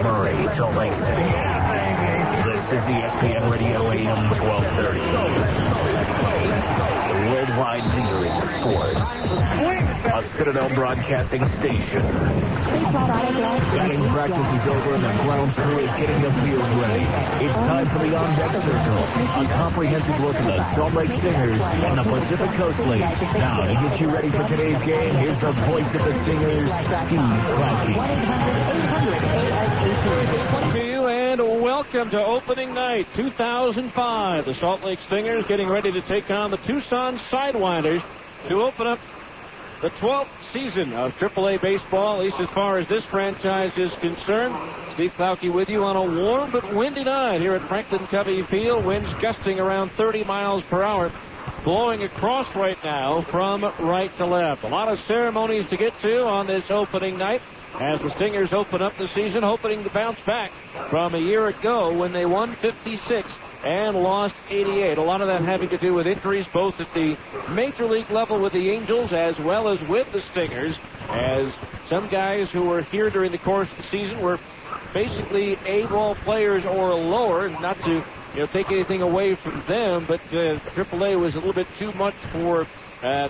Murray, Salt Lake City. This is the ESPN Radio AM 1230. The worldwide leader in sports. A Citadel Broadcasting station. Batting practice is over and the grounds crew is getting the field ready. It's time for the on-deck circle. A comprehensive look at the Salt Lake Stingers and the Pacific Coast League. Now, to get you ready for today's game, here's the voice of the Stingers, Steve Clackey. To you and welcome to opening night 2005. The Salt Lake Stingers getting ready to take on the Tucson Sidewinders to open up the 12th season of AAA baseball, at least as far as this franchise is concerned. Steve Clackey with you on a warm but windy night here at Franklin Covey Field. Winds gusting around 30 miles per hour, blowing across right now from right to left. A lot of ceremonies to get to on this opening night as the Stingers open up the season, hoping to bounce back from a year ago when they won 56 and lost 88. A lot of that having to do with injuries, both at the major league level with the Angels as well as with the Stingers, as some guys who were here during the course of the season were basically A-ball players or lower. Not to take anything away from them, but AAA was a little bit too much for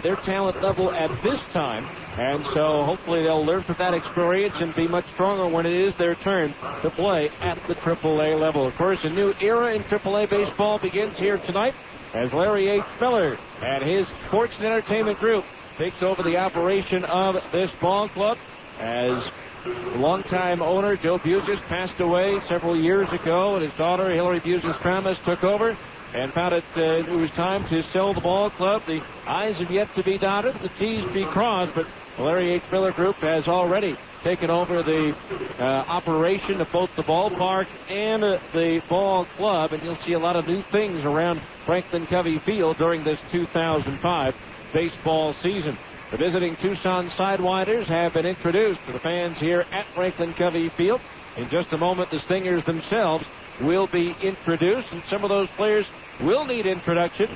their talent level at this time, and so hopefully they'll learn from that experience and be much stronger when it is their turn to play at the AAA level. Of course, a new era in AAA baseball begins here tonight as Larry H. Miller and his sports and entertainment group takes over the operation of this ball club, as the longtime owner Joe Buzis passed away several years ago, and his daughter Hillary Buzis-Tramis took over and found it was time to sell the ball club. The I's have yet to be dotted, the T's be crossed, but the Larry H. Miller Group has already taken over the operation of both the ballpark and the ball club, and you'll see a lot of new things around Franklin Covey Field during this 2005 baseball season. The visiting Tucson Sidewinders have been introduced to the fans here at Franklin Covey Field. In just a moment, the Stingers themselves will be introduced, and some of those players will need introduction.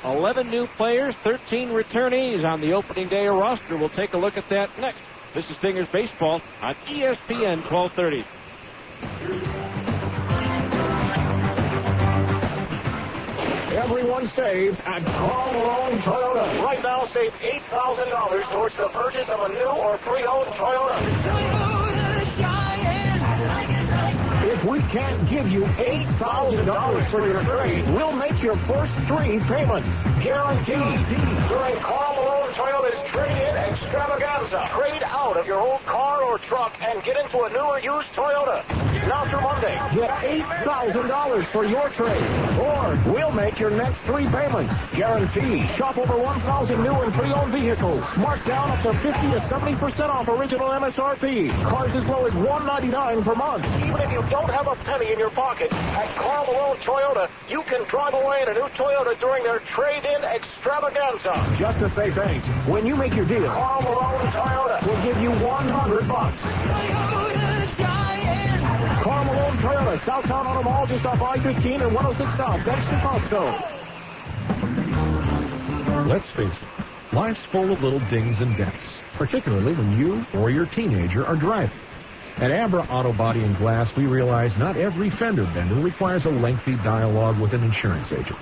11 new players, 13 returnees on the opening day roster. We'll take a look at that next. This is Stingers Baseball on ESPN 1230. Everyone saves at Carl Malone Toyota. Right now, save $8,000 towards the purchase of a new or pre-owned Toyota. If we can't give you $8,000 for your trade, we'll make your first 3 payments. Guaranteed. During Carl Malone Toyota's trade-in extravaganza. Trade out of your old car or truck and get into a new or used Toyota. Now through Monday, get $8,000 for your trade. Or we'll make your next 3 payments. Guaranteed. Shop over 1,000 new and pre-owned vehicles. Marked down up to 50 to 70% off original MSRP. Cars as low as $199 per month. Even if you don't have a penny in your pocket, at Carl Malone Toyota, you can drive away in a new Toyota during their trade-in extravaganza. Just to say thanks, when you make your deal, Carl Malone Toyota will give you $100. Carl Malone Toyota, Southtown Auto Mall, just off I-15 and 106 South, next to Costco. Let's face it, life's full of little dings and dents, particularly when you or your teenager are driving. At Abra Auto Body and Glass, we realize not every fender bender requires a lengthy dialogue with an insurance agent.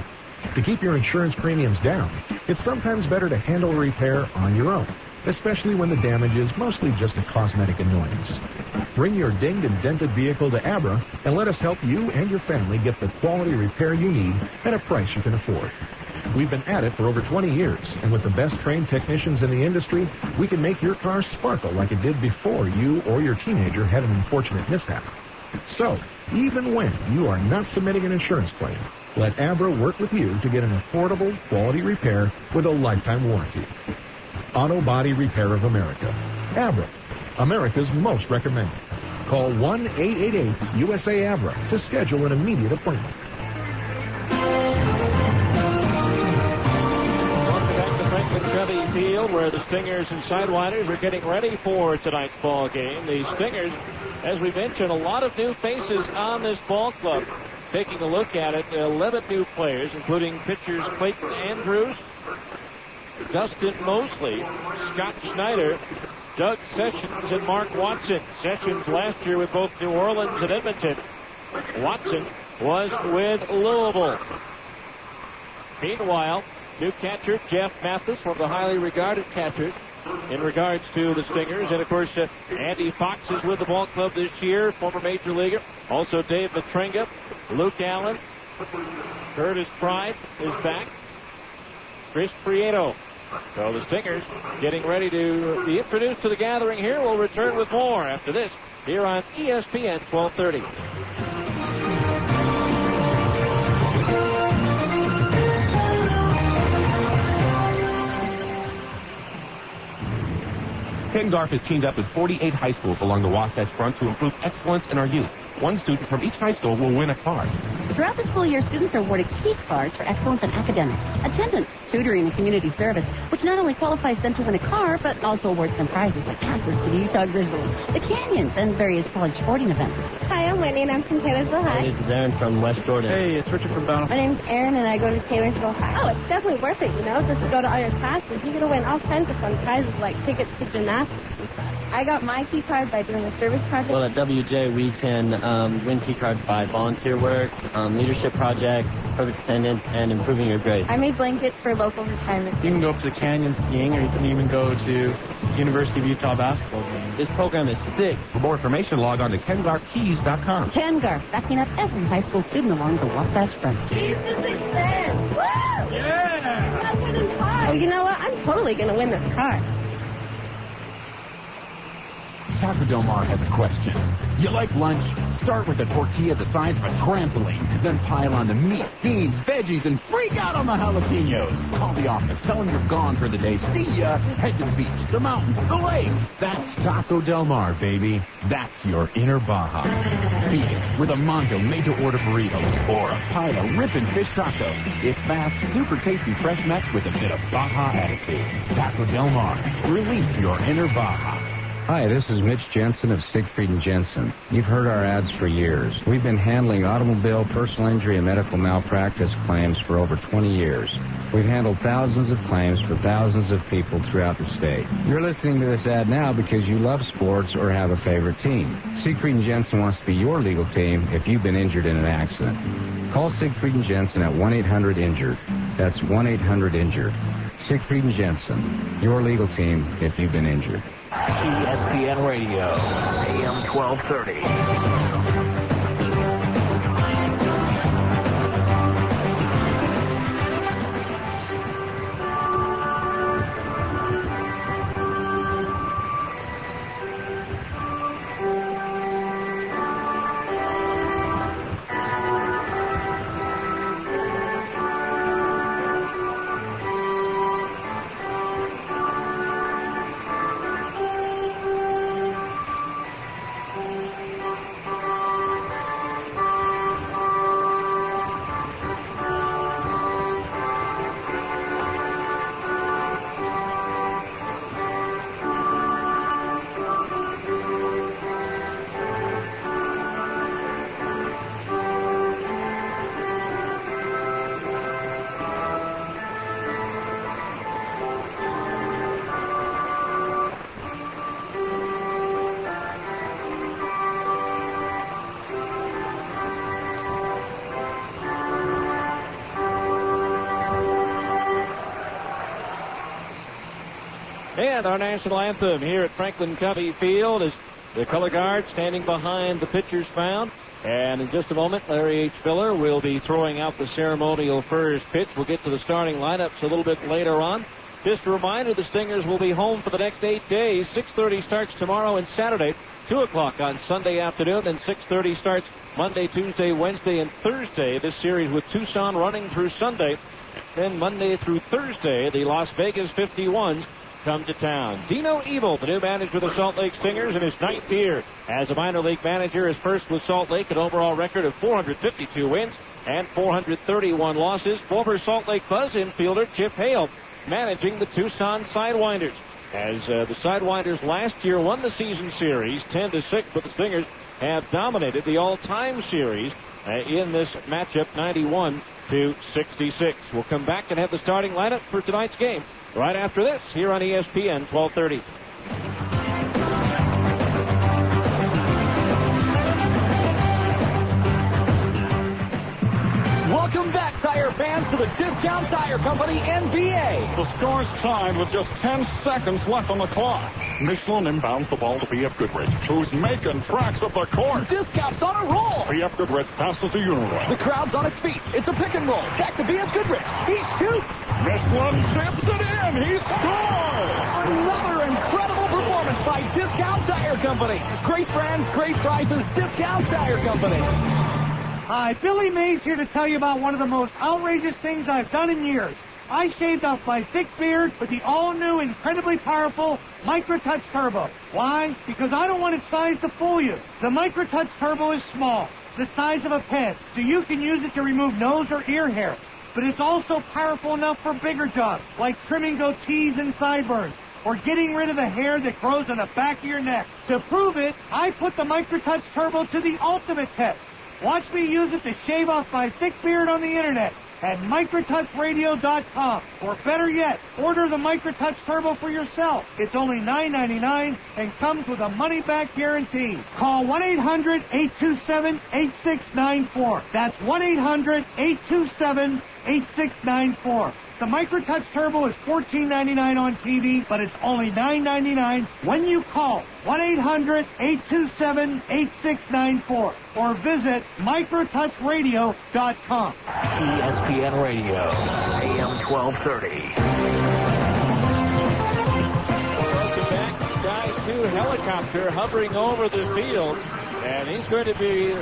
To keep your insurance premiums down, it's sometimes better to handle a repair on your own, especially when the damage is mostly just a cosmetic annoyance. Bring your dinged and dented vehicle to Abra and let us help you and your family get the quality repair you need at a price you can afford. We've been at it for over 20 years, and with the best trained technicians in the industry, we can make your car sparkle like it did before you or your teenager had an unfortunate mishap. So, even when you are not submitting an insurance claim, let Abra work with you to get an affordable, quality repair with a lifetime warranty. Auto Body Repair of America. Abra, America's most recommended. Call 1-888-USA-ABRA to schedule an immediate appointment. Covey Field, where the Stingers and Sidewinders are getting ready for tonight's ball game. The Stingers, as we mentioned, a lot of new faces on this ball club. Taking a look at it, 11 new players, including pitchers Clayton Andrews, Dustin Mosley, Scott Schneider, Doug Sessions and Mark Watson. Sessions last year with both New Orleans and Edmonton. Watson was with Louisville. Meanwhile, new catcher Jeff Mathis, one of the highly regarded catchers in regards to the Stingers. And, of course, Andy Fox is with the ball club this year, former major leaguer. Also Dave Matringa, Luke Allen, Curtis Pride is back, Chris Prieto. So the Stingers getting ready to be introduced to the gathering here. We'll return with more after this here on ESPN 1230. Ken Garf has teamed up with 48 high schools along the Wasatch Front to improve excellence in our youth. One student from each high school will win a car. Throughout the school year, students are awarded key cards for excellence in academics, attendance, tutoring, and community service, which not only qualifies them to win a car, but also awards them prizes like passes to the Utah Grizzlies, the Canyons, and various college sporting events. Hi, I'm Whitney, and I'm from Taylorsville High. This is Aaron from West Jordan. Hey, it's Richard from Donald. My name's Aaron, and I go to Taylorsville High. Oh, it's definitely worth it, just to go to all your classes. You're going to win all kinds of fun prizes like tickets to gymnastics and stuff. I got my key card by doing a service project. Well, at WJ, we can win key cards by volunteer work, leadership projects, perfect attendance, and improving your grades. I made blankets for local retirement. You can go up to the canyon skiing, or you can even go to University of Utah basketball games. This program is sick. For more information, log on to KenGarfKeys.com. Ken Garf, backing up every high school student along the Wasatch Front. Keys to success! Woo! Yeah! I'm winning cars. Oh, you know what? I'm totally going to win this car. Taco Del Mar has a question. You like lunch? Start with a tortilla the size of a trampoline, then pile on the meat, beans, veggies, and freak out on the jalapenos. Call the office, tell them you're gone for the day. See ya. Head to the beach, the mountains, the lake. That's Taco Del Mar, baby. That's your inner Baja. Feed it with a Mondo made-to-order burritos or a pile of ripping fish tacos. It's fast, super tasty fresh mex with a bit of Baja attitude. Taco Del Mar. Release your inner Baja. Hi, this is Mitch Jensen of Siegfried & Jensen. You've heard our ads for years. We've been handling automobile, personal injury, and medical malpractice claims for over 20 years. We've handled thousands of claims for thousands of people throughout the state. You're listening to this ad now because you love sports or have a favorite team. Siegfried & Jensen wants to be your legal team if you've been injured in an accident. Call Siegfried & Jensen at 1-800-INJURED. That's 1-800-INJURED. Siegfried & Jensen, your legal team if you've been injured. ESPN Radio, AM 1230. And our national anthem here at Franklin Covey Field is the color guard standing behind the pitcher's mound. And in just a moment, Larry H. Filler will be throwing out the ceremonial first pitch. We'll get to the starting lineups a little bit later on. Just a reminder, the Stingers will be home for the next 8 days. 6:30 starts tomorrow and Saturday. 2 o'clock on Sunday afternoon. And 6:30 starts Monday, Tuesday, Wednesday, and Thursday. This series with Tucson running through Sunday. Then Monday through Thursday, the Las Vegas 51s come to town. Dino Evil, the new manager of the Salt Lake Stingers, in his 9th year as a minor league manager, is first with Salt Lake, an overall record of 452 wins and 431 losses. Former Salt Lake Buzz infielder Chip Hale managing the Tucson Sidewinders. As the Sidewinders last year won the season series 10-6, but the Stingers have dominated the all-time series in this matchup 91-66. We'll come back and have the starting lineup for tonight's game right after this here on ESPN 1230. to the Discount Tire Company NBA. The score's tied with just 10 seconds left on the clock. Michelin inbounds the ball to B.F. Goodrich, who's making tracks up the court. Discount's on a roll. B.F. Goodrich passes to Unruh. The crowd's on its feet. It's a pick and roll. Back to B.F. Goodrich. He shoots. Michelin tips it in. He scores. Another incredible performance by Discount Tire Company. Great brands, great prices. Discount Tire Company. Hi, Billy Mays here to tell you about one of the most outrageous things I've done in years. I shaved off my thick beard with the all-new, incredibly powerful MicroTouch Turbo. Why? Because I don't want its size to fool you. The MicroTouch Turbo is small, the size of a pen, so you can use it to remove nose or ear hair. But it's also powerful enough for bigger jobs, like trimming goatees and sideburns, or getting rid of the hair that grows on the back of your neck. To prove it, I put the MicroTouch Turbo to the ultimate test. Watch me use it to shave off my thick beard on the internet at microtouchradio.com. Or better yet, order the MicroTouch Turbo for yourself. It's only $9.99 and comes with a money-back guarantee. Call 1-800-827-8694. That's 1-800-827-8694. The MicroTouch Turbo is $14.99 on TV, but it's only $9.99 when you call 1-800-827-8694 or visit microtouchradio.com. ESPN Radio, AM 1230. Welcome back. Sky 2 helicopter hovering over the field, and he's going to be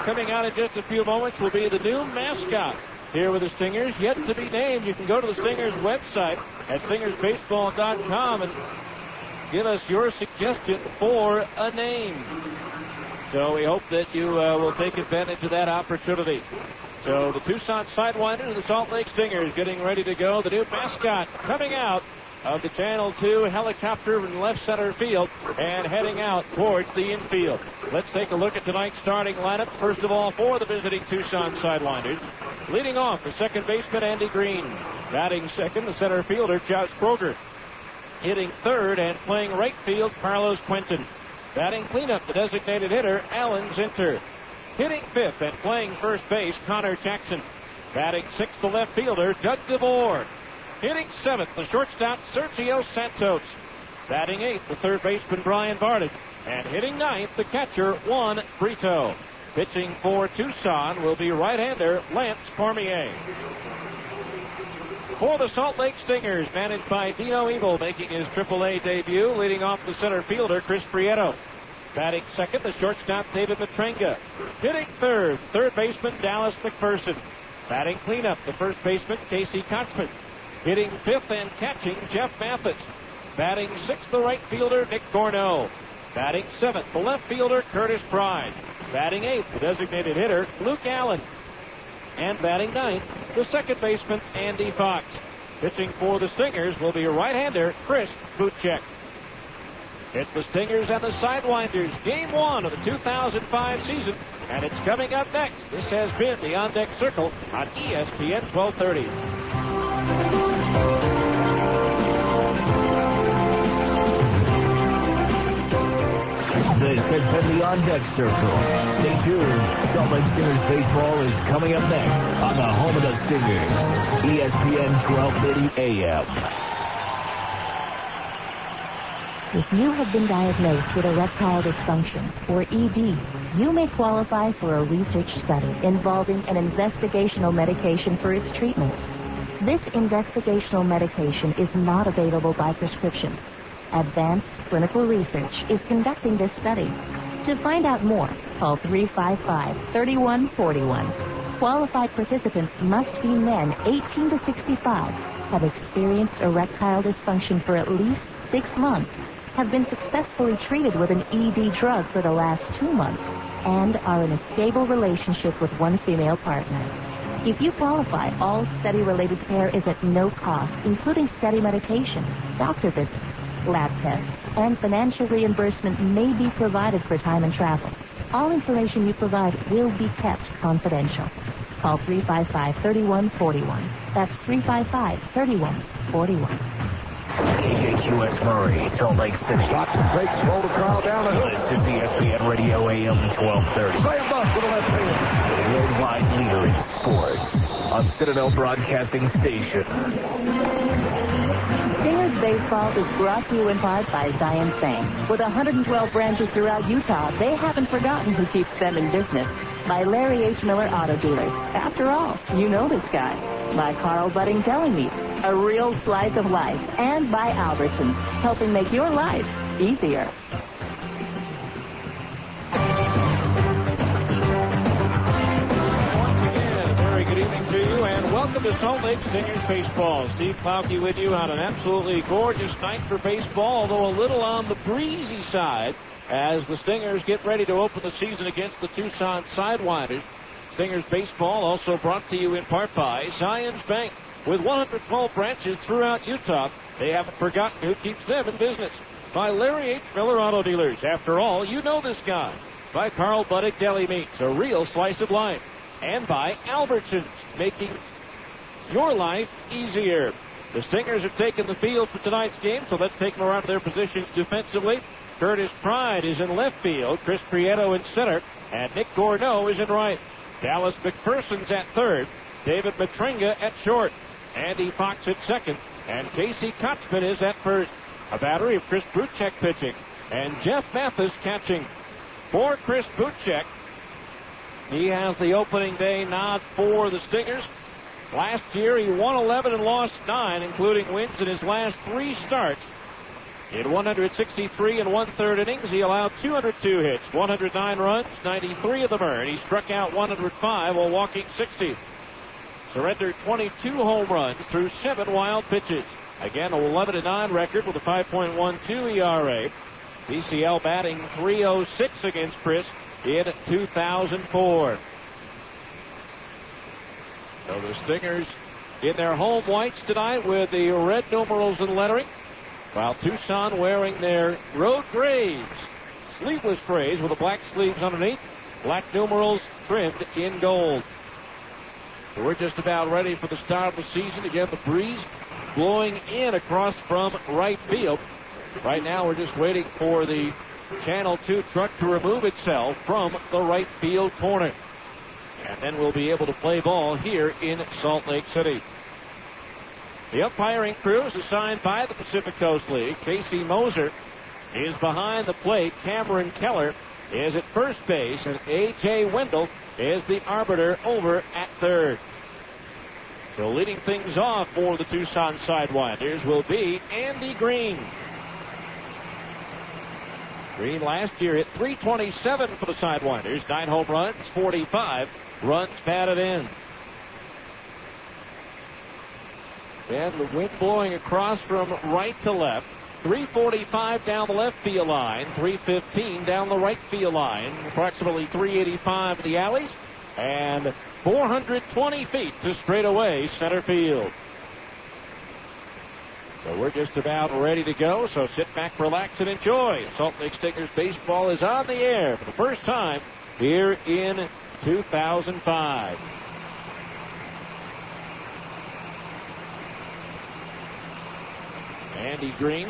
coming out in just a few moments. Will be the new mascot here with the Stingers, yet to be named. You can go to the Stingers website at stingersbaseball.com and give us your suggestion for a name. So we hope that you will take advantage of that opportunity. So the Tucson Sidewinders and the Salt Lake Stingers getting ready to go. The new mascot coming out of the Channel 2 helicopter from left center field and heading out towards the infield. Let's take a look at tonight's starting lineup. First of all, for the visiting Tucson Sidewinders. Leading off, the second baseman, Andy Green. Batting second, the center fielder, Josh Kroger. Hitting third and playing right field, Carlos Quentin. Batting cleanup, the designated hitter, Alan Zinter. Hitting fifth and playing first base, Connor Jackson. Batting sixth, the left fielder, Doug DeVore. Hitting seventh, the shortstop, Sergio Santos. Batting eighth, the third baseman, Brian Varden. And hitting ninth, the catcher, Juan Brito. Pitching for Tucson will be right-hander Lance Cormier. For the Salt Lake Stingers, managed by Dino Evil, making his AAA debut, leading off the center fielder, Chris Prieto. Batting second, the shortstop, David Matrenga. Hitting third baseman, Dallas McPherson. Batting cleanup, the first baseman, Casey Kotzman. Hitting fifth and catching, Jeff Mathis. Batting sixth, the right fielder, Nick Gorneau. Batting seventh, the left fielder, Curtis Pride. Batting eighth, the designated hitter, Luke Allen. And batting ninth, the second baseman, Andy Fox. Pitching for the Stingers will be right-hander, Chris Buchek. It's the Stingers and the Sidewinders, Game 1 of the 2005 season, and it's coming up next. This has been the On Deck Circle on ESPN 1230. This has been the On Deck Circle. Stay tuned. Salt Lake Stingers baseball is coming up next on the home of the Stingers, ESPN 1230 AM. If you have been diagnosed with erectile dysfunction, or ED, you may qualify for a research study involving an investigational medication for its treatment. This investigational medication is not available by prescription. Advanced Clinical Research is conducting this study. To find out more, call 355-3141. Qualified participants must be men 18 to 65, have experienced erectile dysfunction for at least 6 months, have been successfully treated with an ED drug for the last 2 months, and are in a stable relationship with one female partner. If you qualify, all study-related care is at no cost, including study medication, doctor visits, lab tests, and financial reimbursement may be provided for time and travel. All information you provide will be kept confidential. Call 355-3141. That's 355-3141. KJQS Murray, Salt Lake City. Shots and fakes, roll the crowd down the hill. This is ESPN Radio AM 1230. Slam dunk for the left field. The worldwide leader in sports. A Citadel Broadcasting Station. Stingers Baseball is brought to you in part by Zions Bank. With 112 branches throughout Utah, they haven't forgotten who keeps them in business. By Larry H. Miller Auto Dealers. After all, you know this guy. By Carl Budding Deli Meats, a real slice of life. And by Albertsons, helping make your life easier. Good evening to you, and welcome to Salt Lake Stingers Baseball. Steve Klauke with you on an absolutely gorgeous night for baseball, although a little on the breezy side as the Stingers get ready to open the season against the Tucson Sidewinders. Stingers Baseball also brought to you in part by Zions Bank. With 112 branches throughout Utah, they haven't forgotten who keeps them in business. By Larry H. Miller Auto Dealers. After all, you know this guy. By Carl Budding Deli Meats, a real slice of life. And by Albertsons, making your life easier. The Stingers have taken the field for tonight's game, so let's take them around to their positions defensively. Curtis Pride is in left field, Chris Prieto in center, and Nick Gorneau is in right. Dallas McPherson's at third, David Matringa at short, Andy Fox at second, and Casey Kotzman is at first. A battery of Chris Buchek pitching, and Jeff Mathis catching. For Chris Buchek, he has the opening day nod for the Stingers. Last year, he won 11 and lost 9, including wins in his last 3 starts. In 163 and 1/3 innings, he allowed 202 hits, 109 runs, 93 of them earned. He struck out 105 while walking 60. Surrendered 22 home runs through 7 wild pitches. Again, a 11-9 record with a 5.12 ERA. BCL batting .306 against Chris in 2004. So the Stingers in their home whites tonight with the red numerals and lettering, while Tucson wearing their road grays, sleeveless grays with the black sleeves underneath, black numerals trimmed in gold. So we're just about ready for the start of the season. Again, the breeze blowing in across from right field. Right now we're just waiting for the Channel 2 truck to remove itself from the right field corner. And then we'll be able to play ball here in Salt Lake City. The umpiring crew is assigned by the Pacific Coast League. Casey Moser is behind the plate. Cameron Keller is at first base. And A.J. Wendell is the arbiter over at third. So leading things off for the Tucson Sidewinders will be Andy Green. Green last year hit .327 for the Sidewinders. 9 home runs, 45 runs batted in. And the wind blowing across from right to left. 345 down the left field line, 315 down the right field line, approximately 385 in the alleys, and 420 feet to straightaway center field. So we're just about ready to go, so sit back, relax, and enjoy. Salt Lake Stingers baseball is on the air for the first time here in 2005. Andy Green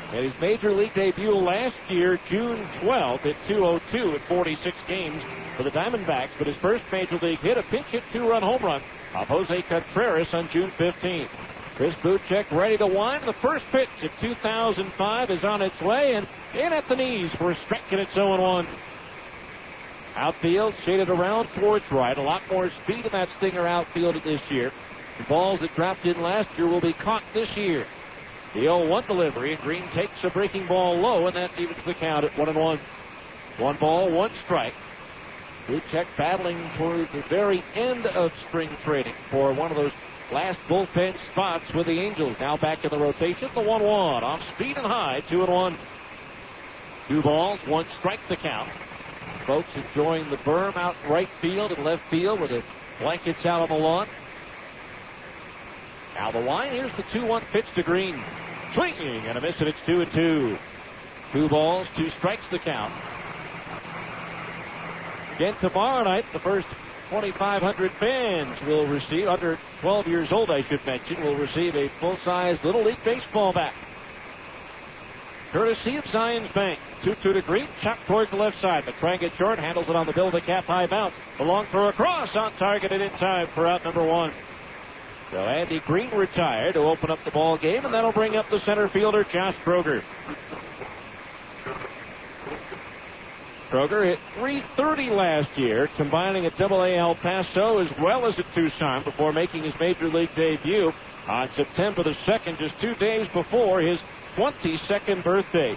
had his major league debut last year, June 12th, at .202 in 46 games for the Diamondbacks, but his first major league hit, a pinch hit 2-run home run off Jose Contreras on June 15th. Chris Buchek ready to wind. The first pitch of 2005 is on its way and in at the knees for a strike, and it's 0-1. Outfield shaded around towards right. A lot more speed in that Stinger outfield this year. The balls that dropped in last year will be caught this year. The 0-1 delivery, and Green takes a breaking ball low, and that evens the count at 1-1. 1 ball, 1 strike. Buchek battling toward the very end of spring training for one of those last bullpen spots with the Angels. Now back in the rotation, the 1-1. Off speed and high, 2-1. 2 balls, 1 strike the count. Folks enjoying the berm out right field and left field with the blankets out on the lawn. Now the line, here's the 2-1 pitch to Green. Swinging and a miss, and it's 2-2. 2 balls, 2 strikes the count. Again tomorrow night, the first 2,500 fans will receive, under 12 years old, I should mention, will receive a full-size Little League baseball bat. Courtesy of Zions Bank. 2-2 to Green. Chopped towards the left side. Matranga short. Handles it on the bill of the cap. High bounce. The long throw across. On target and in time for out number 1. So Andy Green retired to open up the ball game, and that'll bring up the center fielder, Josh Kroger. Kroger hit .330 last year, combining at Double-A El Paso as well as at Tucson before making his major league debut on September the 2nd, just 2 days before his 22nd birthday.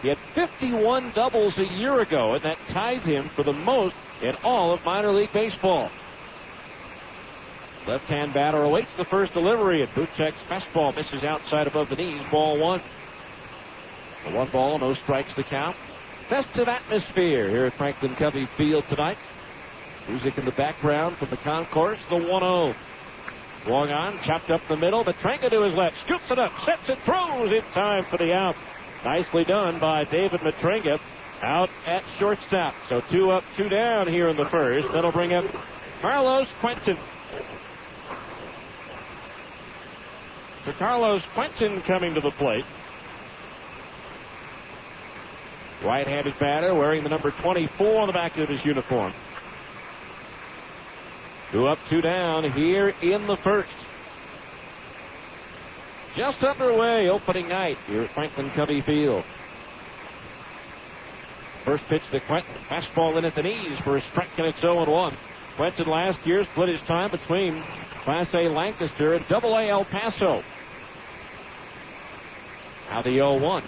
He had 51 doubles a year ago, and that tied him for the most in all of minor league baseball. Left-hand batter awaits the first delivery, and Buchek's fastball misses outside above the knees. Ball 1. The 1 ball, no strikes the count. Festive atmosphere here at Franklin Covey Field tonight. Music in the background from the concourse. The 1-0. Swung on, chopped up the middle. Matranga to his left, scoops it up, sets it, throws in time for the out. Nicely done by David Matranga out at shortstop. So 2 up, 2 down here in the first. That'll bring up Carlos Quentin. So Carlos Quentin coming to the plate. Right-handed batter wearing the number 24 on the back of his uniform. 2 up, 2 down here in the first. Just underway opening night here at Franklin Covey Field. First pitch to Quentin. Fastball in at the knees for a strike, and it's 0-1. Quentin last year split his time between Class A Lancaster and Double-A El Paso. Now the 0-1.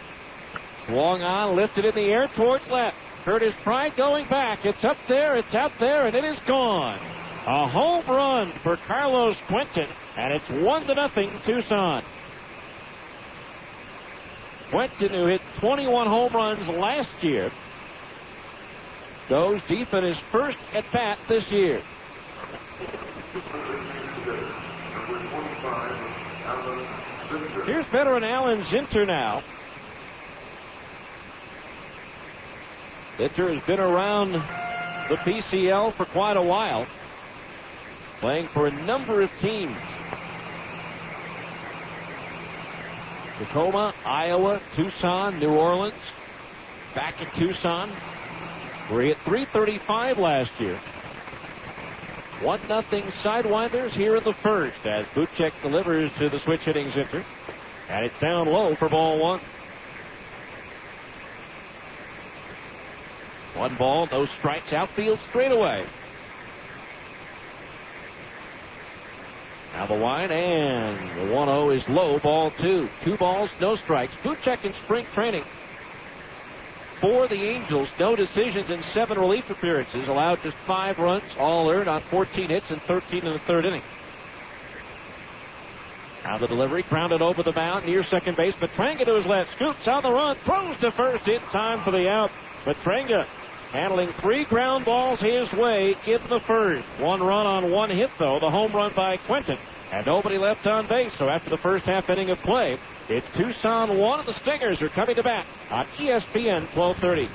Swung on, lifted in the air towards left. Curtis Pride going back. It's up there, it's out there, and it is gone. A home run for Carlos Quentin, and it's 1-0 Tucson. Quentin, who hit 21 home runs last year, goes deep in his first at-bat this year. Here's veteran Alan Zinter now. Zinter has been around the PCL for quite a while, playing for a number of teams. Tacoma, Iowa, Tucson, New Orleans. Back at Tucson, where he hit .335 last year. 1-0 Sidewinders here in the first as Buchek delivers to the switch hitting Zinter. And it's down low for ball 1. 1 ball, no strikes, outfield straightaway. Now the line, and the 1-0 is low, ball 2. 2 balls, no strikes. Buchek in spring training for the Angels, no decisions in 7 relief appearances, allowed just 5 runs, all earned on 14 hits and 13 in the 3rd inning. Now the delivery, grounded over the mound near second base. Matranga to his left, scoops on the run, throws to first in time for the out. Matranga handling 3 ground balls his way in the first. 1 run on 1 hit, though, the home run by Quentin. And nobody left on base, so after the first half inning of play, it's Tucson 1, and the Stingers are coming to bat on ESPN 1230.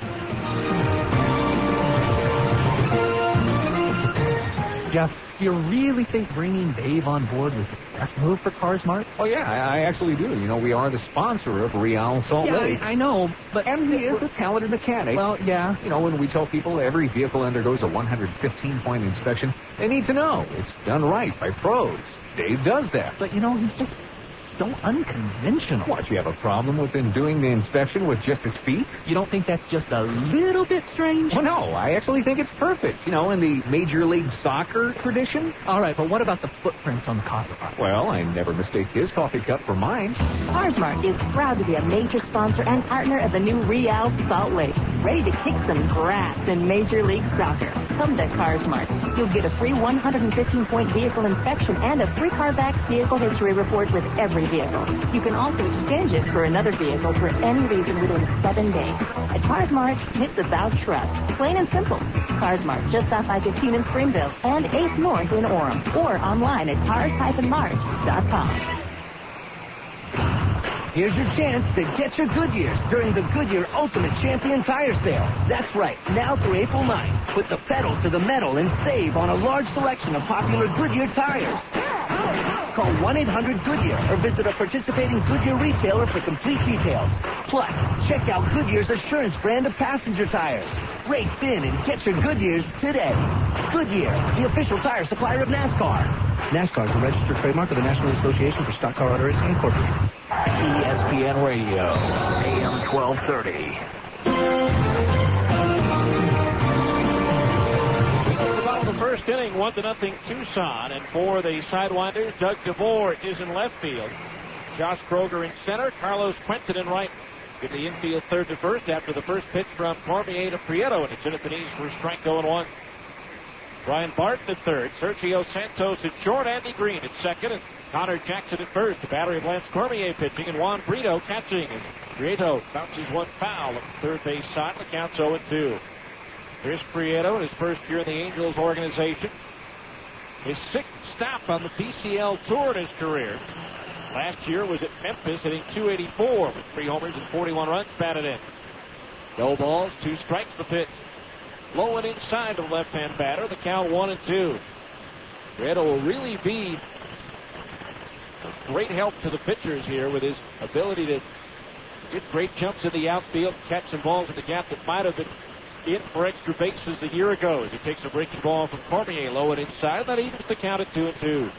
Jeff, do you really think bringing Dave on board was the best move for CarsMart? Oh, yeah, I actually do. You know, we are the sponsor of Real Salt Lake. I know, but... And he is a talented mechanic. Well, yeah. You know, when we tell people every vehicle undergoes a 115-point inspection, they need to know it's done right by pros. Dave does that. But, you know, he's just so unconventional. What, you have a problem with him doing the inspection with just his feet? You don't think that's just a little bit strange? Well, no, I actually think it's perfect. You know, in the Major League Soccer tradition. All right, but what about the footprints on the coffee pot? Well, I never mistake his coffee cup for mine. CarsMart is proud to be a major sponsor and partner of the new Real Salt Lake. Ready to kick some grass in Major League Soccer. Come to CarsMart. You'll get a free 115-point vehicle inspection and a free CarVax vehicle history report with every vehicle. You can also exchange it for another vehicle for any reason within 7 days. At CarsMart, it's about trust. Plain and simple. CarsMart, just off I-15 in Springville and 8th North in Orem. Or online at cars-mart.com. Here's your chance to get your Goodyears during the Goodyear Ultimate Champion Tire Sale. That's right, now through April 9th. Put the pedal to the metal and save on a large selection of popular Goodyear tires. Call 1-800-GOODYEAR or visit a participating Goodyear retailer for complete details. Plus, check out Goodyear's Assurance brand of passenger tires. Race in and get your Goodyears today. Goodyear, the official tire supplier of NASCAR. NASCAR is a registered trademark of the National Association for Stock Car Auto Racing Incorporated. ESPN Radio, AM 1230. The first inning, 1-0 Tucson, and for the Sidewinders, Doug DeVore is in left field. Josh Kroger in center, Carlos Quentin in right. In the infield, third to first after the first pitch from Cormier to Prieto, and it's in at the knees for strike 0-1. Brian Barton at third, Sergio Santos at short, Andy Green at second, and Connor Jackson at first. The battery of Lance Cormier pitching, and Juan Brito catching. And Prieto bounces one foul at the third base side. The count's 0-2. Here's Prieto in his first year in the Angels organization. His sixth stop on the PCL Tour in his career. Last year was at Memphis, hitting .284 with 3 homers and 41 runs batted in. No balls, 2 strikes the pitch. Low and inside to the left-hand batter. The count 1-2. Prieto will really be a great help to the pitchers here with his ability to get great jumps in the outfield, catch some balls in the gap that might have been in for extra bases a year ago as he takes a breaking ball from Cormier low and inside. That evens the count at 2-2.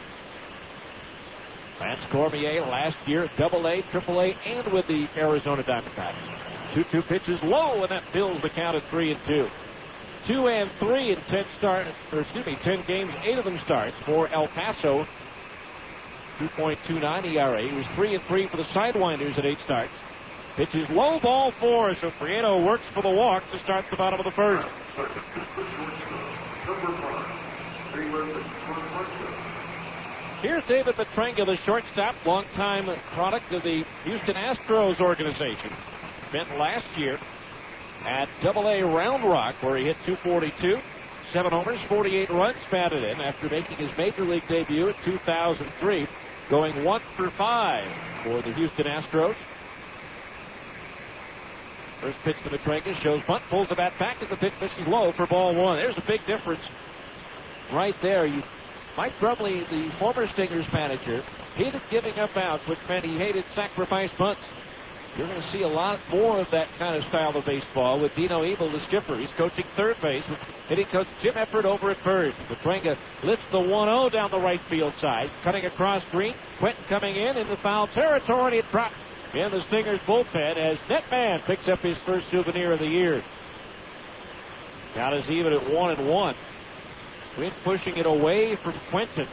Lance Cormier last year at AA, AAA, and with the Arizona Diamondbacks. 2-2 pitches low, and that fills the count at 3-2. 2-3 in 10 games, 8 of them starts for El Paso. 2.29 ERA. He was 3-3 for the Sidewinders at 8 starts. Pitches low, ball 4, so Prieto works for the walk to start the bottom of the first. Here's David Petrenga, the shortstop, longtime product of the Houston Astros organization. Spent last year at AA Round Rock, where he hit .242, 7 homers, 48 runs batted in after making his major league debut in 2003, going 1 for 5 for the Houston Astros. First pitch to Petrenga, shows bunt, pulls the bat back as the pitch misses low for ball 1. There's a big difference right there. Mike Brumley, the former Stingers manager, hated giving up outs, which meant he hated sacrifice bunts. You're going to see a lot more of that kind of style of baseball with Dino Ebel, the skipper. He's coaching third base with hitting coach Jim Efford over at first. Petrenga lifts the 1-0 down the right field side, cutting across green. Quentin coming in into foul territory, and it drops in the Stingers bullpen as Netman picks up his first souvenir of the year. Count is even at 1-1. Quinn pushing it away from Quentin.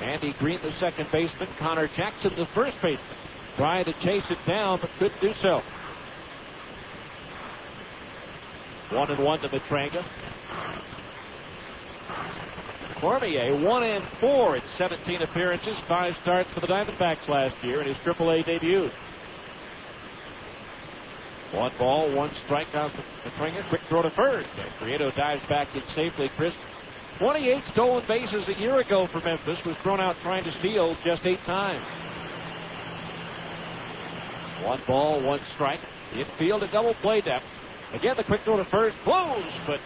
Andy Green, the second baseman. Connor Jackson, the first baseman, trying to chase it down, but couldn't do so. 1-1 to Petrenga. Cormier, 1-4 in 17 appearances, 5 starts for the Diamondbacks last year in his AAA debut. 1 ball, 1 strike on Petrenga. Quick throw to first. Prieto dives back in safely. Chris, 28 stolen bases a year ago for Memphis, was thrown out trying to steal just 8 times. 1 ball, 1 strike. Infield, a double play depth. Again, the quick throw to first, blows, but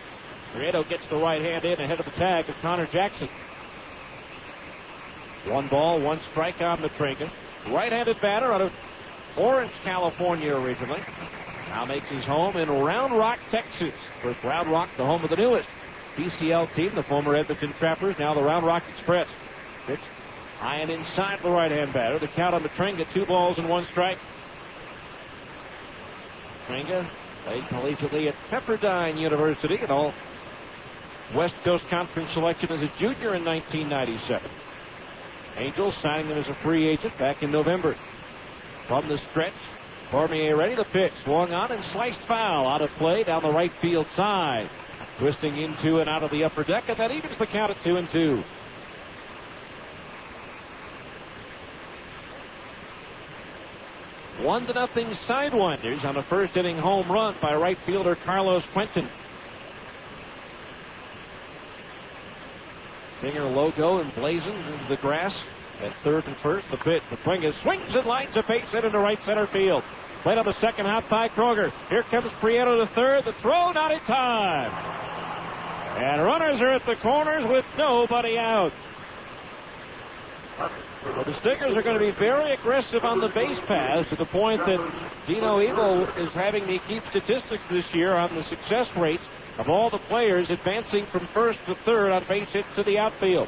Prieto gets the right hand in ahead of the tag of Connor Jackson. 1 ball, 1 strike on Petrenga. Right-handed batter out of Orange, California originally. Now makes his home in Round Rock, Texas. First Round Rock, the home of the newest PCL team, the former Edmonton Trappers, now the Round Rock Express. Pitch high and inside the right-hand batter. The count on Petrenga, 2 balls and 1 strike. Petrenga played collegiately at Pepperdine University and all West Coast Conference selection as a junior in 1997. Angels signing him as a free agent back in November. From the stretch, Cormier ready to pitch. Swung on and sliced foul. Out of play down the right field side. Twisting into and out of the upper deck, and that evens the count at 2-2. One to nothing Sidewinders on a first inning home run by right fielder Carlos Quentin. Stinger logo emblazoned into the grass At third and first, the pitch. Petringa swings and lines a base hit into right center field. Played on the second half by Kroger. Here comes Prieto to third. The throw not in time. And runners are at the corners with nobody out. Well, the Stingers are going to be very aggressive on the base paths to the point that Dino Eagle is having me keep statistics this year on the success rates of all the players advancing from first to third on base hits to the outfield.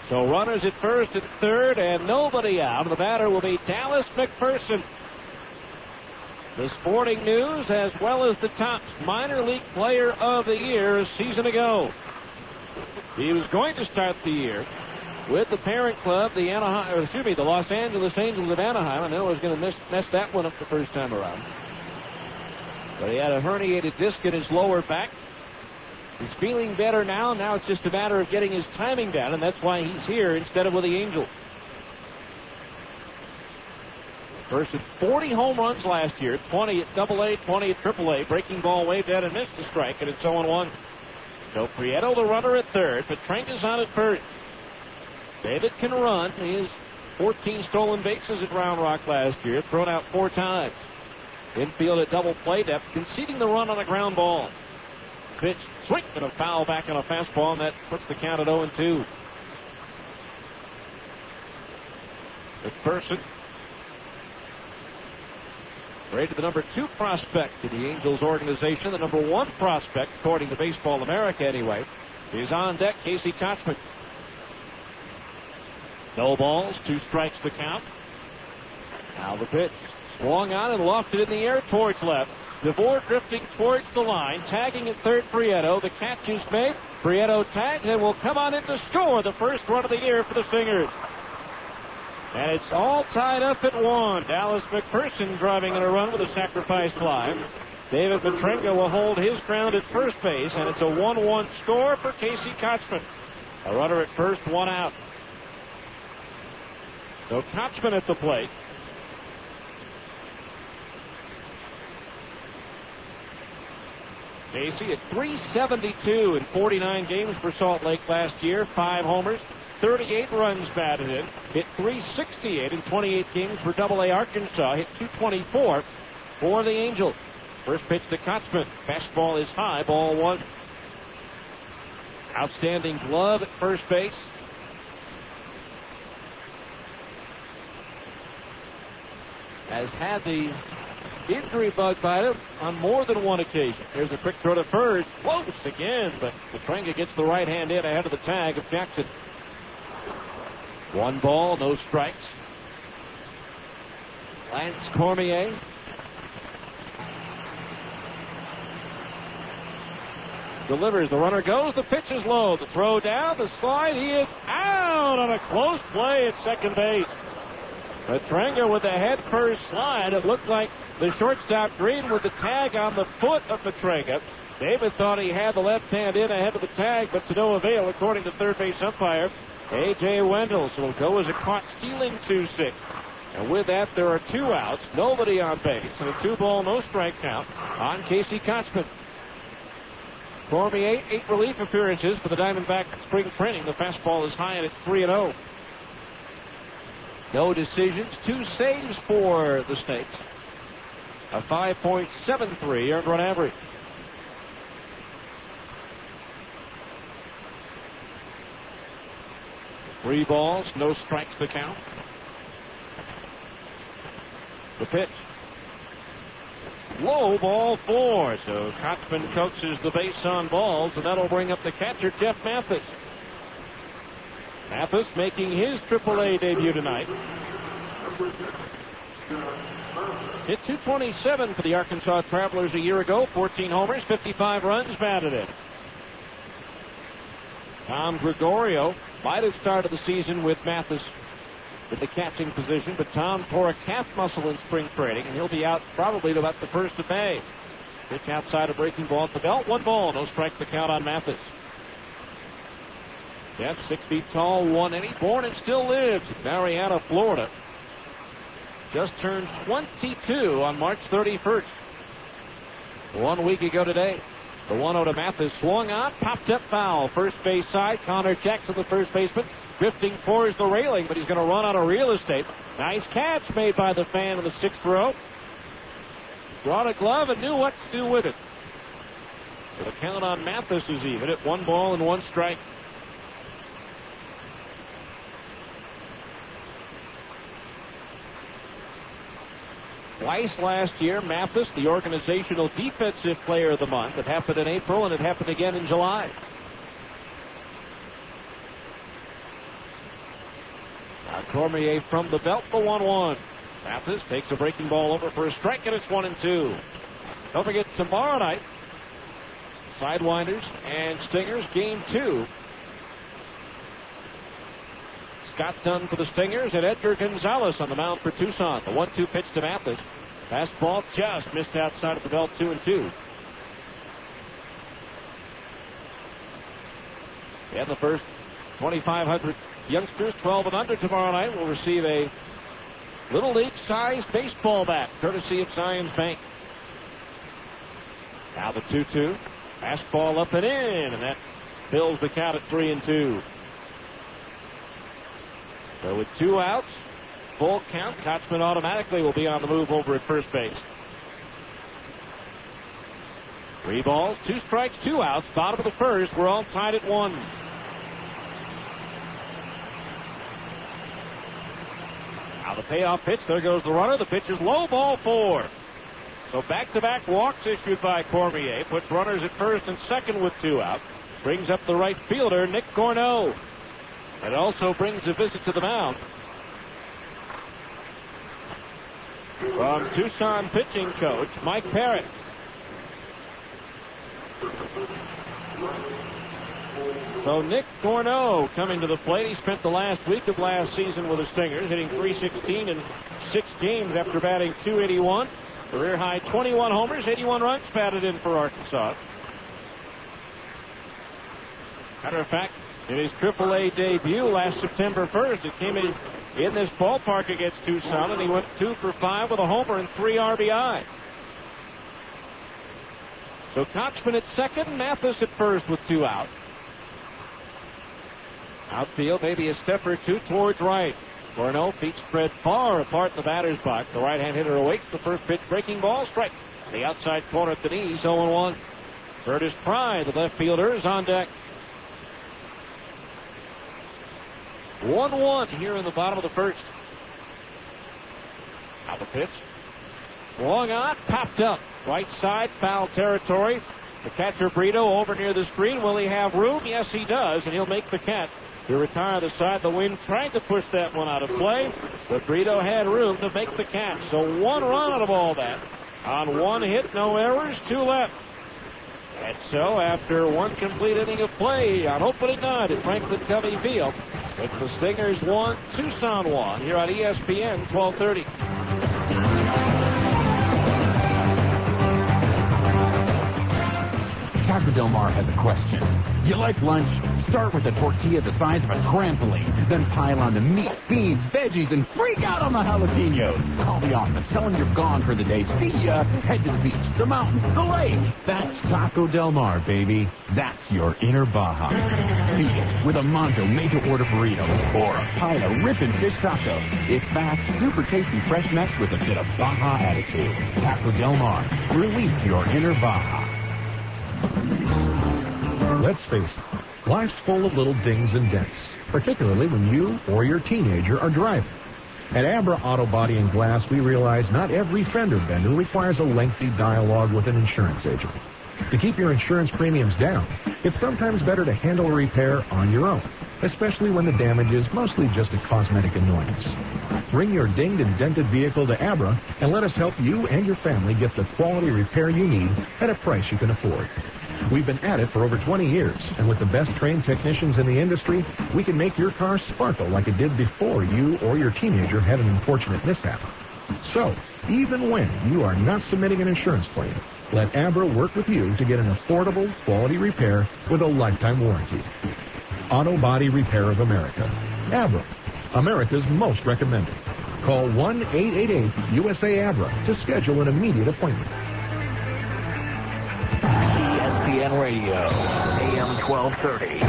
So runners at first and third and nobody out. The batter will be Dallas McPherson. The Sporting News, as well as the Topps Minor League Player of the Year a season ago. He was going to start the year with the parent club, the Los Angeles Angels of Anaheim. I know I was going to mess that one up the first time around. But he had a herniated disc in his lower back. He's feeling better now. Now it's just a matter of getting his timing down, and that's why he's here instead of with the Angels. First at 40 home runs last year, 20 at AA, 20 at AAA. Breaking ball way dead and missed the strike, and it's 0-1. So Prieto, the runner at third, but Petringa's on at first. David can run. He has 14 stolen bases at Round Rock last year, thrown out 4 times. Infield at double play depth, conceding the run on a ground ball. Pitch, swing, and a foul back on a fastball, and that puts the count at 0-2. McPherson, rated the number 2 prospect in the Angels organization. The number 1 prospect, according to Baseball America anyway, is on deck, Casey Kochman. No balls, 2 strikes the count. Now the pitch, swung on and lofted in the air towards left. DeVore drifting towards the line, tagging at third Prieto. The catch is made. Prieto tags and will come on in to score the first run of the year for the Stingers. And it's all tied up at 1. Dallas McPherson driving in a run with a sacrifice fly. David Petringa will hold his ground at first base, and it's a 1-1 score for Casey Kochman. A runner at first, 1 out. So Kochman at the plate. Casey at .372 in 49 games for Salt Lake last year. 5 homers, 38 runs batted in. Hit .368 in 28 games for AA Arkansas. Hit .224 for the Angels. First pitch to Kochman. Fastball is high, ball 1. Outstanding glove at first base. Has had the injury bug bite him on more than one occasion. Here's a quick throw to first. Close again, but Petringa gets the right hand in ahead of the tag of Jackson. 1 ball, no strikes. Lance Cormier. Delivers. The runner goes. The pitch is low. The throw down. The slide. He is out on a close play at second base. Petringa with a head-first slide. It looked like the shortstop Green with the tag on the foot of Petringa. David thought he had the left hand in ahead of the tag, but to no avail, according to third base umpire A.J. Wendell. So it'll go as a caught stealing 2-6. And with that, there are 2 outs, nobody on base, and a 2-ball, no strike count on Casey Kochman. Cormier, 8 relief appearances for the Diamondback spring training. The fastball is high, and it's 3-0. No decisions, 2 saves for the Snakes. A 5.73 earned run average. Three balls, no strikes to count. The pitch. Low, ball 4. So Kochman coaxes the base on balls, and that'll bring up the catcher, Jeff Mathis. Mathis making his AAA debut tonight. Hit .227 for the Arkansas Travelers a year ago. 14 homers, 55 runs batted in. Tom Gregorio might have started the season with Mathis in the catching position, but Tom tore a calf muscle in spring training, and he'll be out probably to about the 1st of May. Pitch outside a breaking ball at the belt. 1 ball, no strike to count on Mathis. Jeff, 6 feet tall, 180, born and still lives in Marietta, Florida. Just turned 22 on March 31st. 1 week ago today. The 1-0 to Mathis, swung on, popped up foul. First base side, Connor Jackson, the first baseman, drifting towards the railing, but he's going to run out of real estate. Nice catch made by the fan in the 6th row. Brought a glove and knew what to do with it. So the count on Mathis is even at 1 ball and 1 strike. Twice last year, Mathis, the organizational defensive player of the month. It happened in April, and it happened again in July. Now Cormier from the belt, the 1-1. Mathis takes a breaking ball over for a strike, and it's 1-2. Don't forget, tomorrow night, Sidewinders and Stingers, game 2. Scott Dunn for the Stingers and Edgar Gonzalez on the mound for Tucson. The 1-2 pitch to Mathis. Fastball just missed outside of the belt, 2-2. And the first 2,500 youngsters, 12 and under, tomorrow night will receive a Little League-sized baseball bat, courtesy of Zions Bank. Now the 2-2. Fastball up and in, and that fills the count at 3-2. So with 2 outs, full count, Kochman automatically will be on the move over at first base. 3 balls, 2 strikes, 2 outs, bottom of the first. We're all tied at 1. Now the payoff pitch, there goes the runner. The pitch is low, ball 4. So back-to-back walks issued by Cormier. Puts runners at first and second with 2 out. Brings up the right fielder, Nick Corneau. It also brings a visit to the mound from Tucson pitching coach Mike Parrott. So Nick Corneau coming to the plate. He spent the last week of last season with the Stingers, hitting .316 in 6 games after batting .281. Career high 21 homers, 81 runs batted in for Arkansas. Matter of fact, in his AAA debut last September 1st, it came in this ballpark against Tucson, and he went 2 for 5 with a homer and 3 RBI. So Kochman at second, Mathis at first with 2 out. Outfield, maybe a step or 2 towards right. Corneau, feet spread far apart in the batter's box. The right-hand hitter awaits. The first pitch, breaking ball, strike. The outside corner at the knees, 0-1. Curtis Pry, the left fielder, is on deck. 1-1 here in the bottom of the first. Now the pitch. Swung on, popped up. Right side, foul territory. The catcher Brito over near the screen. Will he have room? Yes, he does, and he'll make the catch to retire the side. The wind tried to push that one out of play, but Brito had room to make the catch. So 1 run out of all that. On 1 hit, no errors, 2 left. And so after 1 complete inning of play on opening night at Franklin Covey Field, it's the Stingers 1, Tucson 1 here on ESPN 1230. Taco Del Mar has a question. You like lunch? Start with a tortilla the size of a trampoline. Then pile on the meat, beans, veggies, and freak out on the jalapenos. Call the office. Tell them you're gone for the day. See ya. Head to the beach, the mountains, the lake. That's Taco Del Mar, baby. That's your inner Baja. Feed it with a Monto made-to-order burrito or a pile of ripping fish tacos. It's fast, super tasty fresh mix with a bit of Baja attitude. Taco Del Mar. Release your inner Baja. Let's face it, life's full of little dings and dents, particularly when you or your teenager are driving. At Abra Auto Body and Glass, we realize not every fender bender requires a lengthy dialogue with an insurance agent. To keep your insurance premiums down, it's sometimes better to handle a repair on your own, especially when the damage is mostly just a cosmetic annoyance. Bring your dinged and dented vehicle to Abra and let us help you and your family get the quality repair you need at a price you can afford. We've been at it for over 20 years, and with the best trained technicians in the industry, we can make your car sparkle like it did before you or your teenager had an unfortunate mishap. So, even when you are not submitting an insurance claim, let Abra work with you to get an affordable, quality repair with a lifetime warranty. Auto Body Repair of America. Abra, America's most recommended. Call 1-888-USA-ABRA to schedule an immediate appointment. ESPN Radio, AM 1230.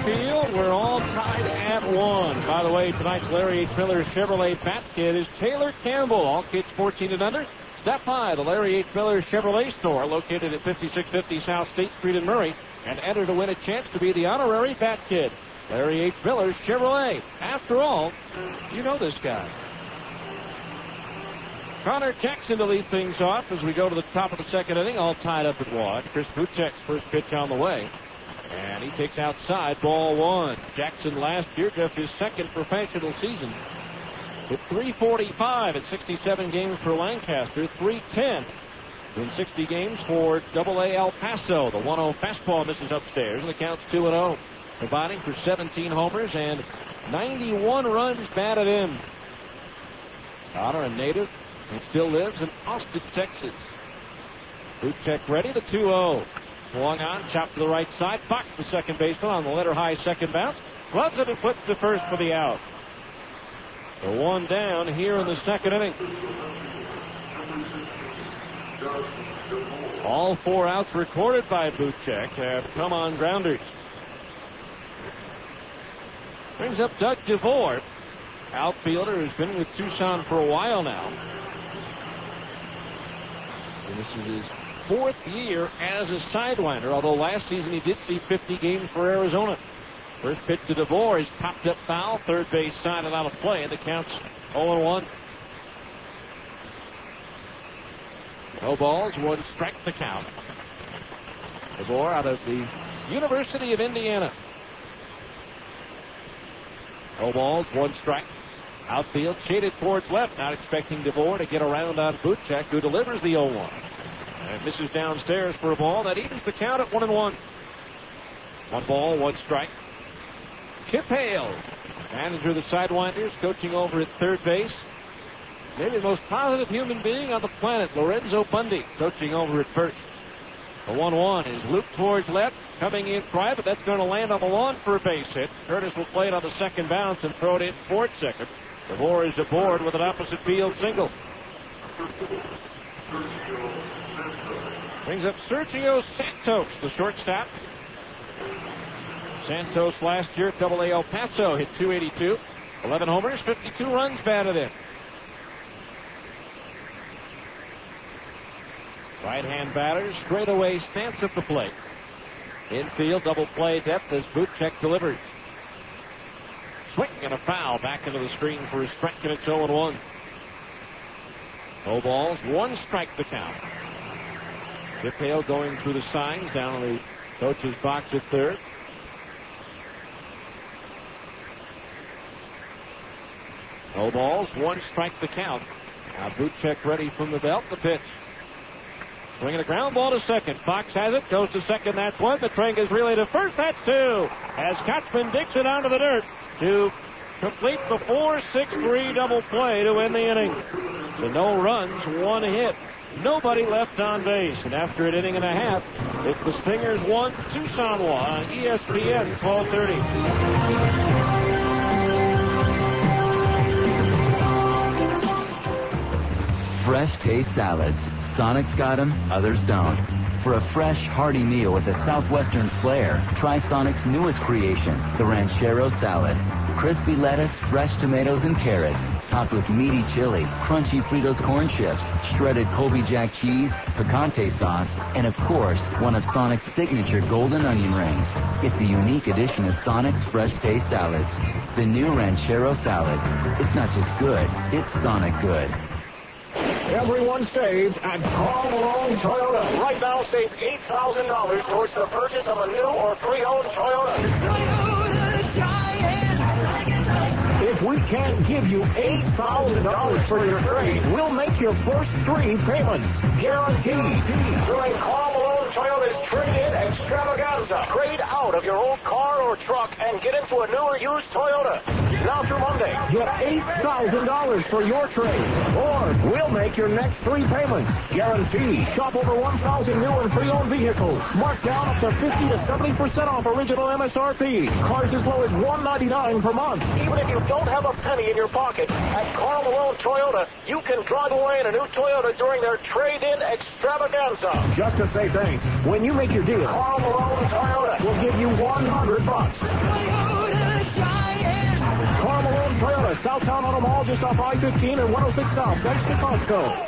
Field, we're all tied at 1. By the way, tonight's Larry H. Miller Chevrolet Bat Kid is Taylor Campbell. All kids 14 and under. Step by the Larry H. Miller Chevrolet store located at 5650 South State Street in Murray and enter to win a chance to be the honorary Bat Kid. Larry H. Miller Chevrolet. After all, you know this guy. Connor Jackson to lead things off as we go to the top of the second inning, all tied up at 1. Chris Buchek's first pitch on the way. And he takes outside, ball 1. Jackson last year, just his second professional season. With .345 at 67 games for Lancaster, .310 in 60 games for AA El Paso. The 1-0 fastball misses upstairs, and the count's 2-0. Combining for 17 homers and 91 runs batted in. Connor, a native, and still lives in Austin, Texas. Buchek ready, the 2-0. Swung on, chopped to the right side. Fox, the second baseman, on the letter high second bounce. Gloves it and flips to first for the out. The 1 down here in the second inning. All 4 outs recorded by Buchek have come on grounders. Brings up Doug DeVore, outfielder who's been with Tucson for a while now. And this is his 4th year as a Sidewinder, although last season he did see 50 games for Arizona. First pitch to DeVore is popped up foul, third base side and out of play, and the count's 0-1. No balls, 1 strike the count. DeVore out of the University of Indiana. No balls, 1 strike. Outfield shaded towards left, not expecting DeVore to get around on Buchek, who delivers the 0-1. And misses downstairs for a ball. That evens the count at 1-1. 1 ball, 1 strike. Kip Hale, manager of the Sidewinders, coaching over at third base. Maybe the most positive human being on the planet, Lorenzo Bundy, coaching over at first. The 1-1 is looped towards left, coming in private. That's going to land on the lawn for a base hit. Curtis will play it on the second bounce and throw it in towards second. DeVore is aboard with an opposite field single. Brings up Sergio Santos, the shortstop. Santos last year at AA El Paso hit .282, 11 homers, 52 runs batted in. Right-hand batter, straightaway stance at the plate. Infield, double play depth as Buchek delivers. Swing and a foul back into the screen for a strike, and it's 0-1. No balls, 1 strike the count. Kip Hale going through the signs down in the coach's box at third. No balls, 1 strike the count. Now Buchek ready from the belt, the pitch. Swinging a ground ball to second. Fox has it, goes to second, that's 1. The train is relayed to first, that's 2. As Kochman digs it onto the dirt to complete the 4-6-3 double play to end the inning. So no runs, 1 hit. Nobody left on base. And after an inning and a half, it's the Stingers 1, Tucson 1 on ESPN 1230. Fresh taste salads. Sonic's got them, others don't. For a fresh, hearty meal with a southwestern flair, try Sonic's newest creation, the Ranchero Salad. Crispy lettuce, fresh tomatoes and carrots, topped with meaty chili, crunchy Fritos corn chips, shredded Colby Jack cheese, picante sauce, and of course, one of Sonic's signature golden onion rings. It's a unique addition of Sonic's Fresh Taste Salads. The new Ranchero Salad. It's not just good, it's Sonic good. Everyone saves at Carl Malone Toyota. Right now, save $8,000 towards the purchase of a new or pre-owned Toyota. If we can't give you $8,000 for your trade, we'll make your first 3 payments. Guaranteed. During Carl Malone Toyota's trade-in extravaganza. Trade out of your old car or truck and get into a newer used Toyota. Now through Monday, get $8,000 for your trade. Or we'll make your next 3 payments. Guaranteed. Shop over 1,000 new and pre-owned vehicles. Marked down up to 50 to 70% off original MSRP. Cars as low as $199 per month. Even if you don't have a penny in your pocket, at Carl Malone Toyota, you can drive away in a new Toyota during their trade-in extravaganza. Just to say thanks, when you make your deal, Carl Malone Toyota will give you $100. Carl Malone Toyota, Southtown Auto Mall, just off I-15 and 106 South, next to Costco.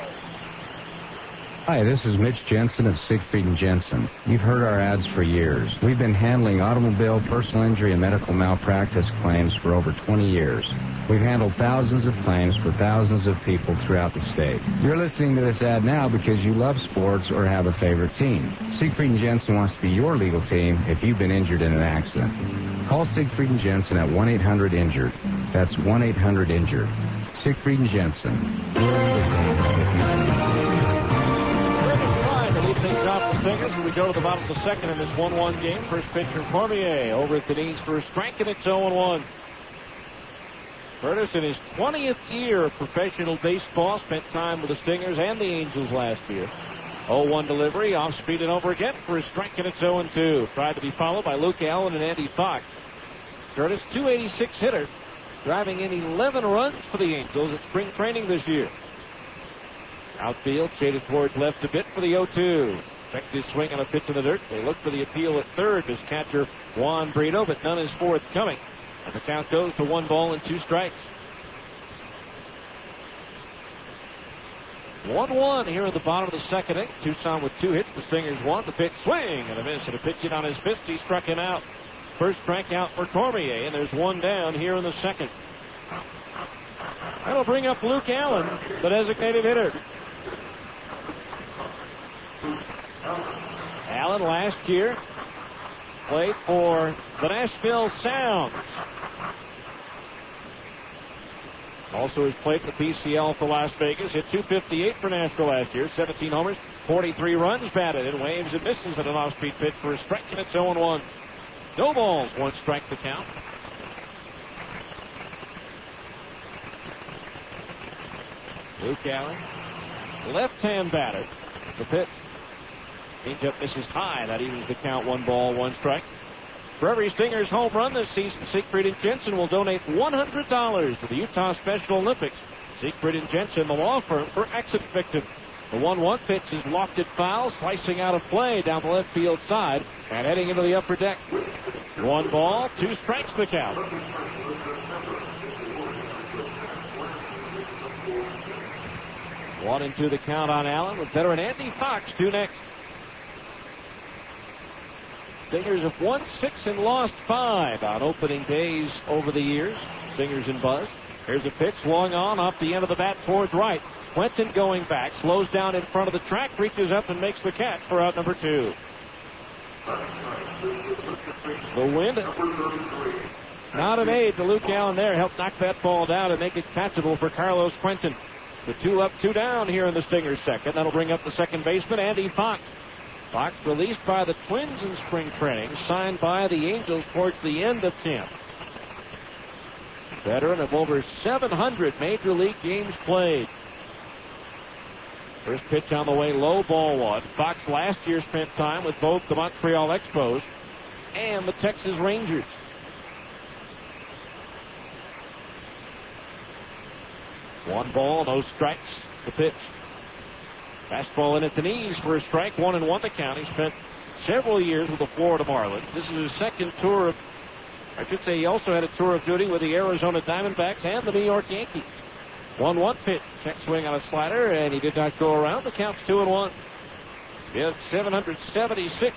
Hi, this is Mitch Jensen of Siegfried & Jensen. You've heard our ads for years. We've been handling automobile, personal injury, and medical malpractice claims for over 20 years. We've handled thousands of claims for thousands of people throughout the state. You're listening to this ad now because you love sports or have a favorite team. Siegfried & Jensen wants to be your legal team if you've been injured in an accident. Call Siegfried & Jensen at 1-800-INJURED. That's 1-800-INJURED. Siegfried & Jensen. Your legal team if you things off the Stingers as we go to the bottom of the second in this 1-1 game. First pitch from Cormier over at the knees for a strike, and it's 0-1. Curtis, in his 20th year of professional baseball, spent time with the Stingers and the Angels last year. 0-1 delivery, off speed and over again for a strike, and it's 0-2. Tried to be followed by Luke Allen and Andy Fox. Curtis, .286 hitter, driving in 11 runs for the Angels at spring training this year. Outfield shaded towards left a bit for the 0-2. Checked his swing on a pitch in the dirt. They look for the appeal at third as catcher Juan Brito, but none is forthcoming. And the count goes to 1 ball and 2 strikes. 1-1 here in the bottom of the second inning. Tucson with 2 hits. The Stingers 1. The pitch swing and a miss, and a pitch hit on his fist. He struck him out. First strikeout for Cormier, and there's 1 down here in the second. That'll bring up Luke Allen, the designated hitter. Allen last year played for the Nashville Sounds. Also has played for the PCL for Las Vegas. Hit .258 for Nashville last year. 17 homers, 43 runs batted, and waves and misses at an off-speed pitch for a strike, and it's 0-1. No balls, 1 strike to count. Luke Allen, left-hand batter. The pitch. Changeup misses high. That evens the count. 1 ball, 1 strike. For every Stingers home run this season, Siegfried & Jensen will donate $100 to the Utah Special Olympics. Siegfried & Jensen, the law firm for accident victims. The 1-1 pitch is lofted foul, slicing out of play down the left field side and heading into the upper deck. 1 ball, 2 strikes the count. One and 2 the count on Allen with veteran Andy Fox, 2 next. Stingers have won 6 and lost 5 on opening days over the years. Stingers and buzz. Here's a pitch swung on off the end of the bat towards right. Quentin going back, slows down in front of the track, reaches up and makes the catch for out number 2. The wind, not an aid to Luke Allen there, helped knock that ball down and make it catchable for Carlos Quentin. The 2 up, 2 down here in the Stingers second. That'll bring up the second baseman, Andy Fox. Fox released by the Twins in spring training, signed by the Angels towards the end of camp. Veteran of over 700 Major League games played. First pitch on the way, low, ball 1. Fox last year spent time with both the Montreal Expos and the Texas Rangers. One ball, no strikes. The pitch. Fastball in at the knees for a strike. 1-1 the count. He spent several years with the Florida Marlins. This is his second tour of, I should say he also had a tour of duty with the Arizona Diamondbacks and the New York Yankees. 1-1 pitch. Check swing on a slider, and he did not go around. The count's 2-1. He has 776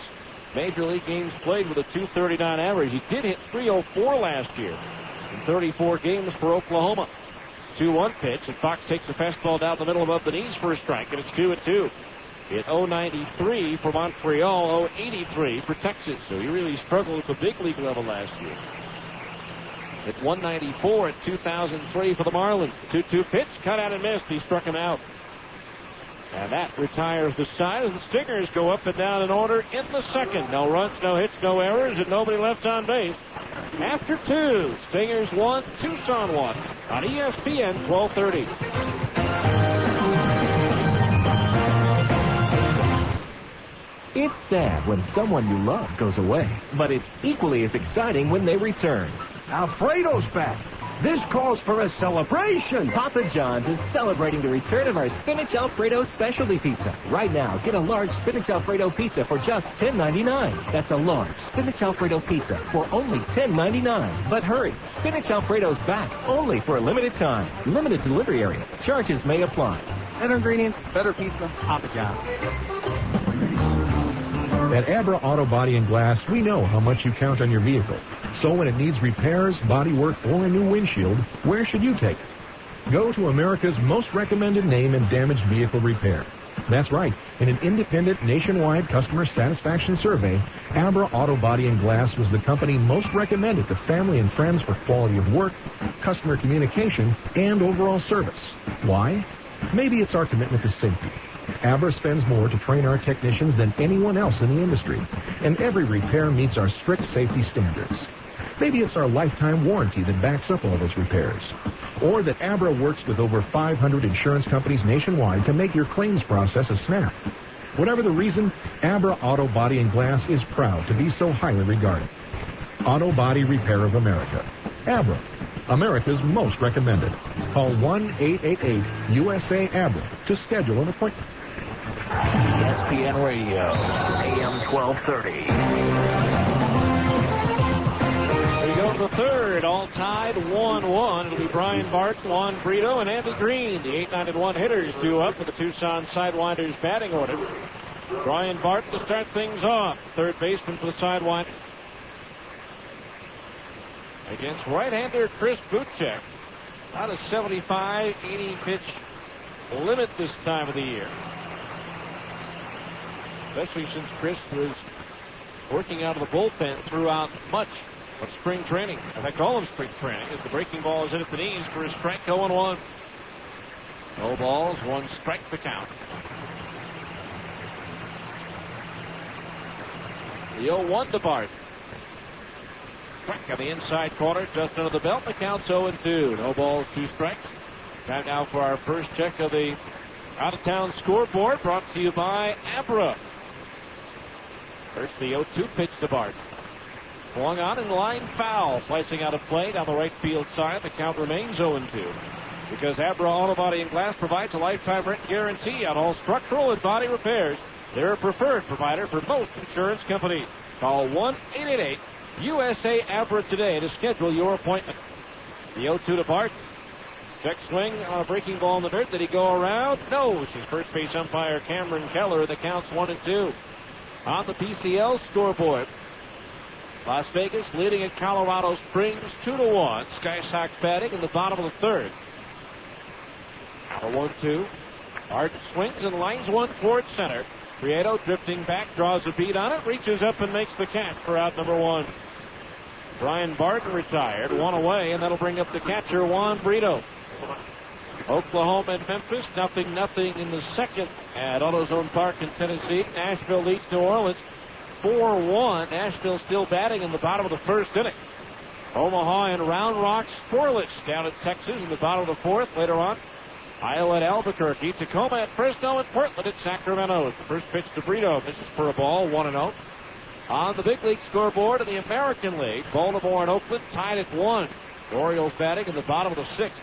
Major League games played with a .239 average. He did hit .304 last year in 34 games for Oklahoma. 2-1 pitch, and Fox takes the fastball down the middle above the knees for a strike, and it's 2-2. Hit .093 for Montreal, .083 for Texas. So he really struggled at the big league level last year. Hit .194 at 2003 for the Marlins. 2-2 pitch, cut out and missed. He struck him out. And that retires the side as the Stingers go up and down in order in the second. No runs, no hits, no errors, and nobody left on base. After 2, Stingers 1, Tucson 1 on ESPN 1230. It's sad when someone you love goes away, but it's equally as exciting when they return. Alfredo's back. This calls for a celebration. Papa John's is celebrating the return of our Spinach Alfredo specialty pizza. Right now, get a large Spinach Alfredo pizza for just $10.99. That's a large Spinach Alfredo pizza for only $10.99. But hurry, Spinach Alfredo's back only for a limited time. Limited delivery area. Charges may apply. Better ingredients, better pizza, Papa John's. At Abra Auto Body and Glass, we know how much you count on your vehicle. So when it needs repairs, body work, or a new windshield, where should you take it? Go to America's most recommended name in damaged vehicle repair. That's right. In an independent nationwide customer satisfaction survey, Abra Auto Body and Glass was the company most recommended to family and friends for quality of work, customer communication, and overall service. Why? Maybe it's our commitment to safety. Abra spends more to train our technicians than anyone else in the industry, and every repair meets our strict safety standards. Maybe it's our lifetime warranty that backs up all those repairs, or that Abra works with over 500 insurance companies nationwide to make your claims process a snap. Whatever the reason, Abra Auto Body and Glass is proud to be so highly regarded. Auto Body Repair of America. Abra, America's most recommended. Call 1-888-USA-ABRA to schedule an appointment. ESPN Radio, AM 1230. We go to the third, all tied 1-1. It'll be Brian Barton, Juan Brito, and Andy Green, the 8-9-1 hitters, due up for the Tucson Sidewinders batting order. Brian Barton to start things off, third baseman for the Sidewinders, against right-hander Chris Butchek. About a 75-80 pitch limit this time of the year, especially since Chris was working out of the bullpen throughout much of spring training. In fact, all of spring training, as the breaking ball is in at the knees for a strike. 0-1. No balls, 1 strike to count. The 0-1 to Barton. Strike on the inside corner, just under the belt. The count's 0-2. No balls, 2 strikes. Time now for our first check of the out-of-town scoreboard, brought to you by Abra. First, the 0-2 pitch to Barton. Swung on and line foul. Slicing out of play down the right field side. The count remains 0-2. Because Abra Auto Body and Glass provides a lifetime rent guarantee on all structural and body repairs. They're a preferred provider for most insurance companies. Call 1-888-USA-ABRA today to schedule your appointment. The 0-2 to Barton. Check swing on a breaking ball in the dirt. Did he go around? No. His first base umpire Cameron Keller. The count's 1-2. On the PCL scoreboard, Las Vegas leading at Colorado Springs 2-1. Sky Sox batting in the bottom of the third. Now 1-2. Barton swings and lines one towards center. Prieto drifting back, draws a beat on it, reaches up and makes the catch for out number 1. Brian Barton retired, 1 away, and that'll bring up the catcher Juan Brito. Oklahoma and Memphis, 0-0 in the second at AutoZone Park in Tennessee. Nashville leads New Orleans 4-1. Nashville still batting in the bottom of the first inning. Omaha and Round Rock scoreless down at Texas in the bottom of the fourth. Later on, Iowa at Albuquerque, Tacoma at Fresno, and Portland at Sacramento. The first pitch to Brito misses for a ball, 1-0. On the big league scoreboard in the American League, Baltimore and Oakland tied at 1. The Orioles batting in the bottom of the sixth.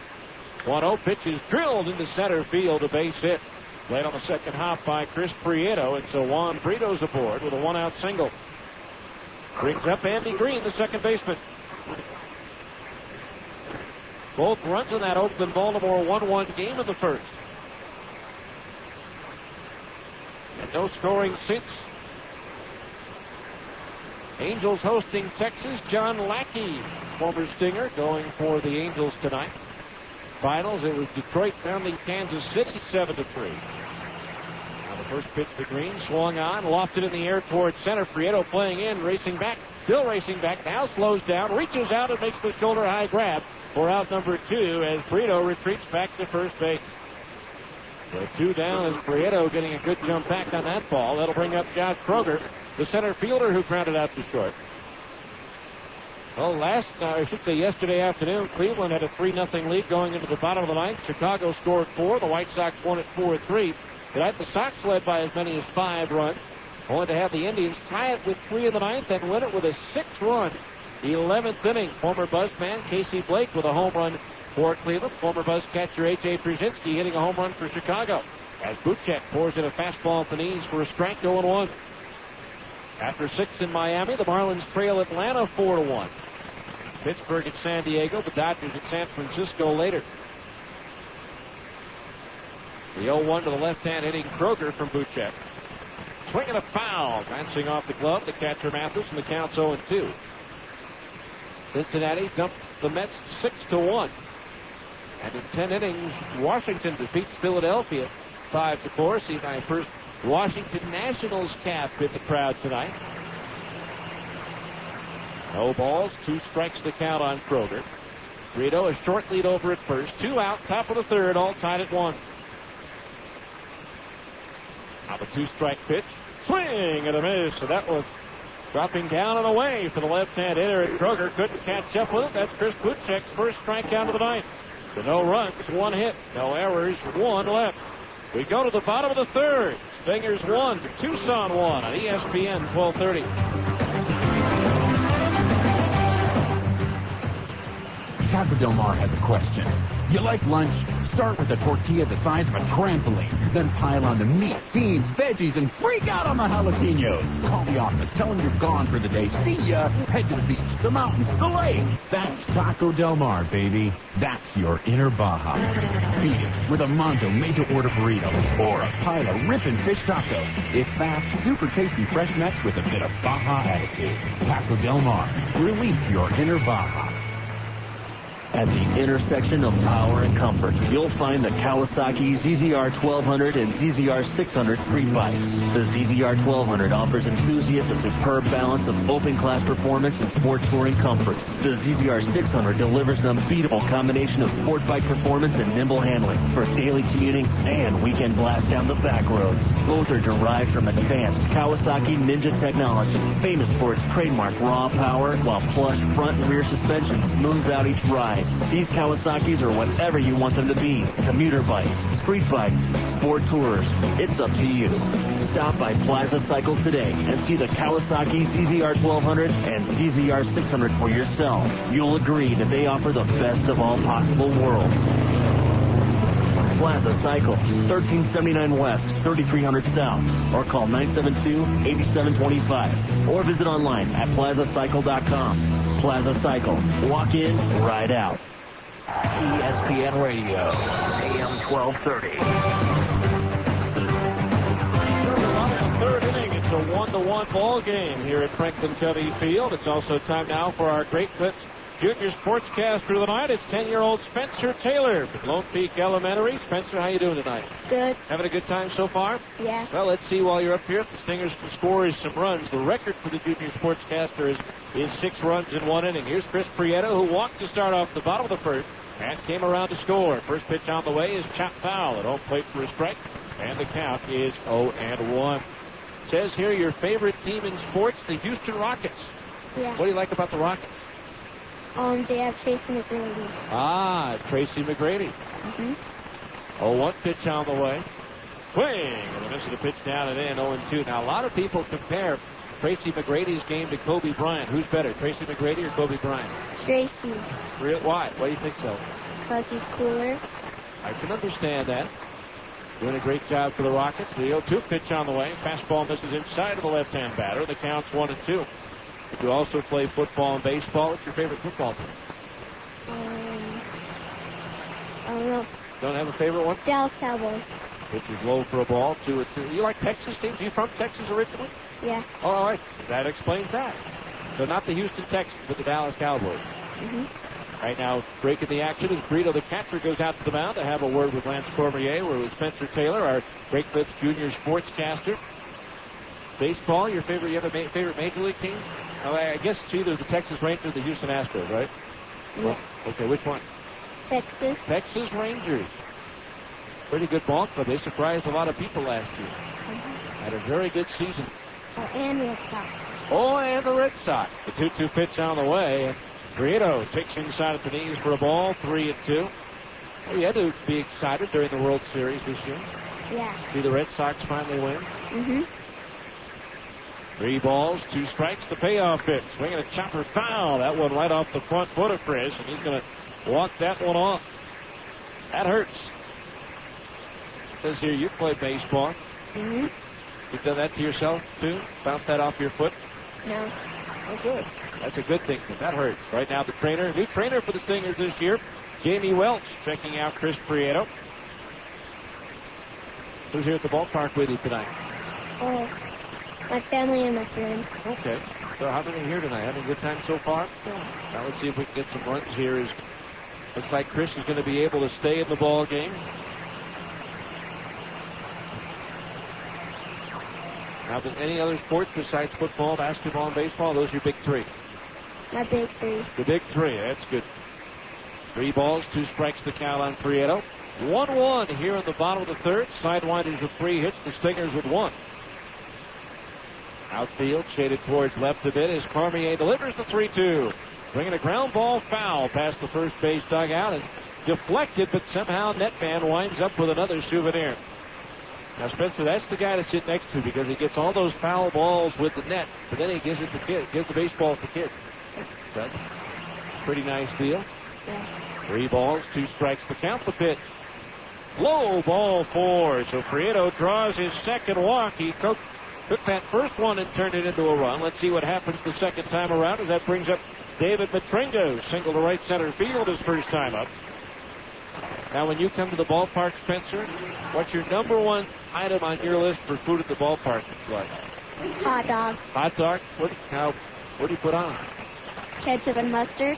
1-0 pitch is drilled into center field, a base hit. Played on the second hop by Chris Prieto, and so Juan Brito's aboard with a 1-out single. Brings up Andy Green, the second baseman. Both runs in that Oakland-Baltimore 1-1 game in the first. And no scoring since. Angels hosting Texas. John Lackey, former Stinger, going for the Angels tonight. Finals, it was Detroit pounding Kansas City 7-3. Now the first pitch to Green, swung on, lofted in the air towards center. Prieto playing in, racing back, still racing back, now slows down, reaches out and makes the shoulder high grab for out number 2 as Brito retreats back to first base. The 2 down is Prieto getting a good jump back on that ball. That'll bring up Josh Kroger, the center fielder who grounded out to short. Well, yesterday afternoon, Cleveland had a 3-0 lead going into the bottom of the ninth. Chicago scored 4. The White Sox won at 4-3. Tonight, the Sox led by as many as 5 runs, only to have the Indians tie it with 3 in the ninth and win it with a 6-run 11th inning. Former Buzzman Casey Blake with a home run for Cleveland. Former Buzz catcher A.J. Brzezinski hitting a home run for Chicago. As Buchek pours in a fastball at the knees for a strike, 0-1. After 6 in Miami, the Marlins trail Atlanta 4-1. Pittsburgh at San Diego, the Dodgers at San Francisco later. The 0-1 to the left-hand hitting Kroger from Buchek. Swinging a foul, bouncing off the glove. The catcher Mathis, and the count's 0-2. Cincinnati dumped the Mets 6-1. And in 10 innings, Washington defeats Philadelphia 5-4. See my first Washington Nationals cap hit the crowd tonight. No balls, 2 strikes to count on Kroger. Rito a short lead over at first. 2 out, top of the third, all tied at 1. Now the 2-strike pitch. Swing and a miss. So that was dropping down and away for the left-hand hitter. Kroger couldn't catch up with it. That's Chris Buchek's first strikeout of the ninth. So no runs, 1 hit. No errors, 1 left. We go to the bottom of the third. Stingers 1, Tucson 1 on ESPN 1230. Taco Del Mar has a question. You like lunch? Start with a tortilla the size of a trampoline. Then pile on the meat, beans, veggies, and freak out on the jalapenos. Call the office. Tell them you're gone for the day. See ya. Head to the beach, the mountains, the lake. That's Taco Del Mar, baby. That's your inner Baja. Beat it with a Mondo made-to-order burrito or a pile of ripping fish tacos. It's fast, super tasty fresh mex with a bit of Baja attitude. Taco Del Mar. Release your inner Baja. At the intersection of power and comfort, you'll find the Kawasaki ZZR 1200 and ZZR 600 street bikes. The ZZR 1200 offers enthusiasts a superb balance of open-class performance and sport touring comfort. The ZZR 600 delivers an unbeatable combination of sport bike performance and nimble handling for daily commuting and weekend blast down the back roads. Both are derived from advanced Kawasaki Ninja technology, famous for its trademark raw power, while plush front and rear suspension smooths out each ride. These Kawasaki's are whatever you want them to be. Commuter bikes, street bikes, sport tours. It's up to you. Stop by Plaza Cycle today and see the Kawasaki ZZR 1200 and ZZR 600 for yourself. You'll agree that they offer the best of all possible worlds. Plaza Cycle, 1379 West, 3300 South, or call 972-8725, or visit online at plazacycle.com. Plaza Cycle, walk in, ride out. ESPN Radio, AM 1230. Third inning, it's a 1-1 ball game here at Franklin Covey Field. It's also time now for our Great Clips Junior Sportscaster of the night. It's 10-year-old Spencer Taylor from Lone Peak Elementary. Spencer, how you doing tonight? Good. Having a good time so far? Yeah. Well, let's see while you're up here if the Stingers can score some runs. The record for the Junior Sportscaster is 6 runs in 1 inning. Here's Chris Prieto, who walked to start off the bottom of the first and came around to score. First pitch on the way is chopped foul at home plate for a strike, and the count is 0-1. Says here your favorite team in sports, the Houston Rockets. Yeah. What do you like about the Rockets? They have Tracy McGrady. Tracy McGrady. 0-1 pitch on the way. Swing! And the miss of the pitch down and in, 0-2. Now, a lot of people compare Tracy McGrady's game to Kobe Bryant. Who's better, Tracy McGrady or Kobe Bryant? Tracy. Why? Why do you think so? Because he's cooler. I can understand that. Doing a great job for the Rockets. The 0-2 pitch on the way. Fastball misses inside of the left-hand batter. The count's 1-2. You also play football and baseball. What's your favorite football team? I don't know. Don't have a favorite one? Dallas Cowboys. Pitch is low for a ball, 2-2. You like Texas teams? Are you from Texas originally? Yeah. All right. That explains that. So not the Houston Texans, but the Dallas Cowboys. Right now, breaking the action as Brito, the catcher, goes out to the mound to have a word with Lance Cormier. We're with Spencer Taylor, our Great Clips Junior Sportscaster. Baseball, you have a favorite major league team? I guess it's either the Texas Rangers or the Houston Astros, right? Yeah. Okay, which one? Texas. Texas Rangers. pretty good ball club. They surprised a lot of people last year. Had a very good season. And Red Sox. Oh, and the Red Sox. The 2-2 pitch on the way. And Prieto takes inside at the knees for a ball, 3-2. Well, you had to be excited during the World Series this year. Yeah. See the Red Sox finally win. Mm-hmm. 3 balls, 2 strikes, the payoff pitch. Swinging a chopper foul. That one right off the front foot of Chris, and he's going to walk that one off. That hurts. It says here you play baseball. Mm-hmm. You've done that to yourself, too? Bounce that off your foot? No. Oh, good. That's a good thing, but that hurts. Right now, the new trainer for the Stingers this year, Jamie Welch, checking out Chris Prieto. Who's here at the ballpark with you tonight? Oh, my family and my friends. Okay. So how many here tonight? Having a good time so far? Yeah. Now let's see if we can get some runs here. Looks like Chris is going to be able to stay in the ball game. Now, any other sports besides football, basketball, and baseball? Those are your big 3. My big 3. The big 3. That's good. 3 balls, 2 strikes the count on Prieto. 1-1 here in the bottom of the third. Sidewinders with 3 hits. The Stingers with 1. Outfield shaded towards left a bit as Cormier delivers the 3-2. Bringing a ground ball foul past the first base dugout and deflected, but somehow Netman winds up with another souvenir. Now, Spencer, that's the guy to sit next to because he gets all those foul balls with the net, but then he gives it to kids, gives the baseballs to kids. That's pretty nice deal. Yeah. 3 balls, 2 strikes to count the pitch. Low ball 4. So Prieto draws his second walk. He took that first one and turned it into a run. Let's see what happens the second time around as that brings up David Matringo. Single to right center field his first time up. Now, when you come to the ballpark, Spencer, what's your number 1 item on your list for food at the ballpark? What? Hot dogs. Hot dog? What do you put on? Ketchup and mustard.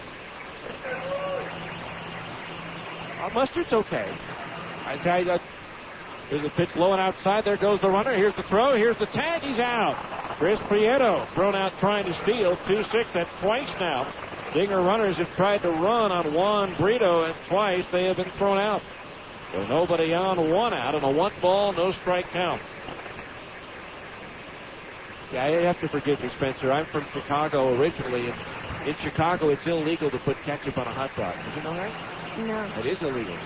Mustard's okay. I tell you that. There's a pitch low and outside. There goes the runner. Here's the throw. Here's the tag. He's out. Chris Prieto thrown out trying to steal. 2-6. That's twice now. Dinger runners have tried to run on Juan Brito, and twice they have been thrown out. So nobody on, 1 out, and a 1 ball, no strike count. Yeah, you have to forgive me, Spencer. I'm from Chicago originally, and in Chicago it's illegal to put ketchup on a hot dog. Did you know that? No. It is illegal.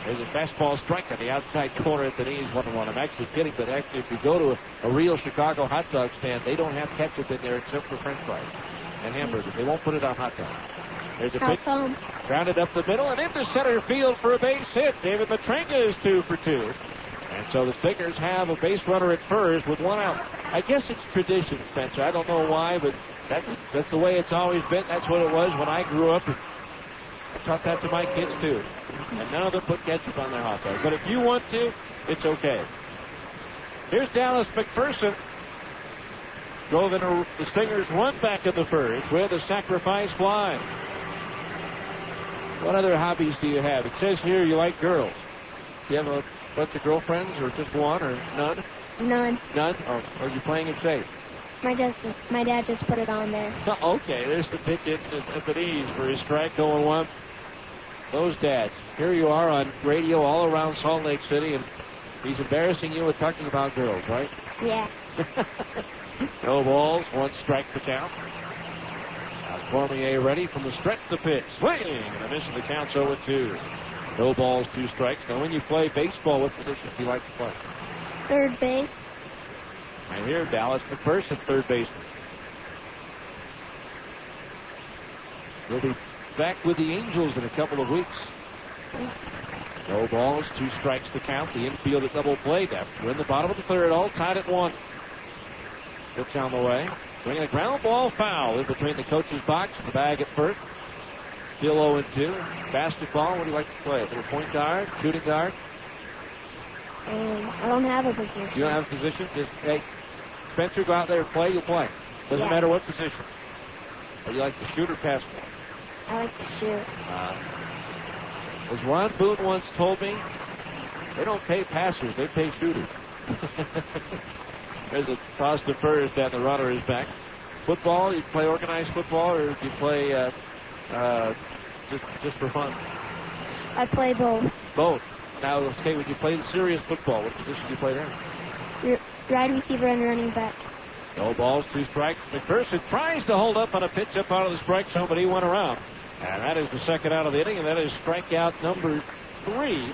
There's a fastball strike on the outside corner at the knees, 1-1. I'm actually kidding, but actually if you go to a real Chicago hot dog stand, they don't have ketchup in there except for French fries and hamburgers. They won't put it on hot dogs. There's a pitch grounded up the middle and into center field for a base hit. David Matringa is 2 for 2. And so the Stingers have a base runner at first with 1 out. I guess it's tradition, Spencer. I don't know why, but that's the way it's always been. That's what it was when I grew up. I taught that to my kids, too. And none of them put ketchup on their hot dogs. But if you want to, it's okay. Here's Dallas McPherson. Drove in the Stingers' run back in the first with a sacrifice fly. What other hobbies do you have? It says here you like girls. Do you have a bunch of girlfriends or just one or none? None. None? Or are you playing it safe? My dad just put it on there. Okay, there's the pitch in at the knees for his strike going 1. Those dads. Here you are on radio all around Salt Lake City, and he's embarrassing you with talking about girls, right? Yeah. No balls, 1 strike to count. Now Cormier ready from the stretch the pitch. Swing and a miss, and the count's 0-2. No balls, 2 strikes. Now when you play baseball, what position do you like to play? Third base. And here, Dallas McPherson, third baseman. He'll be back with the Angels in a couple of weeks. No balls, 2 strikes to count. The infield at double play depth. We're in the bottom of the third, all tied at 1. Pitch on the way. Bringing a ground ball foul in between the coach's box and the bag at first. Still 0-2. Basketball, what do you like to play? A little point guard, shooting guard? I don't have a position. You don't have a position? Just, hey, Spencer, go out there and play, you'll play. Doesn't matter what position. Or you like to shoot or pass ball? I like to shoot. As Ron Boone once told me, they don't pay passers, they pay shooters. There's a toss to first, and the runner is back. Football, you play organized football, or do you play just for fun? I play both. Both. Now, okay, when you played serious football, what position did you play there? Wide receiver and running back. No balls, 2 strikes. McPherson tries to hold up on a pitch up out of the strike zone, but he went around. And that is the second out of the inning, and that is strikeout number 3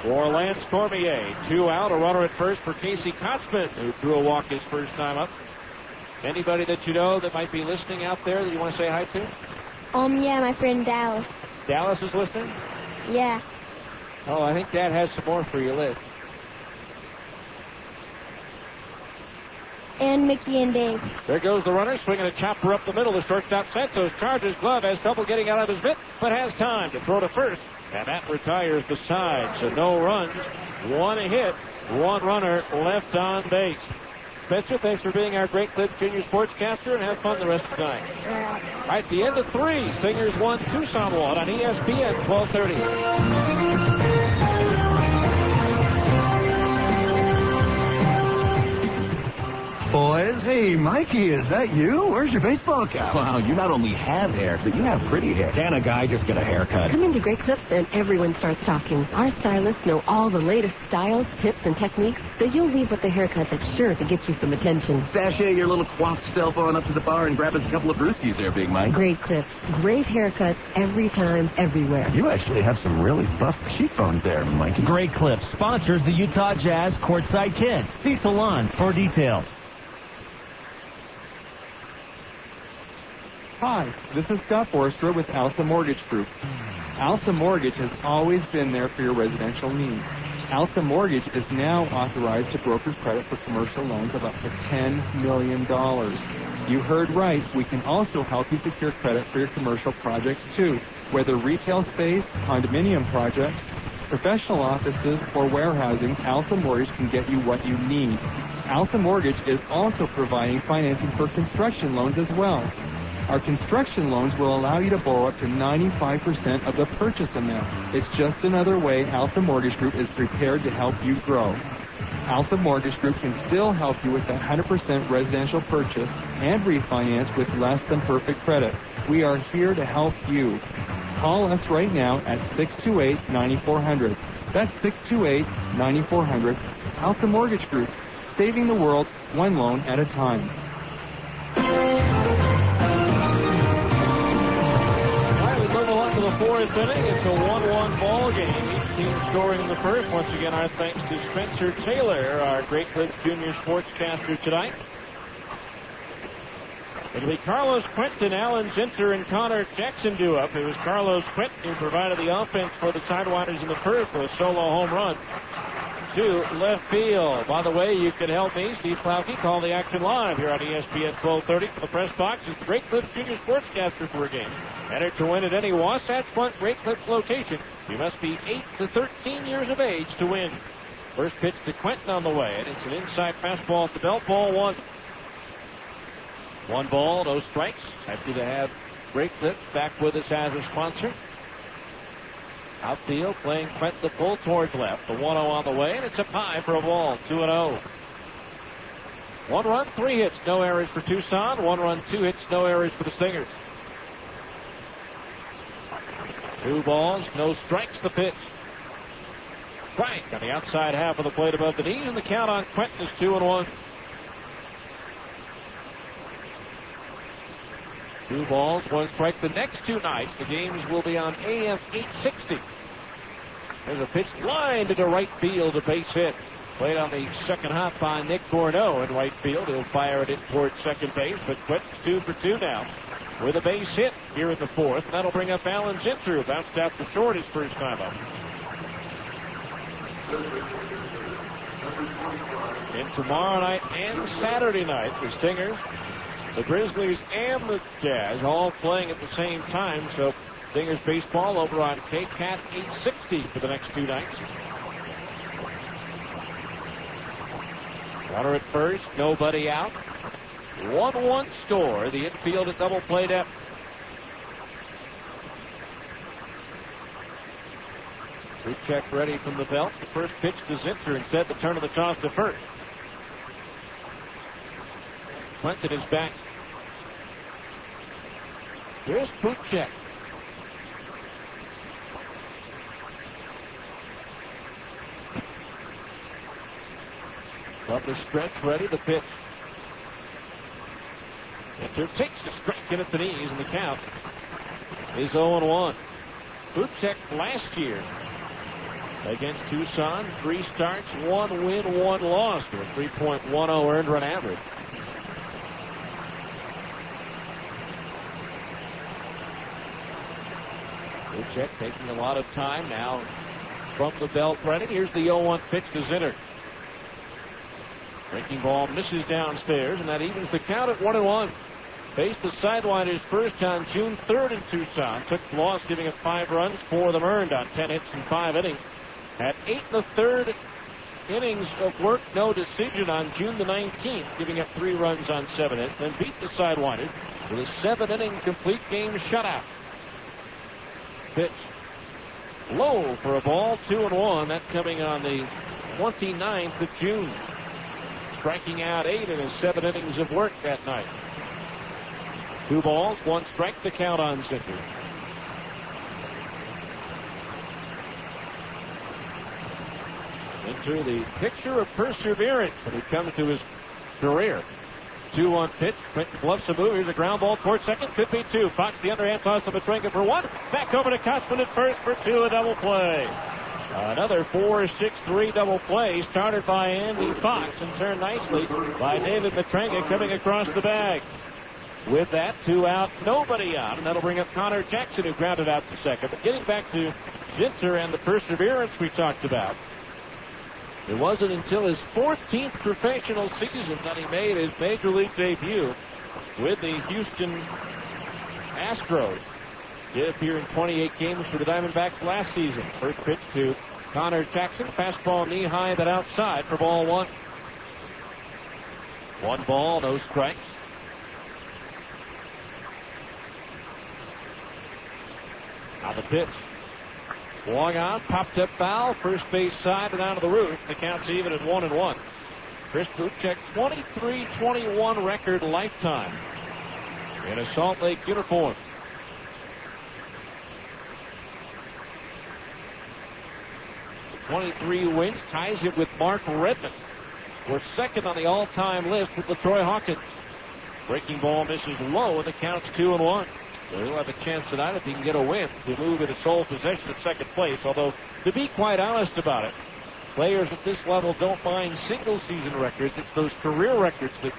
for Lance Cormier. 2 out, a runner at first for Casey Kotzman, who threw a walk his first time up. Anybody that you know that might be listening out there that you want to say hi to? Yeah, my friend Dallas. Dallas is listening? Yeah. Oh, I think Dad has some more for you, Liz. And Mickey and Dave. There goes the runner, swinging a chopper up the middle. The shortstop Santos charges glove, has trouble getting out of his mitt, but has time to throw to first. And that retires the side. So no runs, 1 hit, 1 runner left on base. Spencer, thanks for being our Great Clips Junior sportscaster, and have fun the rest of the night. All right, the end of 3. Stingers 1, Tucson 1 on ESPN 1230. Boys, hey, Mikey, is that you? Where's your baseball cap? Wow, you not only have hair, but you have pretty hair. Can a guy just get a haircut? Come into Great Clips and everyone starts talking. Our stylists know all the latest styles, tips, and techniques, so you'll leave with a haircut that's sure to get you some attention. Sashay your little coiffed self on up to the bar and grab us a couple of brewskis there, Big Mike. Great Clips. Great haircuts every time, everywhere. You actually have some really buff cheekbones there, Mikey. Great Clips sponsors the Utah Jazz Courtside Kids. See salons for details. Hi, this is Scott Forster with Alta Mortgage Group. Alta Mortgage has always been there for your residential needs. Alta Mortgage is now authorized to broker credit for commercial loans of up to $10 million. You heard right. We can also help you secure credit for your commercial projects, too. Whether retail space, condominium projects, professional offices, or warehousing, Alta Mortgage can get you what you need. Alta Mortgage is also providing financing for construction loans as well. Our construction loans will allow you to borrow up to 95% of the purchase amount. It's just another way Alta Mortgage Group is prepared to help you grow. Alta Mortgage Group can still help you with a 100% residential purchase and refinance with less than perfect credit. We are here to help you. Call us right now at 628-9400. That's 628-9400. Alta Mortgage Group, saving the world one loan at a time. To the 4th inning, it's a 1-1 ball game. Each team scoring in the first. Once again, our thanks to Spencer Taylor, our Great Clips Junior sportscaster tonight. It'll be Carlos Quentin, Alan Zinter, and Connor Jackson due up. It was Carlos Quentin who provided the offense for the Sidewinders in the first with a solo home run to left field. By the way, you can help me, Steve Plowke, call the action live here on ESPN 1230 from the press box. It's the Great Clips Junior sportscaster for a game. Enter to win at any Wasatch Front Great Clips location. You must be 8 to 13 years of age to win. First pitch to Quentin on the way, and it's an inside fastball at the belt. Ball 1. 1 ball, no strikes. Happy to have Great Clips back with us as a sponsor. Outfield playing Quentin the pull towards left. The 1-0 on the way, and it's up high for a ball. 2-0. 1 run, 3 hits, no errors for Tucson. 1 run, 2 hits, no errors for the Stingers. 2 balls, no strikes. The pitch. Strike on the outside half of the plate above the knees, and the count on Quentin is 2-1. 2 balls, 1 strike. The next 2 nights, the games will be on AM 860. There's a pitch line to right field, a base hit. Played on the second hop by Nick Gordeau in right field. He'll fire it in towards second base, but Quentin's 2 for 2 now with a base hit here in the 4th. That'll bring up Alan Zinter, who bounced out the short his first time up. And tomorrow night and Saturday night, the Stingers, the Grizzlies, and the Jazz all playing at the same time. So Stingers baseball over on KCAT 860 for the next 2 nights. Runner at first, nobody out. 1-1 score. The infield at double play depth. Good check ready from the belt. The first pitch to Zinter. Instead, the turn of the toss to first. Quentin is back. Here's Puchek. Up the stretch, ready to pitch. Enter takes the strike in at the knees, and the count is 0-1. Buchek last year against Tucson, 3 starts, 1 win, 1 loss, with a 3.10 earned run average. Buchek taking a lot of time now from the belt ready. Here's the 0-1 pitch to Zinner. Breaking ball misses downstairs, and that evens the count at 1-1. Faced the Sidewinders first on June 3rd in Tucson. Took the loss, giving up 5 runs, 4 of them earned on 10 hits in 5 innings. Had 8 1/3 innings of work, no decision on June the 19th, giving up 3 runs on 7 hits. Then beat the Sidewinders with a 7-inning complete game shutout. Pitch low for a ball, 2-1. That coming on the 29th of June. Striking out 8 in his 7 innings of work that night. 2 balls, 1 strike, the count on Zinner. Into the picture of perseverance when he comes to his career. 2-1 pitch. Quinton bluffs a move. Here's a ground ball towards second. Could be 2. Fox the underhand toss to Petrenka for 1. Back over to Kotzman at first for 2. A double play. Another 4-6-3 double play started by Andy Fox and turned nicely by David Petrenka coming across the bag. With that, 2 out, nobody out, and that'll bring up Connor Jackson, who grounded out to second. But getting back to Zinter and the perseverance we talked about, it wasn't until his 14th professional season that he made his major league debut with the Houston Astros. Did appear in 28 games for the Diamondbacks last season. First pitch to Connor Jackson. Fastball knee high but outside for ball 1. 1 ball, no strikes. Now the pitch. Swung on, popped up foul, first base side and out of the roof. The count's even at 1-1. Chris Buchek, 23-21 record lifetime in a Salt Lake uniform. 23 wins, ties it with Mark Redmond. We're second on the all-time list with LaTroy Hawkins. Breaking ball misses low, and the count's 2-1. So he'll have a chance tonight if he can get a win to move into sole possession at second place. Although, to be quite honest about it, players at this level don't mind single-season records. It's those career records that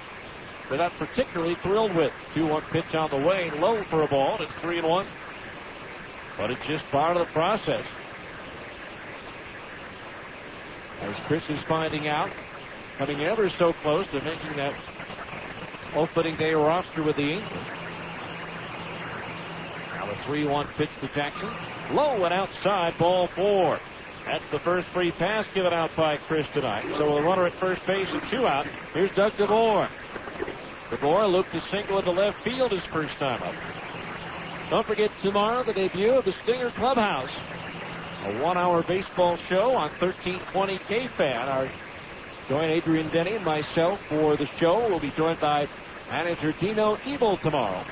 they're not particularly thrilled with. 2-1 pitch on the way, low for a ball. It's 3-1. But it's just part of the process. As Chris is finding out, coming ever so close to making that opening day roster with the Angels. Now a 3-1 pitch to Jackson. Low and outside, ball 4. That's the first free pass given out by Chris tonight. So with a runner at first base and 2 out, here's Doug DeVore. DeVore looped a single into left field his first time up. Don't forget tomorrow the debut of the Stinger Clubhouse. A 1-hour baseball show on 1320 KFAN. Join Adrian Denny and myself for the show. We'll be joined by manager Dino Ebel tomorrow.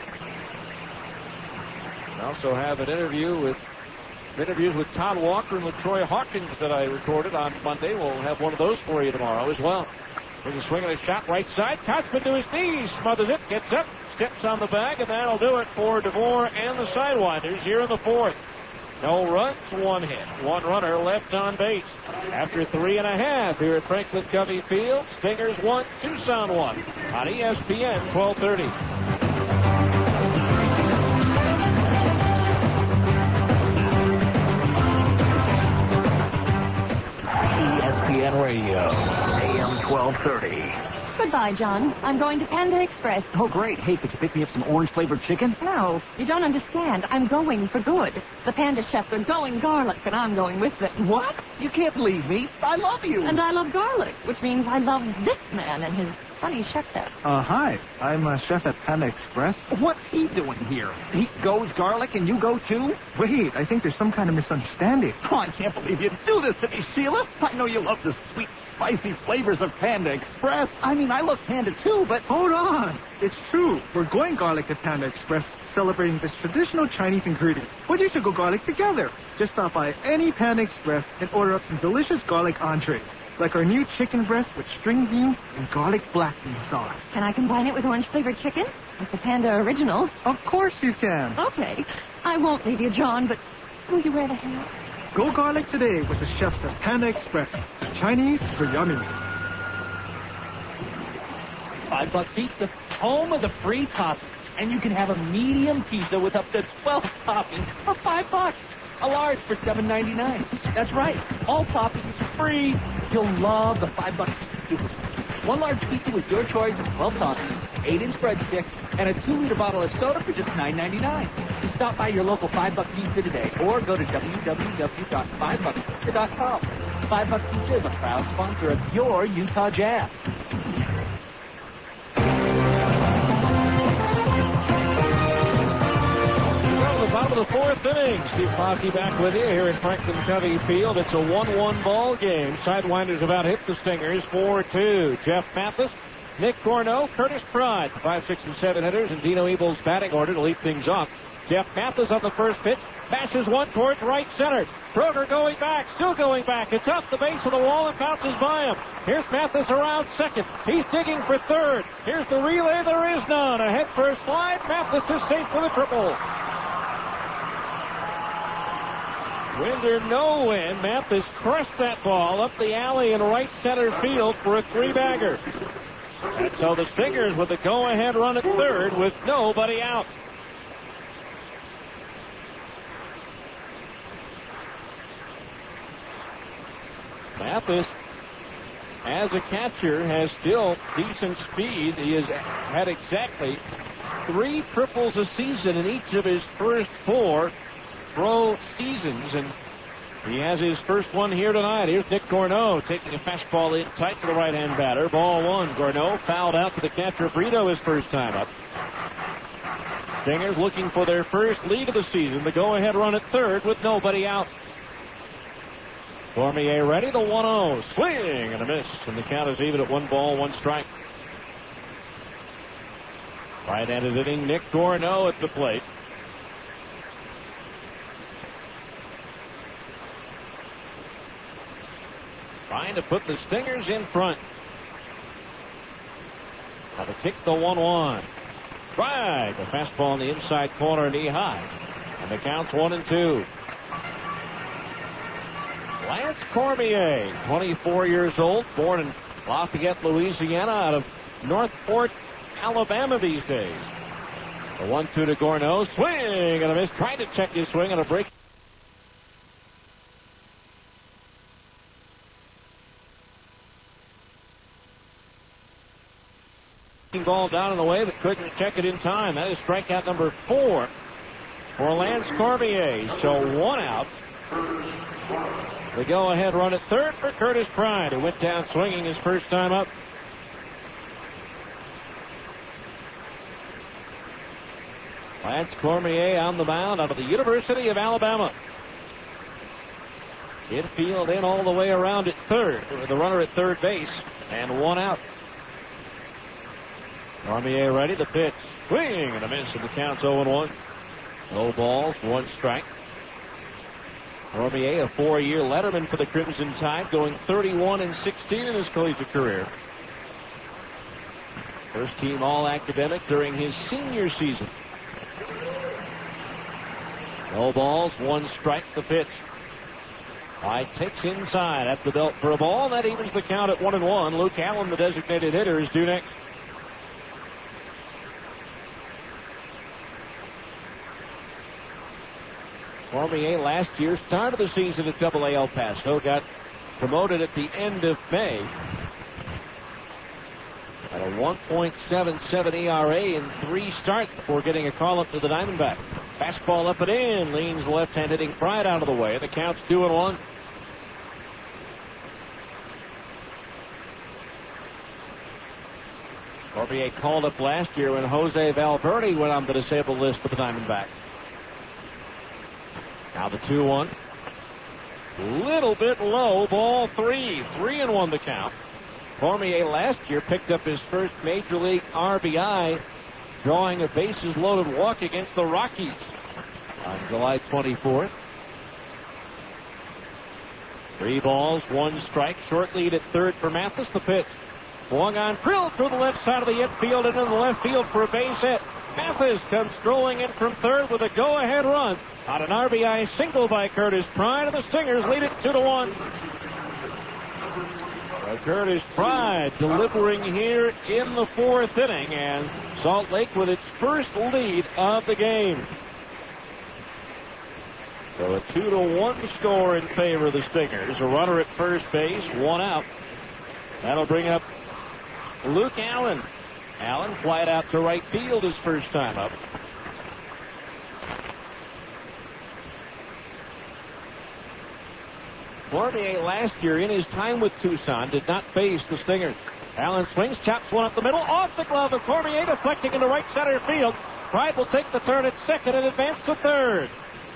We also have interviews with Todd Walker and LaTroy Hawkins that I recorded on Monday. We'll have one of those for you tomorrow as well. There's a swing and a shot right side. Kotzman to his knees, smothers it, gets up, steps on the bag, and that'll do it for DeVore and the Sidewinders here in the 4th. No runs, 1 hit. 1 runner left on base. After 3.5 here at Franklin Covey Field, Stingers 1, Tucson 1 on ESPN 1230. ESPN Radio, AM 1230. Goodbye, John. I'm going to Panda Express. Oh, great. Hey, could you pick me up some orange-flavored chicken? No, you don't understand. I'm going for good. The Panda chefs are going garlic, and I'm going with them. What? You can't leave me. I love you. And I love garlic, which means I love this man and his funny chef's hat. Hi. I'm a chef at Panda Express. What's he doing here? He goes garlic and you go too? Wait, I think there's some kind of misunderstanding. Oh, I can't believe you do this to me, Sheila. I know you love the sweet, spicy flavors of Panda Express. I mean, I love Panda too, but... Hold on. It's true. We're going garlic at Panda Express, celebrating this traditional Chinese ingredient. But you should go garlic together. Just stop by any Panda Express and order up some delicious garlic entrees. like our new chicken breast with string beans and garlic black bean sauce. Can I combine it with orange-flavored chicken? With the Panda Original? Of course you can. Okay. I won't leave you, John, but will you wear the hat? Go garlic today with the chefs at Panda Express. Chinese for yummy. $5 pizza, home of the free toppings. And you can have a medium pizza with up to 12 toppings for $5. A large for $7.99. That's right. All toppings free. You'll love the $5 pizza super. One large pizza with your choice of 12 toppings, 8-inch breadsticks, and a 2-liter bottle of soda for just $9.99. Stop by your local $5 pizza today or go to www.5buckpizza.com. $5 Pizza is a proud sponsor of your Utah Jazz. Bottom of the fourth inning. Steve Foskey back with you here in Franklin Covey Field. It's a 1-1 ball game. Sidewinders about hit the Stingers 4-2. Jeff Mathis, Nick Corneau, Curtis Pride, 5, 6, and 7 hitters, and Dino Ebel's batting order to lead things off. Jeff Mathis on the first pitch, bashes one towards right center. Kroger going back, still going back. It's up the base of the wall and bounces by him. Here's Mathis around second. He's digging for third. Here's the relay. There is none. Ahead for a slide. Mathis is safe for the triple. Wind or no wind, Mathis crushed that ball up the alley in right center field for a 3-bagger. And so the Stingers with the go-ahead run at third with nobody out. Mathis, as a catcher, has still decent speed. He has had exactly 3 triples a season in each of his first 4 pro seasons, and he has his first one here tonight. Here's Nick Corneau taking a fastball in tight to the right-hand batter. Ball 1. Corneau fouled out to the catcher Brito his first time up. Stingers looking for their first lead of the season. The go-ahead run at third with nobody out. Cormier ready, the 1-0. Swing and a miss, and the count is even at 1 ball, 1 strike. Right-handed hitting Nick Corneau at the plate. Trying to put the Stingers in front. Now to kick the 1-1. Strike. A fastball in the inside corner, knee high. And the count's 1-2. Lance Cormier, 24 years old, born in Lafayette, Louisiana, out of Northport, Alabama these days. The 1-2 to Corneau. Swing and a miss. Trying to check his swing on a break. Ball down in the way, but couldn't check it in time. That is strikeout number 4 for Lance Cormier. So 1 out. The go-ahead run at third for Curtis Pride, who went down swinging his first time up. Lance Cormier on the mound out of the University of Alabama. Infield in all the way around at third, with the runner at third base, and 1 out. Cormier ready, the pitch. Swing and a miss, and the count's 0-1. No balls, 1 strike. Cormier, a 4-year letterman for the Crimson Tide, going 31-16 in his collegiate career. First team All-Academic during his senior season. No balls, 1 strike, the pitch. White takes inside at the belt for a ball. That evens the count at 1-1. Luke Allen, the designated hitter, is due next. Cormier last year started the season at AA El Paso, got promoted at the end of May. At a 1.77 ERA in 3 starts before getting a call up to the Diamondbacks. Fastball up and in, leans left-hand hitting Pride out of the way. The count's 2-1. Cormier called up last year when Jose Valverde went on the disabled list for the Diamondbacks. Now the 2-1. Little bit low, ball 3. 3-1 the count. Cormier last year picked up his first Major League RBI, drawing a bases-loaded walk against the Rockies on July 24th. 3 balls, 1 strike. Short lead at third for Mathis. The pitch. Swung on, drilled through the left side of the infield into the left field for a base hit. Mathis comes strolling in from third with a go-ahead run on an RBI single by Curtis Pride, and the Stingers lead it 2-1. Curtis Pride delivering here in the 4th inning, and Salt Lake with its first lead of the game. So a 2-1 score in favor of the Stingers. A runner at first base, 1 out. That'll bring up Luke Allen. Allen flied out to right field his first time up. Cormier last year in his time with Tucson did not face the Stingers. Allen swings, chops one up the middle, off the glove of Cormier, deflecting into right center field. Pride will take the turn at second and advance to third.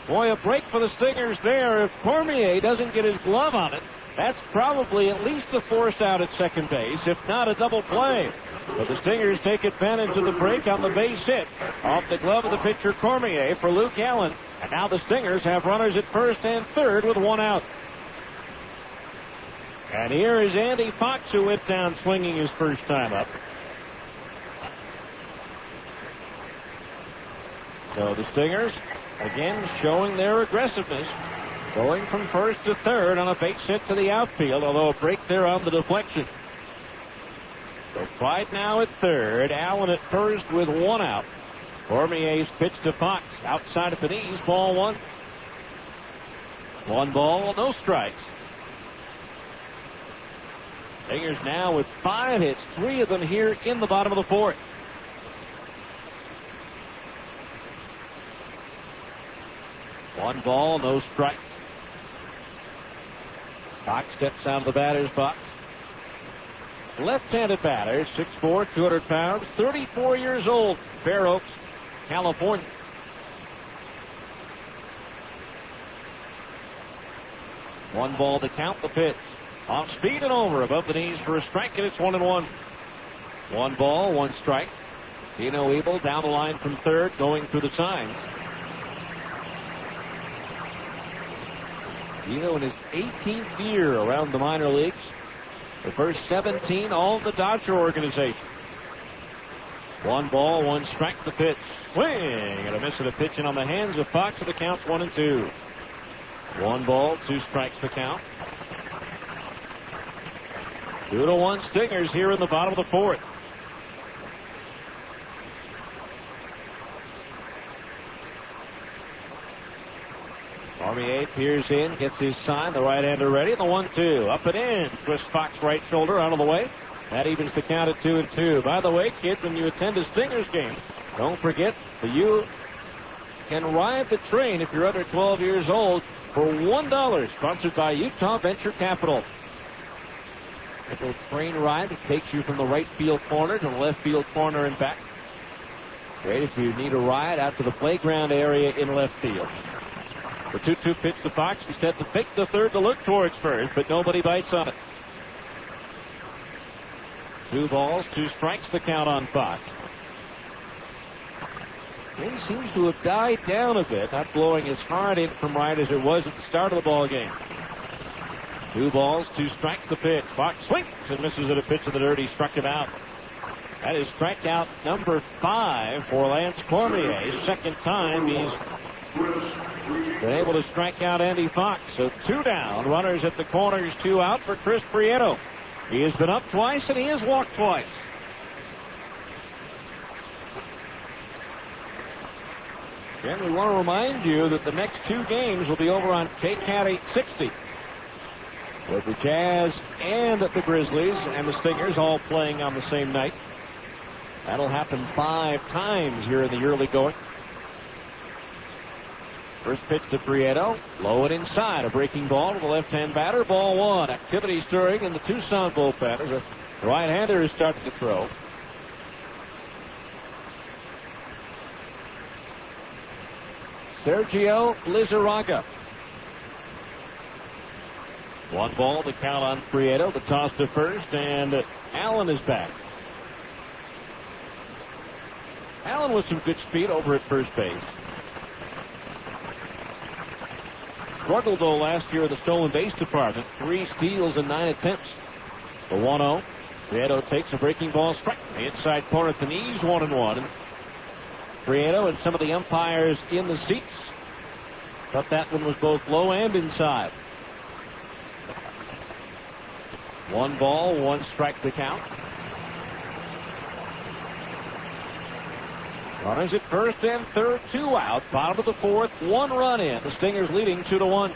Boy, a break for the Stingers there. If Cormier doesn't get his glove on it, that's probably at least a force out at second base, if not a double play. But the Stingers take advantage of the break on the base hit off the glove of the pitcher Cormier for Luke Allen. And now the Stingers have runners at first and third with 1 out. And here is Andy Fox, who went down swinging his first time up. So the Stingers, again, showing their aggressiveness, going from first to third on a base hit to the outfield, although a break there on the deflection. So Pride now at third, Allen at first with 1 out. Cormier's pitch to Fox, outside of the knees, ball 1. 1 ball, no strikes. Stingers now with 5 hits, 3 of them here in the bottom of the 4th. One ball, no strikes. Fox steps out of the batter's box. Left-handed batter, 6'4", 200 pounds, 34 years old, Fair Oaks, California. One ball to count the pitch. Off speed and over, above the knees for a strike, and it's 1-1. 1 ball, 1 strike. Dino Ebel down the line from third, going through the signs. Dino in his 18th year around the minor leagues. The first 17 all in the Dodger organization. 1 ball, 1 strike, the pitch. Swing and a miss of the pitch in on the hands of Fox, and the count's 1-2. 1 ball, 2 strikes the count. 2-1 Stingers here in the bottom of the 4th. Cormier peers in, gets his sign, the right-hander ready, and the 1-2. Up and in, twists Fox right shoulder out of the way. That evens the count at 2-2. By the way, kids, when you attend a Stingers game, don't forget that you can ride the train if you're under 12 years old for $1, sponsored by Utah Venture Capital. A little train ride that takes you from the right field corner to the left field corner and back. Great if you need a ride out to the playground area in left field. The 2-2 pitch to Fox. He set to pick the third to look towards first, but nobody bites on it. 2 balls, 2 strikes, the count on Fox. He seems to have died down a bit, not blowing as hard in from right as it was at the start of the ball game. 2 balls, 2 strikes, the pitch. Fox swings and misses at a pitch to the dirt. He struck him out. That is strikeout number 5 for Lance Cormier. Second time he's been able to strike out Andy Fox. So 2 down. Runners at the corners, 2 out for Chris Prieto. He has been up twice and he has walked twice. Again, we want to remind you that the next 2 games will be over on KCAT 860. With the Jazz and the Grizzlies and the Stingers all playing on the same night. That'll happen 5 times here in the early going. First pitch to Prieto. Low and inside. A breaking ball to the left-hand batter. Ball 1. Activity stirring in the Tucson bullpen as a right-hander is starting to throw. Sergio Lizarraga. 1 ball, the count on Prieto. The toss to first, and Allen is back. Allen with some good speed over at first base. struggled, though, last year in the stolen base department. 3 steals and 9 attempts. The 1-0. Prieto takes a breaking ball strike. The inside corner at the knees, 1-1. Prieto and some of the umpires in the seats thought that one was both low and inside. 1 ball, 1 strike to count. Runners at first and third, 2 out. Bottom of the 4th, 1 run in. The Stingers leading 2-1.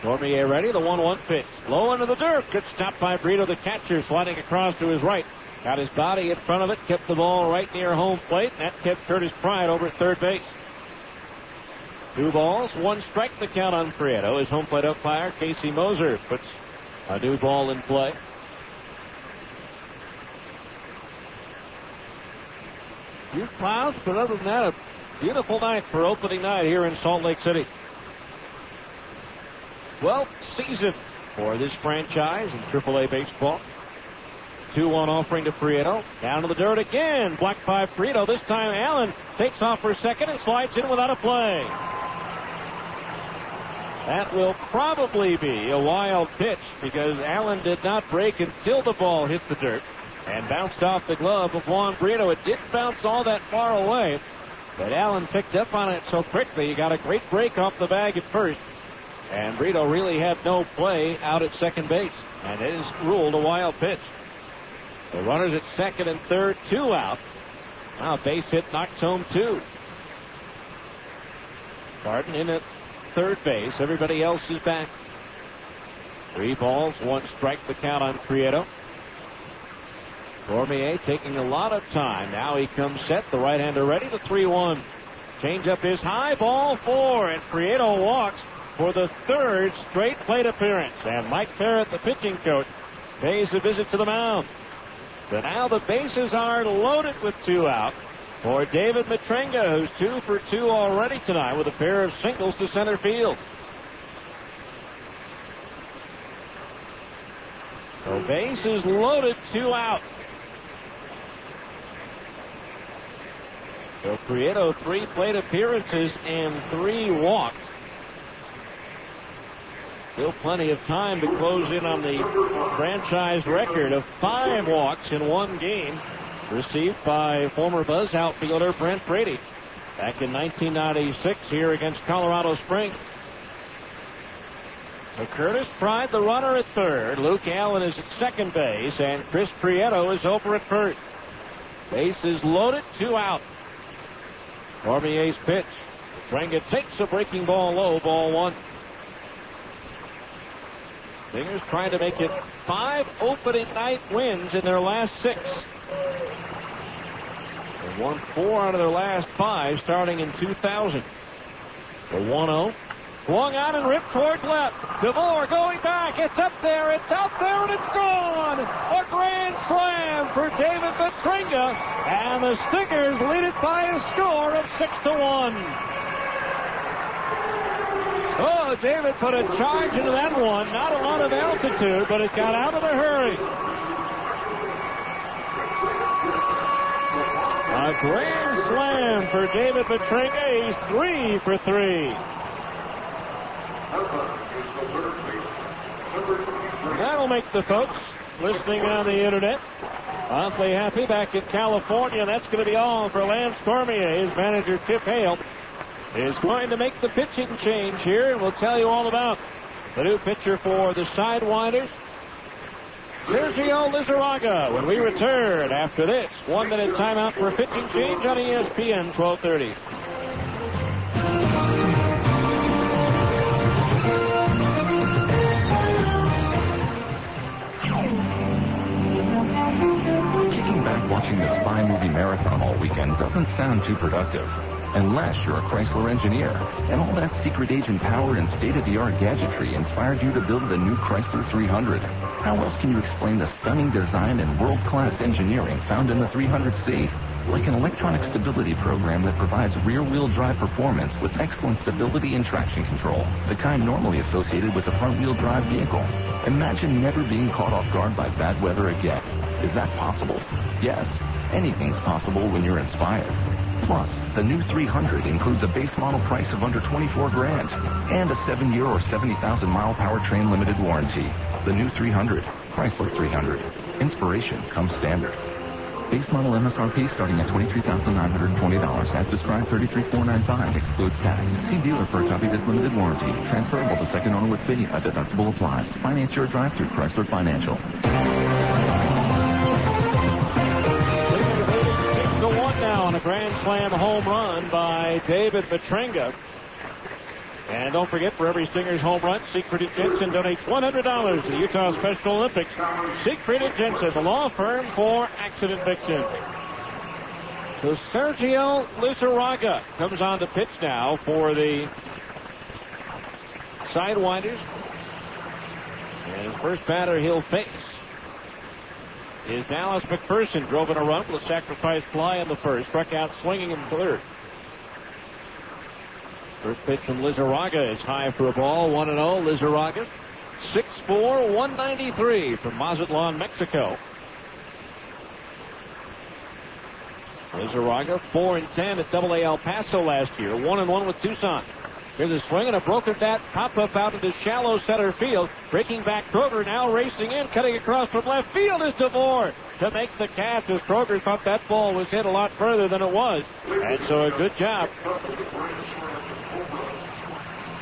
Cormier ready, the 1-1 pitch. Low into the dirt. Good stop by Brito, the catcher, sliding across to his right. Got his body in front of it, kept the ball right near home plate, and that kept Curtis Pride over at third base. 2 balls, 1 strike to count on Prieto. His home plate umpire, Casey Moser, puts a new ball in play. Few clouds, but other than that, a beautiful night for opening night here in Salt Lake City. 12th season for this franchise in AAA baseball. 2-1 offering to Prieto. Down to the dirt again. Blocked by Prieto. This time Allen takes off for second and slides in without a play. That will probably be a wild pitch because Allen did not break until the ball hit the dirt and bounced off the glove of Juan Prieto. It didn't bounce all that far away, but Allen picked up on it so quickly. He got a great break off the bag at first, and Brito really had no play out at second base, and it is ruled a wild pitch. The runners at second and third, 2 out. Now base hit knocks home 2. Garden in at third base. Everybody else is back. 3 balls, 1 strike to count on Prieto. Cormier taking a lot of time. Now he comes set. The right-hander ready. The 3-1. Change-up is high. Ball 4. And Prieto walks for the 3rd straight plate appearance. And Mike Parrott, the pitching coach, pays a visit to the mound. So now the bases are loaded with 2 out for David Matrenga, who's 2 for 2 already tonight with a pair of singles to center field. So bases loaded, 2 out. So Prieto, 3 plate appearances and 3 walks. Still plenty of time to close in on the franchise record of 5 walks in 1 game received by former Buzz outfielder Brent Brady back in 1996 here against Colorado Springs. So Curtis Pride, the runner at third. Luke Allen is at second base, and Chris Prieto is over at first. Bases loaded, 2 out. Cormier's pitch. Matrenga takes a breaking ball low, ball 1. Stingers trying to make it 5 opening night wins in their last 6. They won 4 out of their last 5 starting in 2000. The 1-0. Swung out and ripped towards left. DeVore going back. It's up there. It's out there, and it's gone. A grand slam for David Matrenga. And the Stingers lead it by a score of 6-1. Oh, David put a charge into that one. Not a lot of altitude, but it got out of a hurry. A grand slam for David Matrenga. He's 3 for 3. That'll make the folks listening on the internet awfully happy back in California. That's going to be all for Lance Cormier. His manager, Chip Hale, is going to make the pitching change here, and we'll tell you all about the new pitcher for the Sidewinders, Sergio Lizarraga, when we return after this 1-minute timeout for a pitching change on ESPN 1230. Kicking back watching the spy movie marathon all weekend doesn't sound too productive. Unless you're a Chrysler engineer, and all that secret agent power and state-of-the-art gadgetry inspired you to build the new Chrysler 300. How else can you explain the stunning design and world-class engineering found in the 300C? Like an electronic stability program that provides rear-wheel drive performance with excellent stability and traction control, the kind normally associated with a front-wheel drive vehicle. Imagine never being caught off guard by bad weather again. Is that possible? Yes. Anything's possible when you're inspired. Plus, the new 300 includes a base model price of under $24,000 and a 7-year or 70,000-mile powertrain limited warranty. The new 300, Chrysler 300. Inspiration comes standard. Base model MSRP starting at $23,920. As described, $33,495 excludes tax. See dealer for a copy of this limited warranty. Transferable to second owner with fee. A deductible applies. Finance your drive-through Chrysler Financial. 6-1 now on a grand slam home run by David Petrenga. And don't forget, for every Stingers home run, Siegfried & Jensen donates $100 to the Utah Special Olympics. Siegfried & Jensen, the law firm for accident victims. So Sergio Lizarraga comes on to pitch now for the Sidewinders. And his first batter he'll face is Dallas McPherson. Drove in a run with a sacrifice fly in the first. Struck out swinging in third. First pitch from Lizarraga is high for a ball, 1-0. Lizarraga, 6'4", 193 from Mazatlan, Mexico. Lizarraga, 4-10 at AA El Paso last year, 1-1 with Tucson. Here's a swing and a broken bat pop-up out into shallow center field. Breaking back, Kroger now racing in, cutting across from left field is DeVore to make the catch, as Kroger thought that ball was hit a lot further than it was. And so a good job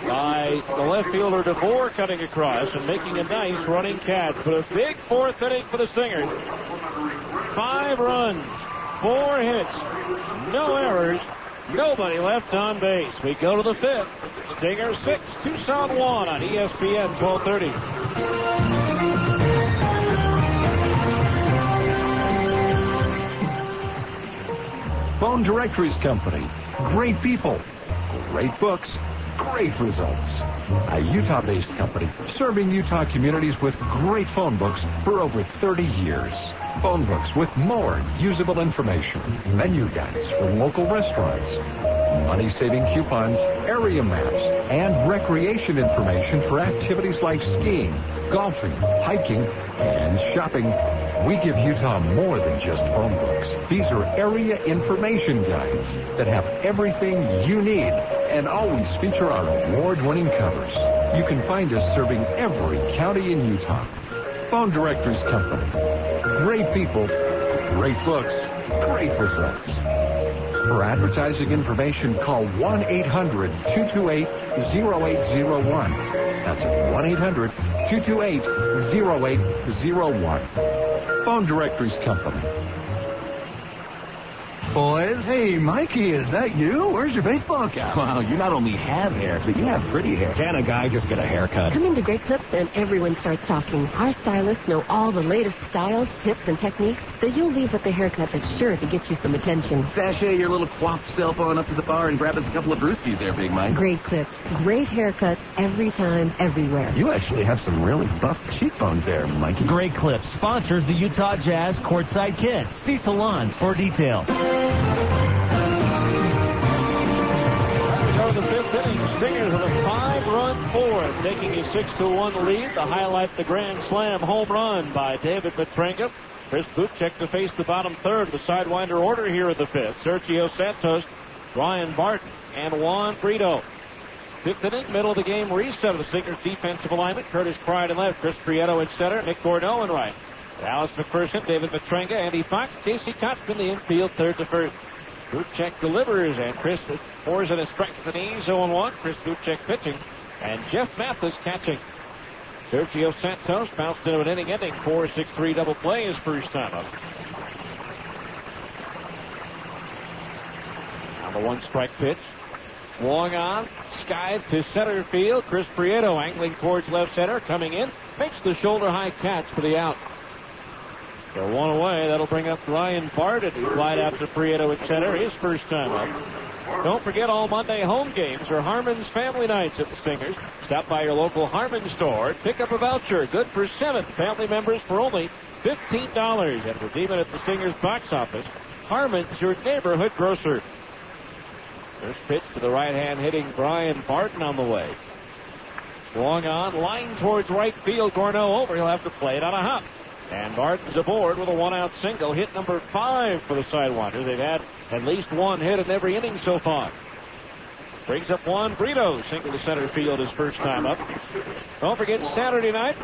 by the left fielder DeVore cutting across and making a nice running catch. But a big fourth inning for the Stingers. 5 runs, 4 hits, no errors, nobody left on base. We go to the 5th. Stingers 6, Tucson 1 on ESPN 1230. Phone Directories Company. Great people, great books, great results. A Utah-based company serving Utah communities with great phone books for over 30 years. Phone books with more usable information, menu guides for local restaurants, money-saving coupons, area maps, and recreation information for activities like skiing, golfing, hiking, and shopping. We give Utah more than just phone books. These are area information guides that have everything you need and always feature our award-winning covers. You can find us serving every county in Utah. Phone Directories Company. Great people, great books, great results. For advertising information, call 1-800-228-0801. That's 1-800-228-0801. Phone Directories Company. Boys, hey, Mikey, is that you? Where's your baseball cap? Wow, you not only have hair, but you have pretty hair. Can a guy just get a haircut? Come into Great Clips and everyone starts talking. Our stylists know all the latest styles, tips, and techniques, so you'll leave with a haircut that's sure to get you some attention. Sashay your little coiffed self on up to the bar and grab us a couple of brewskis there, Big Mike. Great Clips. Great haircuts every time, everywhere. You actually have some really buff cheekbones there, Mikey. Great Clips sponsors the Utah Jazz Courtside Kids. See salons for details. Go to the 5th inning. Stingers with a 5-run fourth, taking a 6-1 lead. The highlight, the grand slam home run by David Petrenga. Chris Buchek to face the bottom third of the Sidewinder order here in the 5th. Sergio Santos, Brian Barton, and Juan Brito. 5th inning, middle of the game reset of the Stingers defensive alignment. Curtis Pride in left, Chris Prieto in center, Nick Gordeau in right. Dallas McPherson, David Petrenga, Andy Fox, Casey Kotzman, the infield, third to first. Buchek delivers, and Chris pours in a strike to the knees, 0-1. Chris Buchek pitching, and Jeff Mathis catching. Sergio Santos bounced into an inning-ending 4-6-3 double play his first time up. On the one-strike pitch. Swung on, skied to center field. Chris Prieto angling towards left center, coming in, makes the shoulder-high catch for the out. So one away. That'll bring up Ryan Barton, who flied out to Prieto at center, his first time up. Don't forget, all Monday home games are Harmon's Family Nights at the Stingers. Stop by your local Harmon store, pick up a voucher good for 7 family members for only $15, and redeem it at the Stingers box office. Harmon's, your neighborhood grocer. First pitch to the right-hand hitting Brian Barton on the way. Swung on, line towards right field. Gordeau over. He'll have to play it on a hop. And Martin's aboard with a one-out single. Hit number 5 for the Sidewinders. They've had at least one hit in every inning so far. Brings up Juan Brito, single to center field his first time up. Don't forget Saturday night,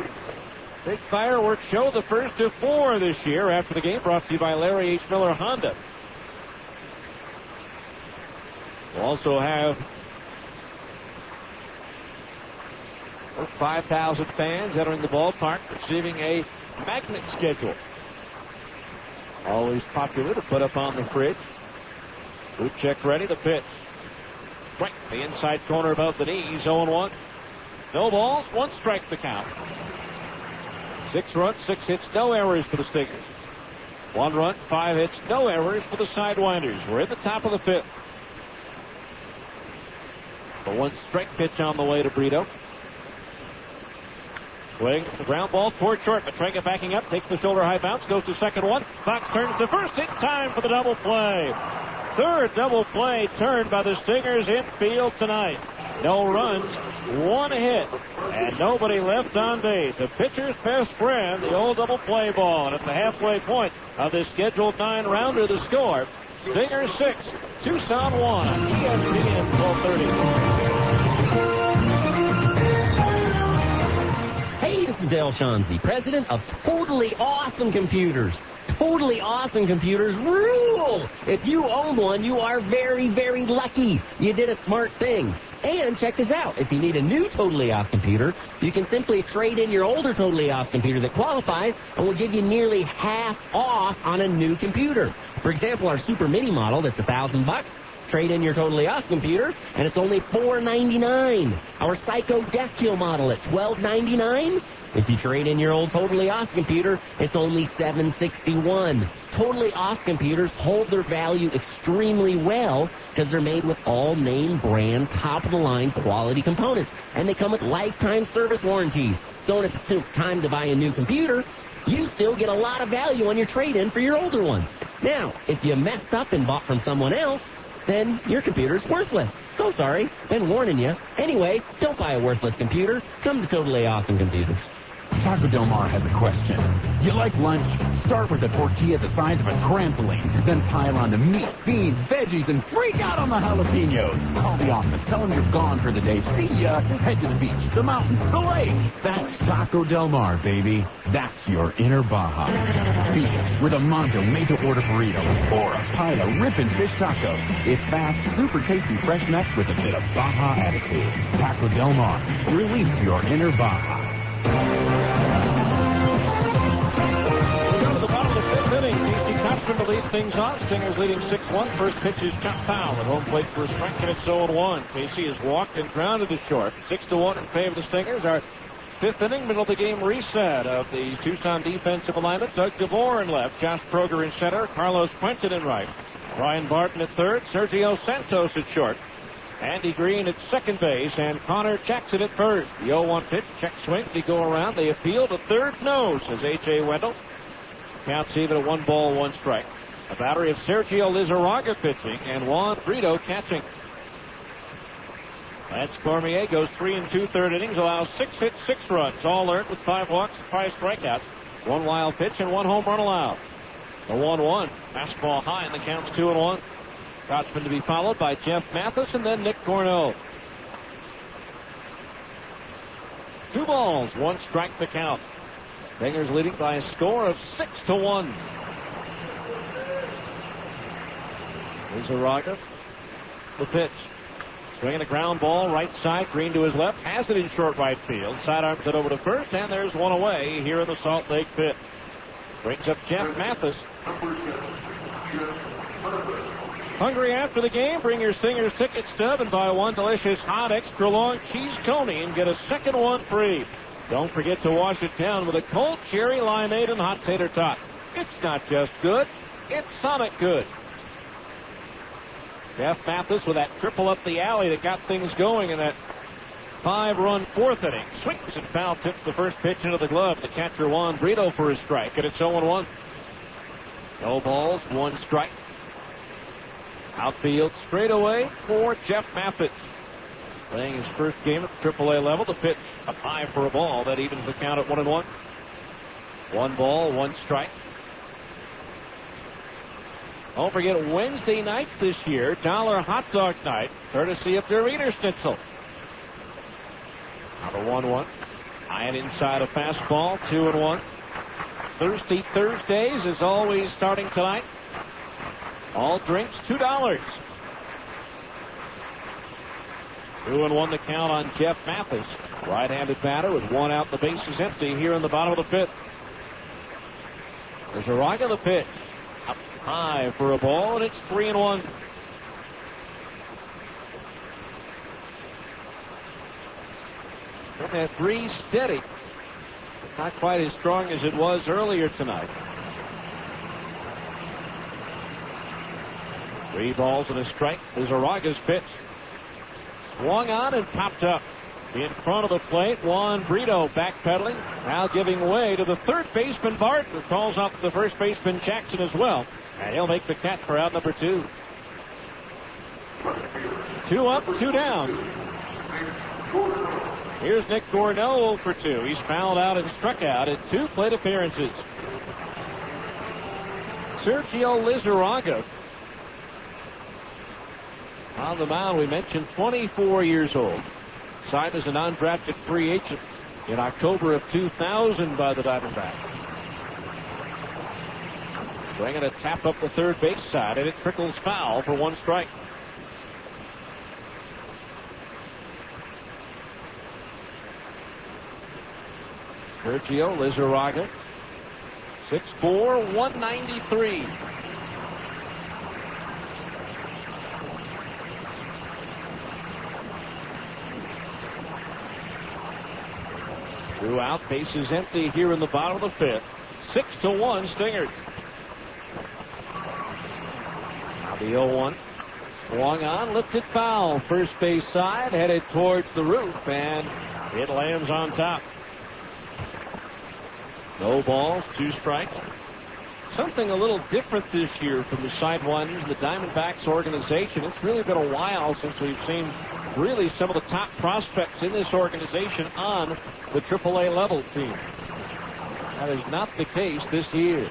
big fireworks show, the first of 4 this year. After the game, brought to you by Larry H. Miller Honda. We'll also have 5,000 fans entering the ballpark, receiving a magnet schedule. Always popular to put up on the fridge. Boot check ready, the pitch. Right, the inside corner above the knees, 0-1. No balls, 1 strike the count. 6 runs, 6 hits, no errors for the Stingers. 1 run, 5 hits, no errors for the Sidewinders. We're in the top of the 5th. The 1 strike pitch on the way to Brito. Swing, the ground ball toward short. Matranga backing up, takes the shoulder high bounce, goes to second one. Fox turns to first in time for the double play. Third double play turned by the Stingers infield tonight. No runs, 1 hit, and nobody left on base. The pitcher's best friend, the old double play ball. And at the halfway point of this scheduled 9-rounder, the score, Stingers 6, Tucson 1 on ESPN 1230. Hey, this is Dale Shaughnessy, president of Totally Awesome Computers. Totally Awesome Computers rule! If you own one, you are very, very lucky. You did a smart thing. And check this out. If you need a new Totally Off computer, you can simply trade in your older Totally Off computer that qualifies, and we'll give you nearly half off on a new computer. For example, our Super Mini model that's $1,000. Trade in your Totally Off computer, and it's only $499. Our Psycho Death Kill model at $1299. If you trade in your old Totally Off computer, it's only $761. Totally Off computers hold their value extremely well because they're made with all name brand, top-of-the-line quality components, and they come with lifetime service warranties. So when it's time to buy a new computer, you still get a lot of value on your trade-in for your older one. Now, if you messed up and bought from someone else, then your computer's worthless. So sorry. Been warning you. Anyway, don't buy a worthless computer. Come to Totally Awesome Computers. Taco Del Mar has a question. You like lunch? Start with a tortilla the size of a trampoline. Then pile on the meat, beans, veggies, and freak out on the jalapenos. Call the office. Tell them you're gone for the day. See ya. Head to the beach, the mountains, the lake. That's Taco Del Mar, baby. That's your inner Baja. Feed it with a Mondo made-to-order burrito or a pile of ripping fish tacos. It's fast, super tasty fresh nuts with a bit of Baja attitude. Taco Del Mar. Release your inner Baja. To lead things off. Stingers leading 6-1. First pitch is cut foul at home plate for a strike, and it's 0-1. Casey has walked and grounded to short. 6-1 in favor of the Stingers. Our 5th inning, middle of the game reset of the Tucson defensive alignment. Doug DeVore in left, Josh Kroger in center, Carlos Quentin in right, Ryan Barton at third, Sergio Santos at short, Andy Green at second base, and Connor Jackson at first. The 0-1 pitch, check swing, they go around, they appeal to third, no, says H.A. Wendell. Counts even at 1 ball, 1 strike. A battery of Sergio Lizarraga pitching and Juan Brito catching. Lance Cormier goes 3 2/3 innings, allows 6 hits, 6 runs, all earned with 5 walks and 5 strikeouts. 1 wild pitch and 1 home run allowed. The 1-1, fastball high, and the count's 2-1. Scotsman to be followed by Jeff Mathis and then Nick Cornell. 2 balls, 1 strike the count. Stingers leading by a score of 6-1. Lizarraga, the pitch. Swinging a ground ball, right side, Green to his left, has it in short right field. Sidearms it over to first, and there's one away here in the Salt Lake pit. Brings up Jeff Mathis. Hungry after the game? Bring your Stingers ticket stub and buy 1 delicious hot extra long cheese coney and get a second one free. Don't forget to wash it down with a cold cherry limeade and hot tater tot. It's not just good, it's Sonic good. Jeff Mathis with that triple up the alley that got things going in that 5-run 4th inning. Swings and foul tips the first pitch into the glove. The catcher Juan Brito for his strike, and it's 0-1. No balls, 1 strike. Outfield straightaway for Jeff Mathis. Playing his first game at the AAA level. The pitch up high for a ball. That evens the count at 1-1. 1 ball, 1 strike. Don't forget Wednesday nights this year, $1 hot dog night, courtesy of their Wiener Schnitzel. Now the 1-1. High and inside a fastball, 2-1. Thirsty Thursdays is always starting tonight. All drinks, $2. 2-1 the count on Jeff Mathis. Right-handed batter with 1 out, the base is empty here in the bottom of the 5th. There's Araga the pitch. Up high for a ball, and it's 3-1. And that breeze steady. Not quite as strong as it was earlier tonight. 3 balls and a strike is Araga's pitch. Swung on and popped up. In front of the plate, Juan Brito backpedaling, now giving way to the third baseman Bart, who calls up the first baseman Jackson as well. And he'll make the catch for out number 2. 2 up, 2 down. Here's Nick Gornell 0 for 2. He's fouled out and struck out in 2 plate appearances. Sergio Lizarraga on the mound. We mentioned 24 years old. Signed as a non-drafted free agent in October of 2000 by the Diamondbacks. Bringing a tap up the third base side, and it trickles foul for 1 strike. Sergio Lizarraga, 6'4", 193. Two out, bases empty here in the bottom of the 5th. 6-1 Stingers. Now the 0-1. Swung on, lifted foul. First base side, headed towards the roof, and it lands on top. No balls, 2 strikes. Something a little different this year from the Sidewinders and the Diamondbacks organization. It's really been a while since we've seen really some of the top prospects in this organization on the AAA level team. That is not the case this year.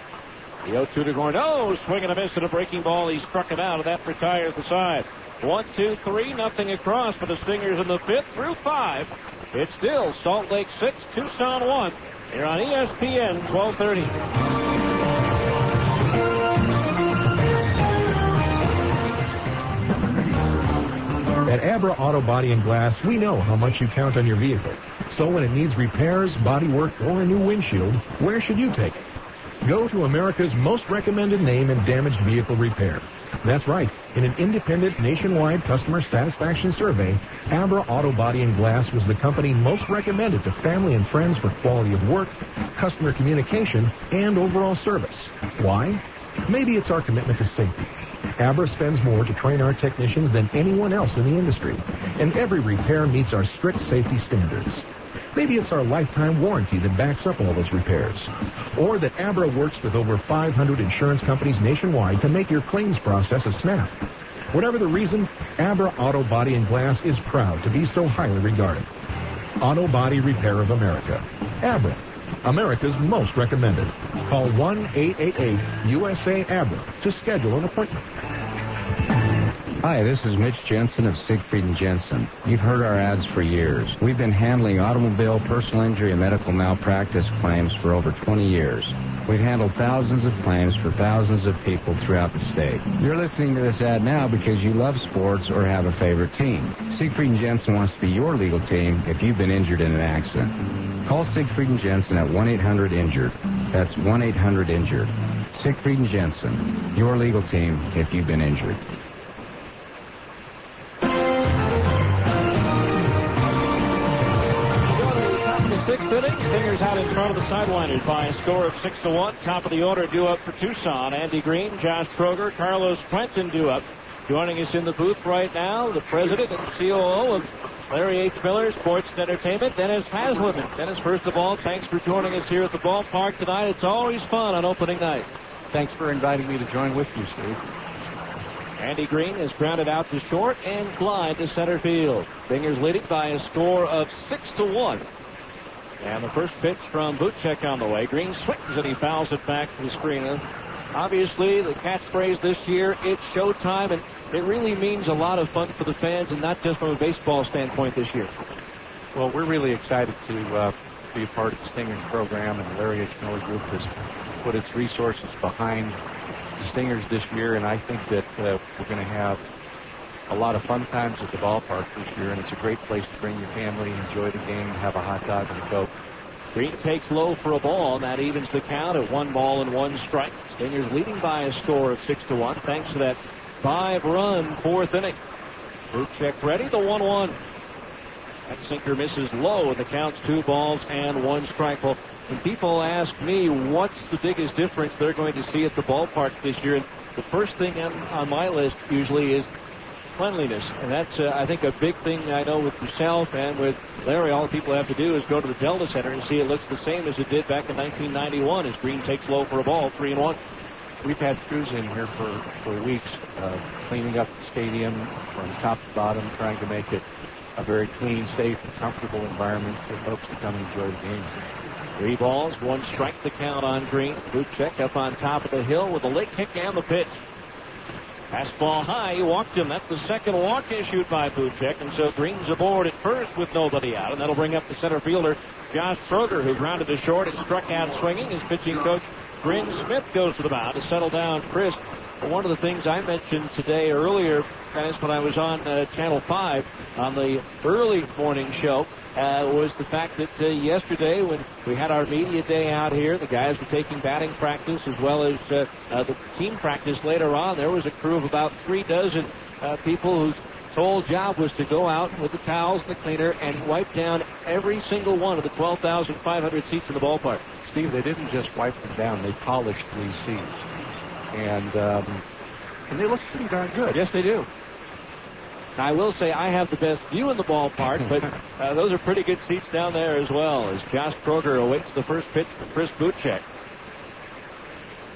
The 0-2 to Gornell, swing and a miss at a breaking ball. He struck it out, and that retires the side. 1, 2, 3, nothing across for the Stingers in the 5th through 5. It's still Salt Lake 6, Tucson 1. Here on ESPN 1230. At Abra Auto Body and Glass, we know how much you count on your vehicle. So when it needs repairs, body work, or a new windshield, where should you take it? Go to America's most recommended name in damaged vehicle repair. That's right. In an independent nationwide customer satisfaction survey, Abra Auto Body and Glass was the company most recommended to family and friends for quality of work, customer communication, and overall service. Why? Maybe it's our commitment to safety. Abra spends more to train our technicians than anyone else in the industry, and every repair meets our strict safety standards. Maybe it's our lifetime warranty that backs up all those repairs, or that Abra works with over 500 insurance companies nationwide to make your claims process a snap. Whatever the reason, Abra Auto Body and Glass is proud to be so highly regarded. Auto Body Repair of America. Abra, America's most recommended. Call 1-888-USA-ABRA to schedule an appointment. Hi, this is Mitch Jensen of Siegfried & Jensen. You've heard our ads for years. We've been handling automobile, personal injury, and medical malpractice claims for over 20 years. We've handled thousands of claims for thousands of people throughout the state. You're listening to this ad now because you love sports or have a favorite team. Siegfried & Jensen wants to be your legal team if you've been injured in an accident. Call Siegfried & Jensen at 1-800-INJURED. That's 1-800-INJURED. Siegfried & Jensen, your legal team if you've been injured. 6th inning, Stingers out in front of the Sidewinders by a score of 6-1. Top of the order due up for Tucson. Andy Green, Josh Kroger, Carlos Quentin due up. Joining us in the booth right now, the president and COO of Larry H. Miller Sports and Entertainment, Dennis Hasleman. Dennis, first of all, thanks for joining us here at the ballpark tonight. It's always fun on opening night. Thanks for inviting me to join with you, Steve. Andy Green is grounded out to short and Glide to center field. Stingers leading by a score of 6-1. And the first pitch from Buchek on the way. Green swings and he fouls it back to the screen. Obviously, the catchphrase this year, it's showtime, and it really means a lot of fun for the fans and not just from a baseball standpoint this year. Well, we're really excited to be a part of the Stingers program, and the Larry H. Miller Group has put its resources behind the Stingers this year, and I think that we're going to have a lot of fun times at the ballpark this year, and it's a great place to bring your family, enjoy the game, have a hot dog and a Coke. Green takes low for a ball, and that evens the count at 1-1 strike. Stingers leading by a score of 6-1 thanks to that 5-run fourth inning. Buchek ready, the 1-1. That sinker misses low, and the count's 2-1 strike. Well, when people ask me what's the biggest difference they're going to see at the ballpark this year, and the first thing on my list usually is cleanliness, and that's I think a big thing. I know with yourself and with Larry, all the people have to do is go to the Delta Center and see it looks the same as it did back in 1991 as Green takes low for a ball, 3-1. We've had crews in here for weeks cleaning up the stadium from top to bottom, trying to make it a very clean, safe, and comfortable environment for folks to come and enjoy the game. 3 balls, 1 strike, the count on Green. Buchek up on top of the hill with a late kick and the pitch. Fastball high, he walked him. That's the second walk issued by Buchek, and so Green's aboard at first with nobody out, and that'll bring up the center fielder, Josh Schroeder, who grounded to short and struck out swinging. His pitching coach, Bryn Smith, goes to the mound to settle down Chris. One of the things I mentioned today earlier, guys, when I was on Channel 5 on the early morning show, was the fact that yesterday when we had our media day out here, the guys were taking batting practice as well as the team practice later on. There was a crew of about 3 dozen people whose sole job was to go out with the towels and the cleaner and wipe down every single one of the 12,500 seats in the ballpark. Steve, they didn't just wipe them down, they polished these seats. And they look pretty darn good. Yes, they do. I will say I have the best view in the ballpark, but those are pretty good seats down there as well as Josh Kroger awaits the first pitch from Chris Buchek.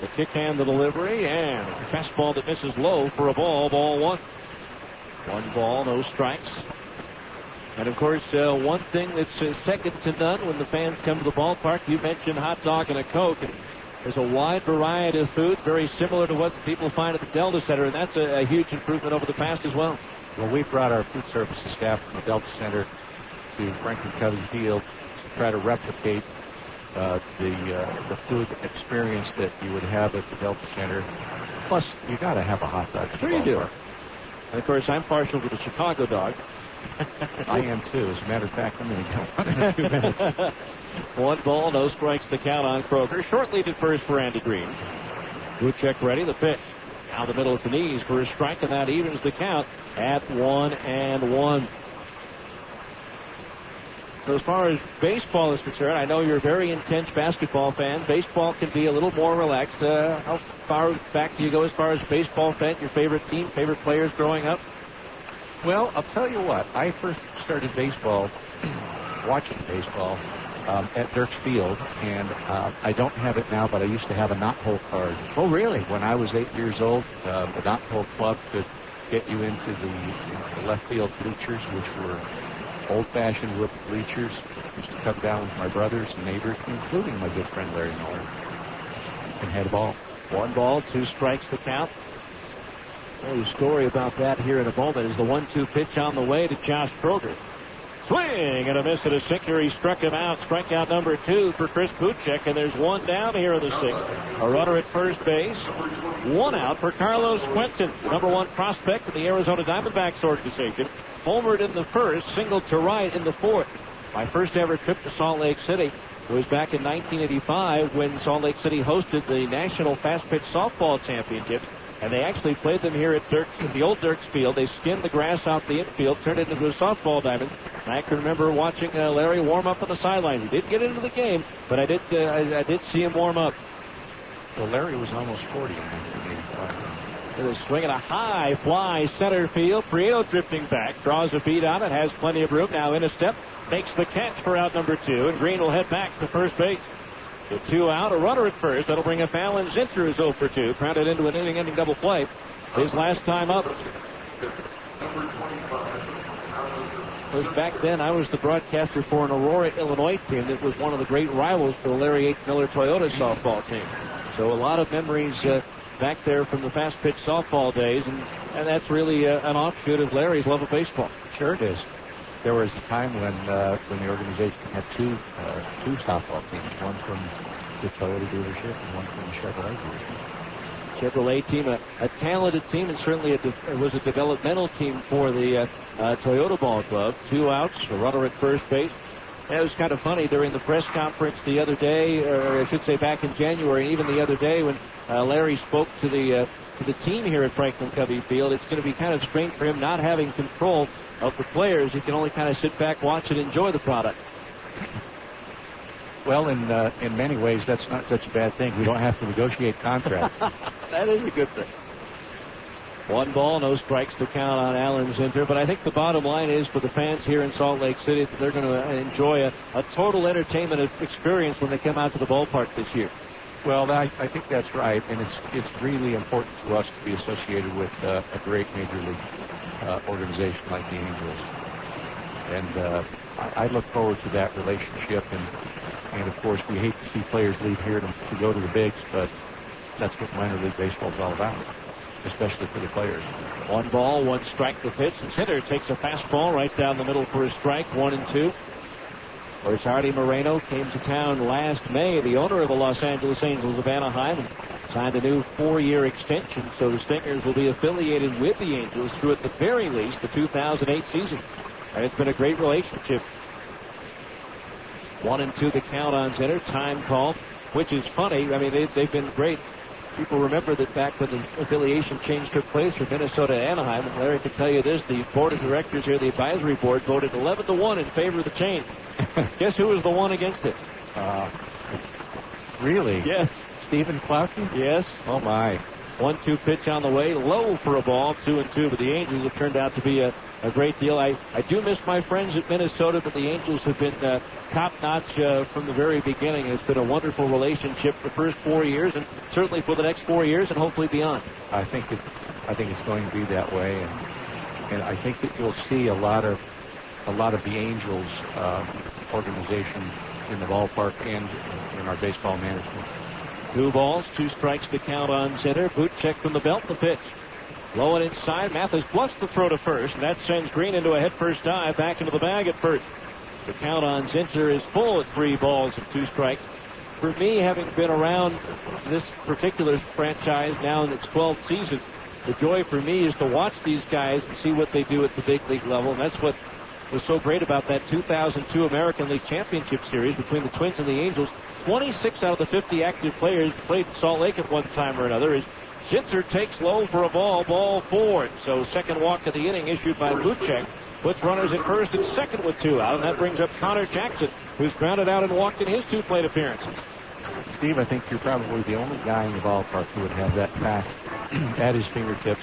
The kick and the delivery, and a fastball that misses low for a ball, ball 1. 1 ball, no strikes. And, of course, one thing that's second to none when the fans come to the ballpark, you mentioned hot dog and a Coke, and there's a wide variety of food, very similar to what people find at the Delta Center, and that's a huge improvement over the past as well. Well, we brought our food services staff from the Delta Center to Franklin Covey Field to try to replicate the food experience that you would have at the Delta Center. Plus, you got to have a hot dog. Sure you do. And, of course, I'm partial to the Chicago dog. I am, too. As a matter of fact, I'm going to get one in a few minutes. 1 ball, no strikes, the count on Kroger. Short lead at first for Andy Green. Buchek ready, the pitch. Down the middle at the knees for a strike, and that evens the count at 1-1. So as far as baseball is concerned, I know you're a very intense basketball fan. Baseball can be a little more relaxed. How far back do you go as far as baseball fan? Your favorite team, favorite players growing up? Well, I'll tell you what. I first started baseball, watching baseball, at Dirks Field, and I don't have it now, but I used to have a knothole card. Oh, really? When I was 8 years old, the knothole club could get you into the left field bleachers, which were old-fashioned wood bleachers. I used to come down with my brothers and neighbors, including my good friend Larry Miller, and had a ball. 1 ball, 2 strikes the count. Well, the story about that here in a moment is the 1-2 pitch on the way to Josh Kroger. Swing and a miss at a sinker. He struck him out. Strikeout number 2 for Chris Buchek, and there's 1 down here in the 6th. A runner at first base. 1 out for Carlos Quentin, number 1 prospect of the Arizona Diamondbacks organization. Homered in the 1st, singled to right in the 4th. My first ever trip to Salt Lake City was back in 1985 when Salt Lake City hosted the National Fast Pitch Softball Championship. And they actually played them here at the old Dirks Field. They skinned the grass off the infield, turned it into a softball diamond. And I can remember watching Larry warm up on the sideline. He did get into the game, but I did see him warm up. Well, Larry was almost 40 in 1985. They're swinging a high fly center field. Prieto drifting back, draws a beat on it, has plenty of room. Now in a step, makes the catch for out number 2, and Green will head back to first base. The 2 out, a runner at first. That'll bring up Alan Zinter, who's 0 for 2. Grounded into an inning-ending double play. His last time up. Because back then, I was the broadcaster for an Aurora, Illinois team that was one of the great rivals for the Larry H. Miller Toyota softball team. So a lot of memories back there from the fast pitch softball days, and that's really an offshoot of Larry's love of baseball. Sure it is. There was a time when the organization had two softball teams, one from the Toyota dealership and one from the Chevrolet dealership. Chevrolet team, a talented team, and certainly it was a developmental team for the Toyota Ball Club. 2 outs, a runner at first base. And it was kind of funny during the press conference the other day, or I should say back in January, and even the other day when Larry spoke to the team here at Franklin Covey Field. It's going to be kind of strange for him not having control of the players. He can only kind of sit back, watch, and enjoy the product. Well, in many ways, that's not such a bad thing. We don't have to negotiate contracts. That is a good thing. 1 ball, no strikes to count on Alan Zinter. But I think the bottom line is for the fans here in Salt Lake City that they're going to enjoy a total entertainment experience when they come out to the ballpark this year. Well, I think that's right, and it's really important to us to be associated with a great major league organization like the Angels. And I look forward to that relationship, and of course we hate to see players leave here to go to the bigs, but that's what minor league baseball is all about, especially for the players. 1 ball, 1 strike to pitch, and Zinter takes a fastball right down the middle for a strike, 1-2. Of course, Artie Moreno came to town last May, the owner of the Los Angeles Angels of Anaheim, and signed a new 4-year extension, so the Stingers will be affiliated with the Angels through, at the very least, the 2008 season. And it's been a great relationship. 1-2 the count on Zinter. Time call, which is funny. I mean, they've been great. People remember that back when the affiliation change took place from Minnesota to Anaheim, and Larry can tell you this, the board of directors here, the advisory board, voted 11-1 in favor of the change. Guess who was the one against it? Really? Yes. Stephen Klauke? Yes. Oh, my. 1-2 pitch on the way, low for a ball, 2-2, but the Angels have turned out to be a great deal. I do miss my friends at Minnesota, but the Angels have been top-notch from the very beginning. It's been a wonderful relationship the first 4 years, and certainly for the next 4 years, and hopefully beyond. I think it's going to be that way, and I think that you'll see a lot of the Angels organization in the ballpark and in our baseball management. 2 balls, 2 strikes to count on Zinter. Boot check from the belt, the pitch. Low and inside. Mathis bluffs the throw to first, and that sends Green into a head-first dive back into the bag at first. The count on Zinter is full at 3 balls and 2 strikes. For me, having been around this particular franchise now in its 12th season, the joy for me is to watch these guys and see what they do at the big league level, and that's what was so great about that 2002 American League Championship Series between the Twins and the Angels. 26 out of the 50 active players played in Salt Lake at one time or another. As Zinter takes low for a ball 4. So second walk of the inning issued by Buchek. Puts runners at first and second with 2 out, and that brings up Connor Jackson, who's grounded out and walked in his 2 plate appearances. Steve, I think you're probably the only guy in the ballpark who would have that fact at his fingertips,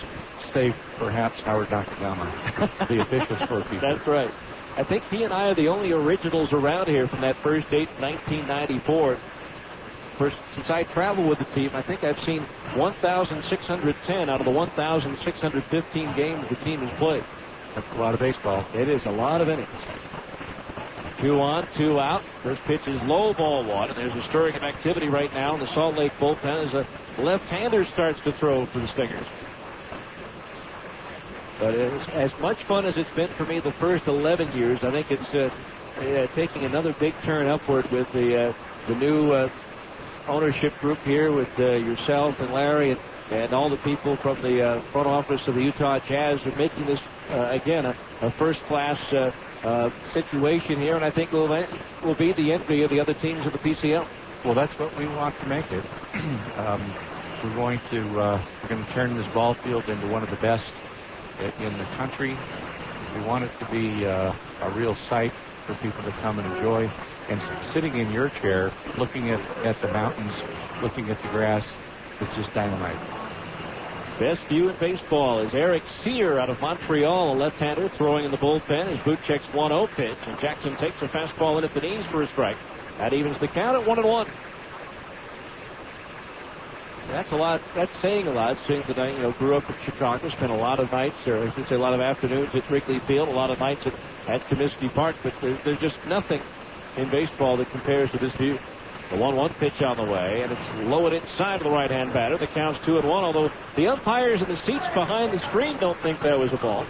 save perhaps Howard Nakagama, the official scorekeeper. That's right. I think he and I are the only originals around here from that first date in 1994. Since I travel with the team, I think I've seen 1,610 out of the 1,615 games the team has played. That's a lot of baseball. It is a lot of innings. 2 on, 2 out. First pitch is low, ball 1, and there's a stirring of activity right now in the Salt Lake bullpen as a left-hander starts to throw for the Stingers. But as much fun as it's been for me the first 11 years, I think it's taking another big turn upward with the new ownership group here with yourself and Larry and all the people from the front office of the Utah Jazz are making this, again, a first-class situation here, and I think will be the envy of the other teams of the PCL. Well, that's what we want to make it. We're going to turn this ball field into one of the best in the country. We want it to be a real sight for people to come and enjoy. And sitting in your chair, looking at the mountains, looking at the grass, it's just dynamite. Best view in baseball is Eric Sear out of Montreal, a left-hander throwing in the bullpen as Buchek's 1-0 pitch, and Jackson takes a fastball in at the knees for a strike. That evens the count at 1-1. That's a lot. That's saying a lot. Saying that I, grew up in Chicago, spent a lot of nights, or I should say, a lot of afternoons at Wrigley Field, a lot of nights at at Comiskey Park, but there's just nothing in baseball that compares to this view. The 1-1 pitch on the way, and it's lowered inside of the right-hand batter. The count's 2-1, although the umpires in the seats behind the screen don't think that was a ball.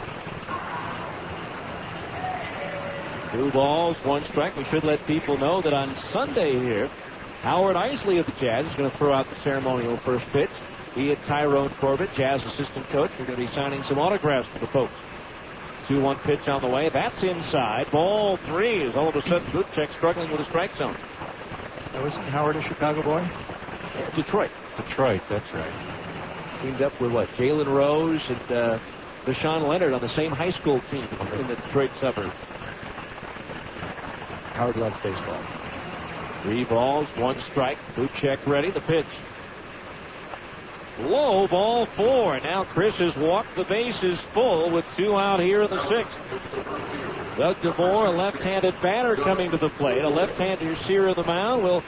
2 balls, 1 strike. We should let people know that on Sunday here, Howard Isley of the Jazz is going to throw out the ceremonial first pitch. He and Tyrone Corbett, Jazz assistant coach, are going to be signing some autographs for the folks. 2-1 pitch on the way. That's inside. Ball 3 is all of a sudden Buchek struggling with a strike zone. Now, isn't Howard a Chicago boy? Detroit. Detroit, that's right. Teamed up with what? Jalen Rose and Deshaun Leonard on the same high school team in the Detroit suburb. Howard loves baseball. 3 balls, 1 strike. Buchek ready. The pitch. Low, ball 4. Now Chris has walked the bases full with 2 out here in the 6th. Doug DeVore, a left-handed batter coming to the plate. A left-hander Sear of the mound. Will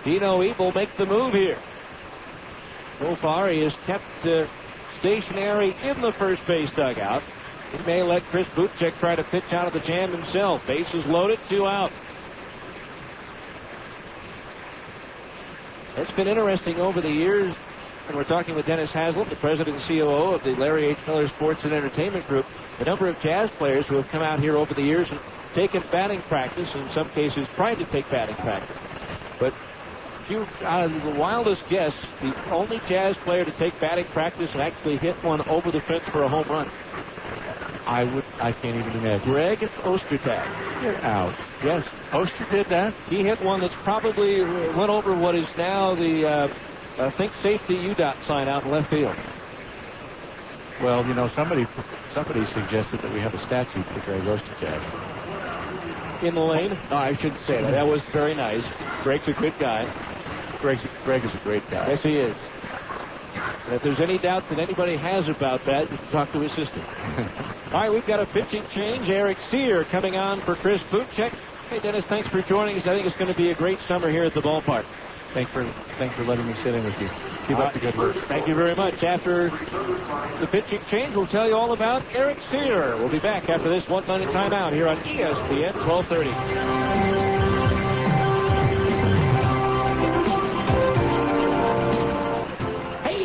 Dino Ebel make the move here? So far, he has kept stationary in the first base dugout. He may let Chris Buchek try to pitch out of the jam himself. Bases loaded, 2 out. It's been interesting over the years. And we're talking with Dennis Haslam, the president and COO of the Larry H. Miller Sports and Entertainment Group. The number of Jazz players who have come out here over the years and taken batting practice, and in some cases tried to take batting practice. But if you, out of the wildest guess, the only Jazz player to take batting practice and actually hit one over the fence for a home run. I can't even imagine. Greg Ostertag. Get out. Yes. Oster did that? He hit one that's probably went over what is now the think safety UDOT sign out in left field. Well, you know, somebody suggested that we have a statue for Greg Ostertag. In the lane? No, I shouldn't say that. That was very nice. Greg's a good guy. Greg is a great guy. Yes, he is. And if there's any doubt that anybody has about that, you can talk to his sister. All right, we've got a pitching change. Eric Sear coming on for Chris Buchek. Hey, Dennis, thanks for joining us. I think it's going to be a great summer here at the ballpark. Thanks for letting me sit in with you. Keep up the good work. Thank you very much. After the pitching change, we'll tell you all about Eric Sear. We'll be back after this 1-minute timeout here on ESPN 1230.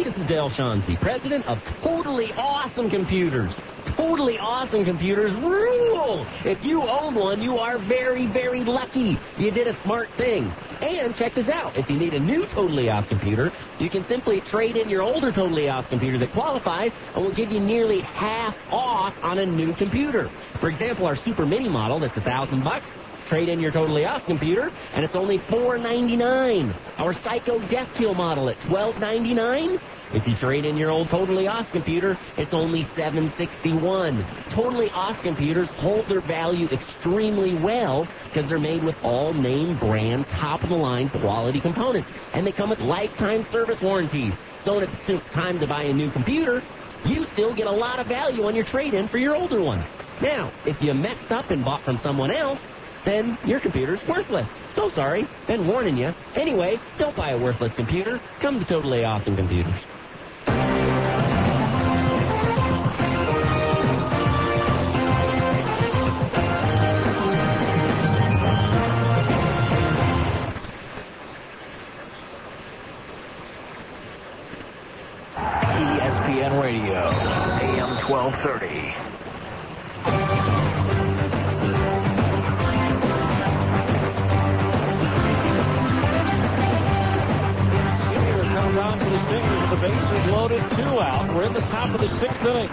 This is Dale Chauncey, president of Totally Awesome Computers. Totally Awesome Computers rule! If you own one, you are very, very lucky. You did a smart thing. And check this out. If you need a new Totally Off computer, you can simply trade in your older Totally Off computer that qualifies and will give you nearly half off on a new computer. For example, our Super Mini model, that's $1,000. Trade in your Totally Off computer, and it's only $499. Our Psycho Death Kill model at $1299. If you trade in your old Totally Off computer, it's only $761. Totally Off computers hold their value extremely well because they're made with all name brand, top-of-the-line quality components, and they come with lifetime service warranties. So when it's time to buy a new computer, you still get a lot of value on your trade-in for your older one. Now, if you messed up and bought from someone else, then your computer's worthless. So sorry. Been warning you. Anyway, don't buy a worthless computer. Come to Totally Awesome Computers. ESPN Radio, AM 1230. On to the Stingers. The bases loaded, 2 out. We're in the top of the 6th inning.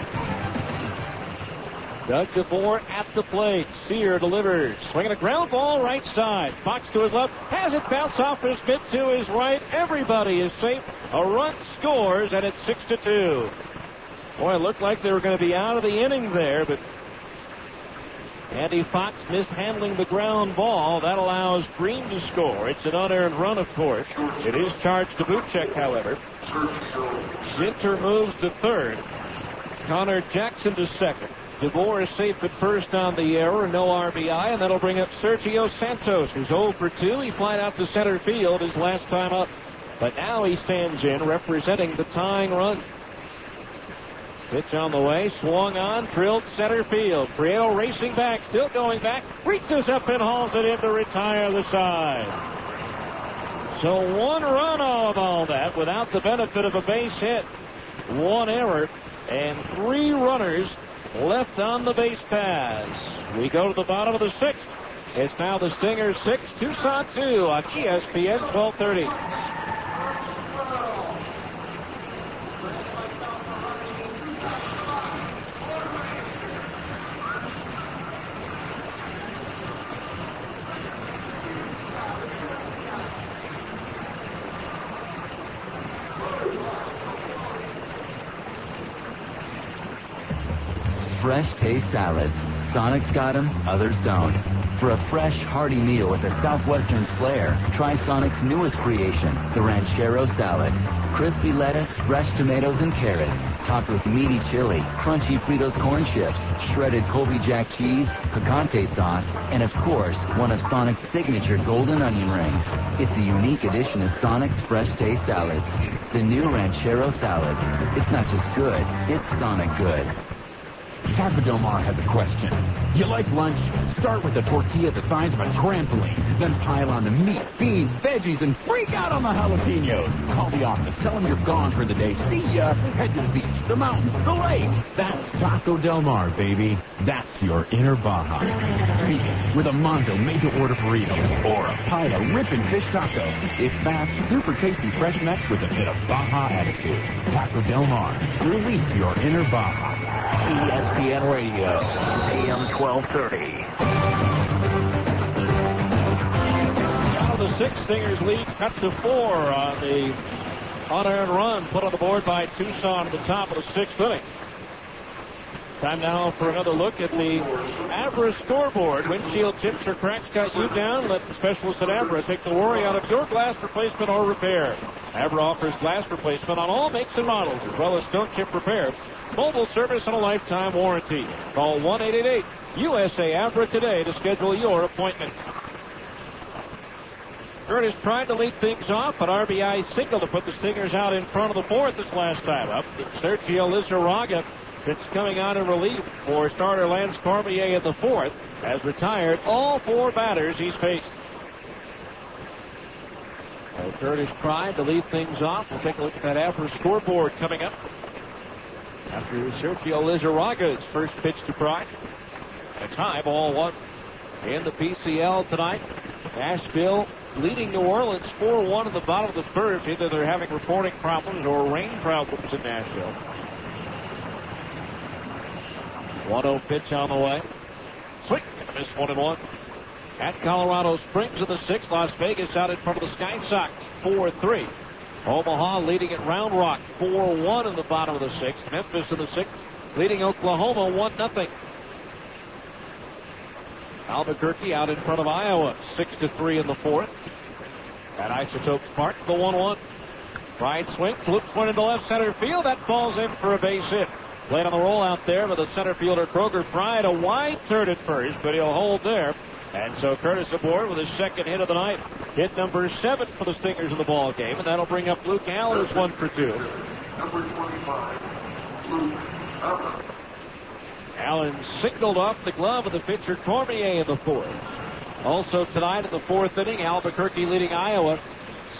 Doug DeVore at the plate. Sear delivers. Swinging a ground ball right side. Fox to his left. Has it bounce off his mitt to his right. Everybody is safe. A run scores, and it's 6-2. Boy, it looked like they were going to be out of the inning there, but Andy Fox mishandling the ground ball. That allows Green to score. It's an unearned run, of course. It is charged to Buchek, however. Zinter moves to third. Connor Jackson to second. DeVore is safe at first on the error, no RBI, and that'll bring up Sergio Santos, who's 0 for 2. He flied out to center field his last time up, but now he stands in representing the tying run. Pitch on the way, swung on, drilled center field. Prieto racing back, still going back, reaches up and hauls it in to retire the side. So 1 run out of all that without the benefit of a base hit. 1 error and 3 runners left on the base paths. We go to the bottom of the 6th. It's now the Stingers 6, Tucson 2 on ESPN 1230. Fresh taste salads. Sonic's got them, others don't. For a fresh, hearty meal with a southwestern flair, try Sonic's newest creation, the Ranchero Salad. Crispy lettuce, fresh tomatoes and carrots, topped with meaty chili, crunchy Fritos corn chips, shredded Colby Jack cheese, picante sauce, and of course, one of Sonic's signature golden onion rings. It's a unique addition to Sonic's Fresh Taste Salads. The new Ranchero Salad. It's not just good, it's Sonic good. Taco Del Mar has a question. You like lunch? Start with a tortilla the size of a trampoline. Then pile on the meat, beans, veggies, and freak out on the jalapenos. Call the office. Tell them you're gone for the day. See ya. Head to the beach, the mountains, the lake. That's Taco Del Mar, baby. That's your inner Baja. Beat it with a Mondo made-to-order burrito or a pile of ripping fish tacos. It's fast, super tasty fresh mix with a bit of Baja attitude. Taco Del Mar. Release your inner Baja. ESPN Radio, AM 1230. Out of the 6th, Stingers lead cut to 4 on the unearned run put on the board by Tucson at the top of the 6th inning. Time now for another look at the Abra scoreboard. Windshield chips or cracks got you down? Let the specialists at Abra take the worry out of your glass replacement or repair. Abra offers glass replacement on all makes and models, as well as stone chip repair, mobile service, and a lifetime warranty. Call 1-888-USA-ABRA today to schedule your appointment. Curtis tried to lead things off, an RBI single to put the Stingers out in front of the 4th this last time up. Sergio Lizarraga, since coming out in relief for starter Lance Cormier in the 4th, has retired all 4 batters he's faced. So Curtis tried to lead things off. We'll take a look at that Abra scoreboard coming up after Sergio Lizarraga's first pitch to Pride. It's high, ball 1 in the PCL tonight. Nashville leading New Orleans 4-1 in the bottom of the 1st. Either they're having reporting problems or rain problems in Nashville. 1-0 pitch on the way. Swing and a miss, 1-1. At Colorado Springs in the 6th, Las Vegas out in front of the Sky Sox 4-3. Omaha leading at Round Rock 4-1 in the bottom of the 6th. Memphis in the 6th leading Oklahoma 1-0. Albuquerque out in front of Iowa 6-3 in the 4th. At Isotopes Park, the 1-1. Pride swings, loops one into left center field. That falls in for a base hit. Played on the roll out there with the center fielder Kroger Pride. A wide turn at first, but he'll hold there. And so Curtis aboard with his 2nd hit of the night. Hit number 7 for the Stingers in the ball game, and that'll bring up Luke Allen, who's 1 for 2. Number 25, Luke Allen. Allen signaled off the glove of the pitcher Cormier in the 4th. Also tonight in the 4th inning, Albuquerque leading Iowa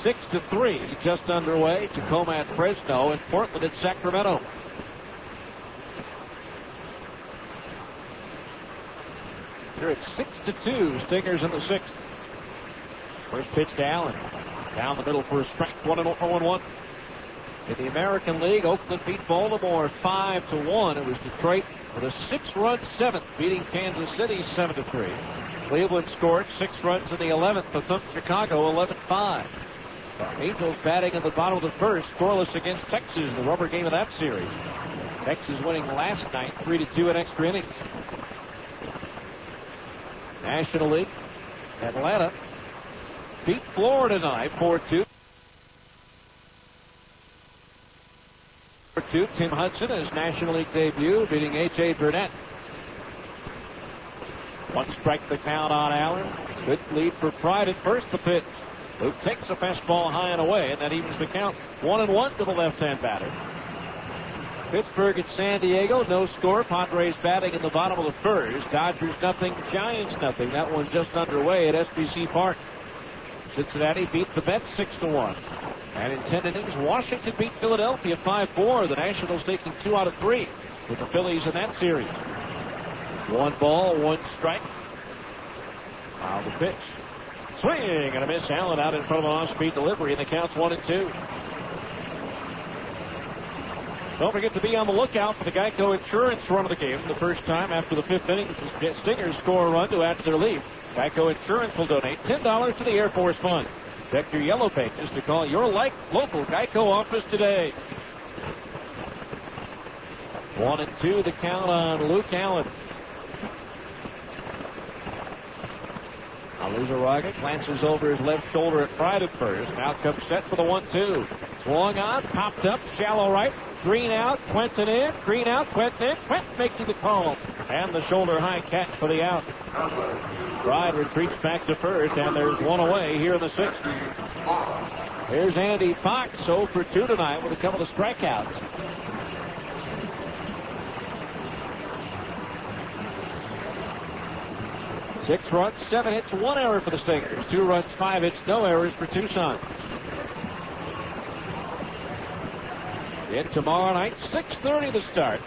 6-3, just underway. Tacoma at Fresno and Portland at Sacramento. They're at 6-2. Stingers in the 6th. First pitch to Allen. Down the middle for a strike. 1-1. In the American League, Oakland beat Baltimore 5-1. It was Detroit with a 6-run 7th, beating Kansas City 7-3. Cleveland scored 6 runs in the 11th to thump Chicago 11-5. Angels batting in the bottom of the 1st, scoreless against Texas, the rubber game of that series. Texas winning last night 3-2 in extra innings. National League, Atlanta beat Florida tonight 4-2. Tim Hudson, his National League debut, beating A.J. Burnett. 1 strike the count on Allen. Good lead for Pride at first. The pitch. Luke takes a fastball high and away, and that evens the count. 1-1 to the left-hand batter. Pittsburgh at San Diego, no score. Padres batting in the bottom of the first. Dodgers nothing, Giants nothing. That one just underway at SBC Park. Cincinnati beat the Mets 6-1. And in 10 innings, Washington beat Philadelphia 5-4. The Nationals taking 2 out of 3 with the Phillies in that series. 1 ball, 1 strike. Now the pitch. Swing and a miss. Allen out in front of an off-speed delivery, and the count's 1-2. Don't forget to be on the lookout for the Geico Insurance run of the game. The first time after the 5th inning, the Stingers score a run to add to their lead. Geico Insurance will donate $10 to the Air Force Fund. Check your yellow pages to call your local Geico office today. 1-2 the count on Luke Allen. Luzaraga glances over his left shoulder at Pride at first. Now comes set for the 1-2. Swung on, popped up, shallow right. Green out, Quentin in. Green out, Quentin in. Quentin making the call. And the shoulder high catch for the out. Pride retreats back to first, and there's one away here in the 6th. Here's Andy Fox, 0 for 2 tonight with a couple of strikeouts. 6 runs, 7 hits, 1 error for the Stingers. 2 runs, 5 hits, no errors for Tucson. In tomorrow night, 6:30 to start.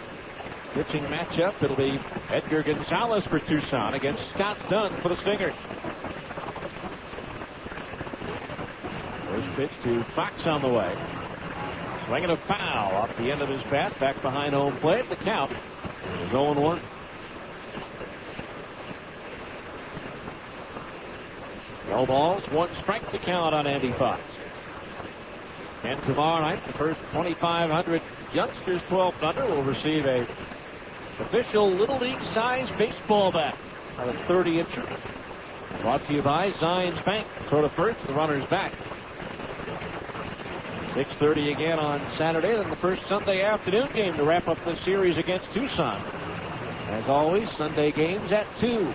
Pitching matchup, it'll be Edgar Gonzalez for Tucson against Scott Dunn for the Stingers. First pitch to Fox on the way. Swinging a foul off the end of his bat, back behind home plate. The count is 0-1. No balls, 1 strike to count on Andy Fox. And tomorrow night, the first 2,500 youngsters 12th under will receive a official Little League size baseball bat, a 30-incher. Brought to you by Zions Bank. Throw to first, the runner's back. 6:30 again on Saturday, then the first Sunday afternoon game to wrap up the series against Tucson. As always, Sunday games at 2.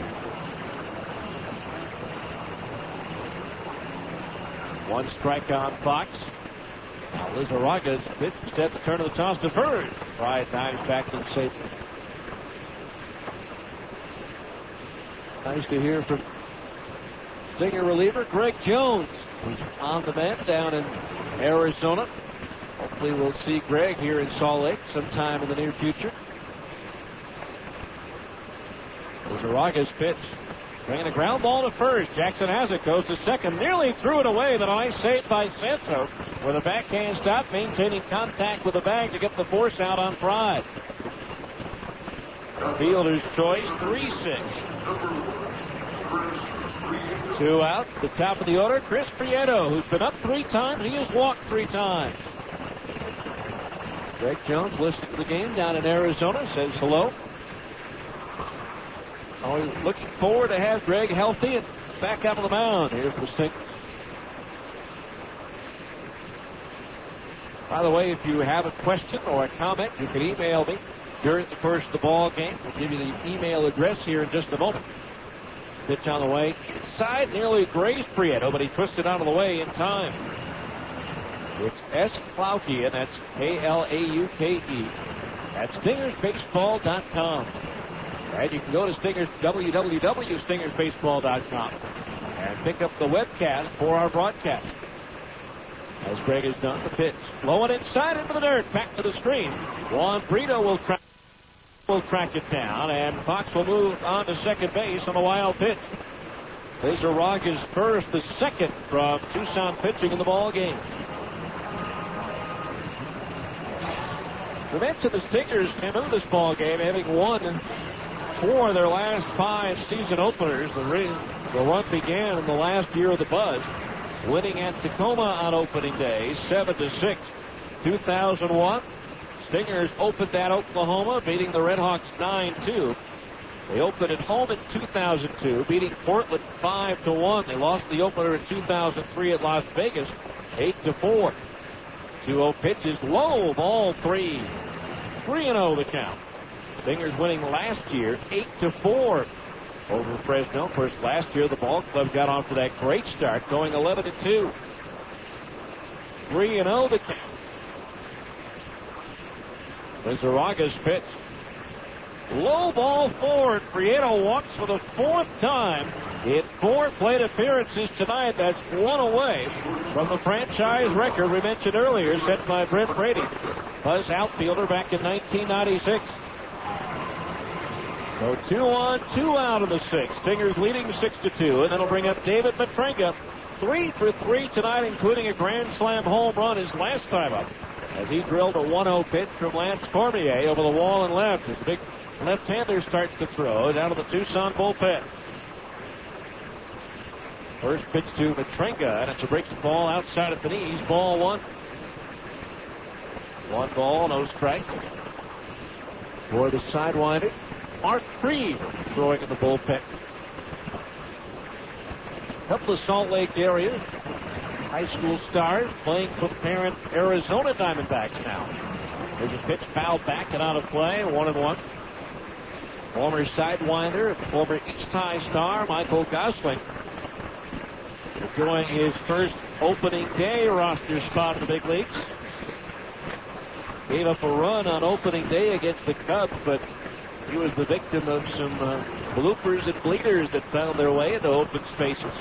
1 strike on Fox. Now Lizarraga's pitch instead the turn of the toss deferred. Pride dives back in safely. Nice to hear from Stinger reliever Greg Jones, who's on the mend down in Arizona. Hopefully we'll see Greg here in Salt Lake sometime in the near future. Lizarraga's pitch. Bringing a ground ball to first. Jackson has it. Goes to second. Nearly threw it away. The nice save by Santos with a backhand stop, maintaining contact with the bag to get the force out on Pride. Fielder's choice, 3-6. 2 out. The top of the order, Chris Prieto, who's been up 3 times. He has walked 3 times. Greg Jones listening to the game down in Arizona. Says hello. Always looking forward to have Greg healthy and back out on the mound here for the Stingers. By the way, if you have a question or a comment, you can email me during the course of the ball game. We'll give you the email address here in just a moment. Pitch on the way inside, nearly grazed Prieto, but he twisted out of the way in time. It's S. Klauke, and that's K-L-A-U-K-E at StingersBaseball.com. And you can go to www.stingersbaseball.com and pick up the webcast for our broadcast. As Greg has done, the pitch. Blowing inside into the dirt. Back to the screen. Juan Brito will track it down, and Fox will move on to second base on a wild pitch. Lizarraga's first, the second from Tucson pitching in the ball game. We mentioned the Stingers came into this ball game having won 4 of their last 5 season openers. The run began in the last year of the Buzz, winning at Tacoma on opening day, 7-6. 2001, Stingers opened at Oklahoma, beating the Redhawks 9-2. They opened at home in 2002, beating Portland 5-1. They lost the opener in 2003 at Las Vegas, 8-4. 2-0 pitches, low, ball 3. 3-0 the count. Stingers winning last year 8-4 over Fresno. Of course, last year the ball club got off to that great start, going 11-2. 3-0 the count. Lizarraga's pitch. Low ball forward. Prieto walks for the 4th time in 4 plate appearances tonight. That's 1 away from the franchise record we mentioned earlier, set by Brent Brady, Buzz outfielder back in 1996. So 2 on, 2 out of the 6. Stingers leading 6-2, and that'll bring up David Matranga. 3 for 3 tonight, including a grand slam home run his last time up, as he drilled a 1-0 pitch from Lance Cormier over the wall and left. His big left-hander starts to throw down to the Tucson bullpen. First pitch to Matranga, and it's a breaking ball outside of the knees. Ball 1. 1 ball, no strike. For the Sidewinders, Mark Freed throwing in the bullpen. A couple of Salt Lake area high school stars playing for the parent Arizona Diamondbacks now. There's a pitch fouled back and out of play. 1-1. Former Sidewinder, former East High star Michael Gosling enjoying his first opening day roster spot in the big leagues. Gave up a run on opening day against the Cubs, but he was the victim of some bloopers and bleeders that found their way into open spaces.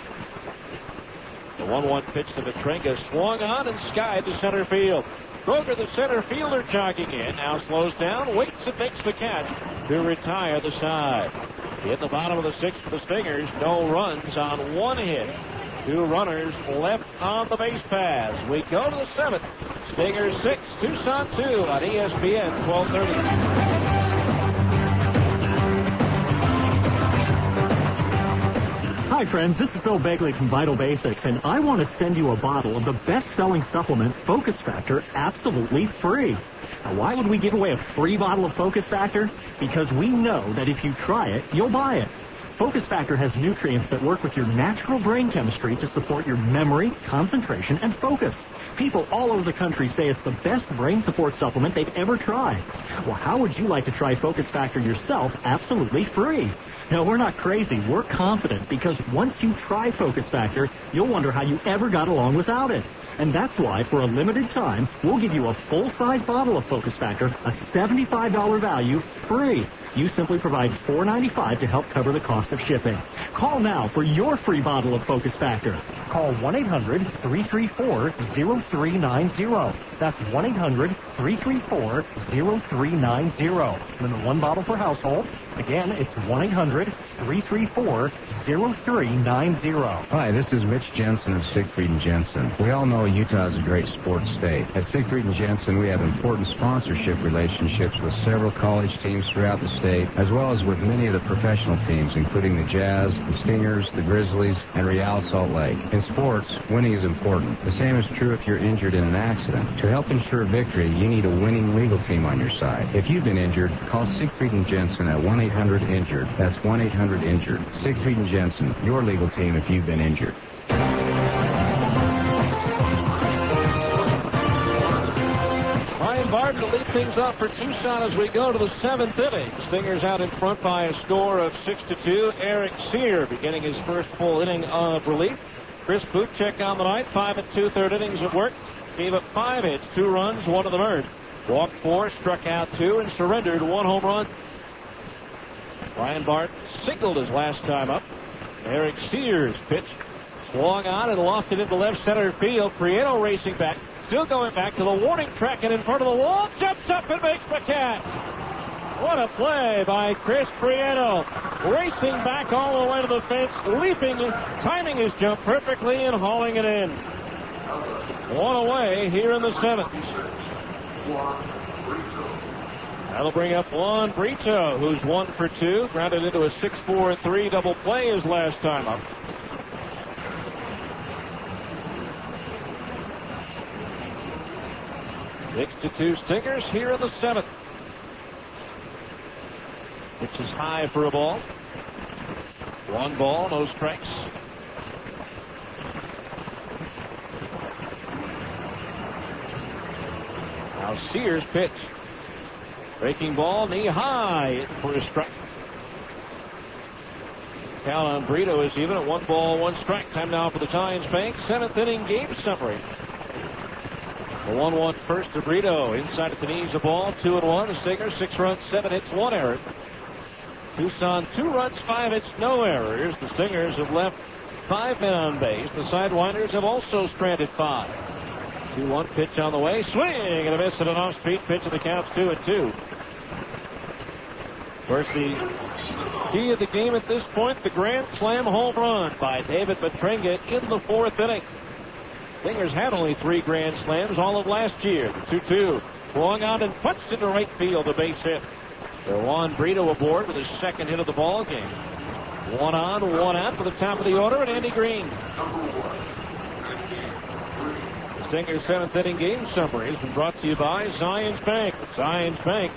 The 1-1 pitch to Matranga swung on and skied to center field. Kroger, the center fielder, jogging in, now slows down, waits and makes the catch to retire the side. In the bottom of the 6th for the Stingers, no runs on 1 hit. 2 runners left on the base paths. We go to the 7th. Stingers 6, Tucson 2 on ESPN 1230. Hi, friends. This is Bill Begley from Vital Basics, and I want to send you a bottle of the best-selling supplement, Focus Factor, absolutely free. Now, why would we give away a free bottle of Focus Factor? Because we know that if you try it, you'll buy it. Focus Factor has nutrients that work with your natural brain chemistry to support your memory, concentration, and focus. People all over the country say it's the best brain support supplement they've ever tried. Well, how would you like to try Focus Factor yourself absolutely free? No, we're not crazy. We're confident, because once you try Focus Factor, you'll wonder how you ever got along without it. And that's why, for a limited time, we'll give you a full-size bottle of Focus Factor, a $75 value, free. You simply provide $4.95 to help cover the cost of shipping. Call now for your free bottle of Focus Factor. Call 1-800-334-0390. That's 1-800-334-0390. Limit 1 bottle per household. Again, it's 1-800-334-0390. Hi, this is Mitch Jensen of Siegfried & Jensen. We all know Utah is a great sports state. At Siegfried & Jensen, we have important sponsorship relationships with several college teams throughout the state, as well as with many of the professional teams, including the Jazz, the Stingers, the Grizzlies, and Real Salt Lake. In sports, winning is important. The same is true if you're injured in an accident. To help ensure victory, you need a winning legal team on your side. If you've been injured, call Siegfried & Jensen at 1-800-INJURED. That's 1-800-INJURED. Siegfried & Jensen, your legal team if you've been injured. Ryan Barton to lead things off for Tucson as we go to the 7th inning. Stingers out in front by a score of 6-2. Eric Sear beginning his first full inning of relief. Chris Butchek on the night, 5 2/3 innings of work. Gave up 5 hits, 2 runs, 1 of them earned. Walked 4, struck out 2, and surrendered 1 home run. Ryan Barton singled his last time up. Eric Sears pitch swung on and lofted into left center field. Prieto racing back, still going back to the warning track and in front of the wall. Jumps up and makes the catch. What a play by Chris Prieto. Racing back all the way to the fence, leaping, timing his jump perfectly and hauling it in. 1 away here in the 7th. That'll bring up Juan Brito, who's 1 for 2. Grounded into a 6-4-3 double play his last time up. Six to 2 Stingers here in the 7th. Pitch is high for a ball. 1 ball, no strikes. Now Sears pitch. Breaking ball, knee high for a strike. Count on Brito is even at 1 ball, 1 strike. Time now for the Giants Bank 7th inning game summary. The 1-1 first to Brito. Inside at the knees, a ball. 2-1. The Stingers 6 runs, 7 hits, 1 error. Tucson 2 runs, 5 hits, no errors. The Stingers have left 5 men on base. The Sidewinders have also stranded 5. 2-1 pitch on the way. Swing and a miss at an off-speed pitch, and the count's 2-2. Of course, the key of the game at this point, the grand slam home run by David Petringa in the 4th inning. Stingers had only 3 grand slams all of last year. The 2-2. Swung out and punched into right field, a base hit. Juan Brito aboard with his 2nd hit of the ball game. 1 on, 1 out for the top of the order, and Andy Green. The Stingers' 7th inning game summary has been brought to you by Zions Bank. Zions Bank,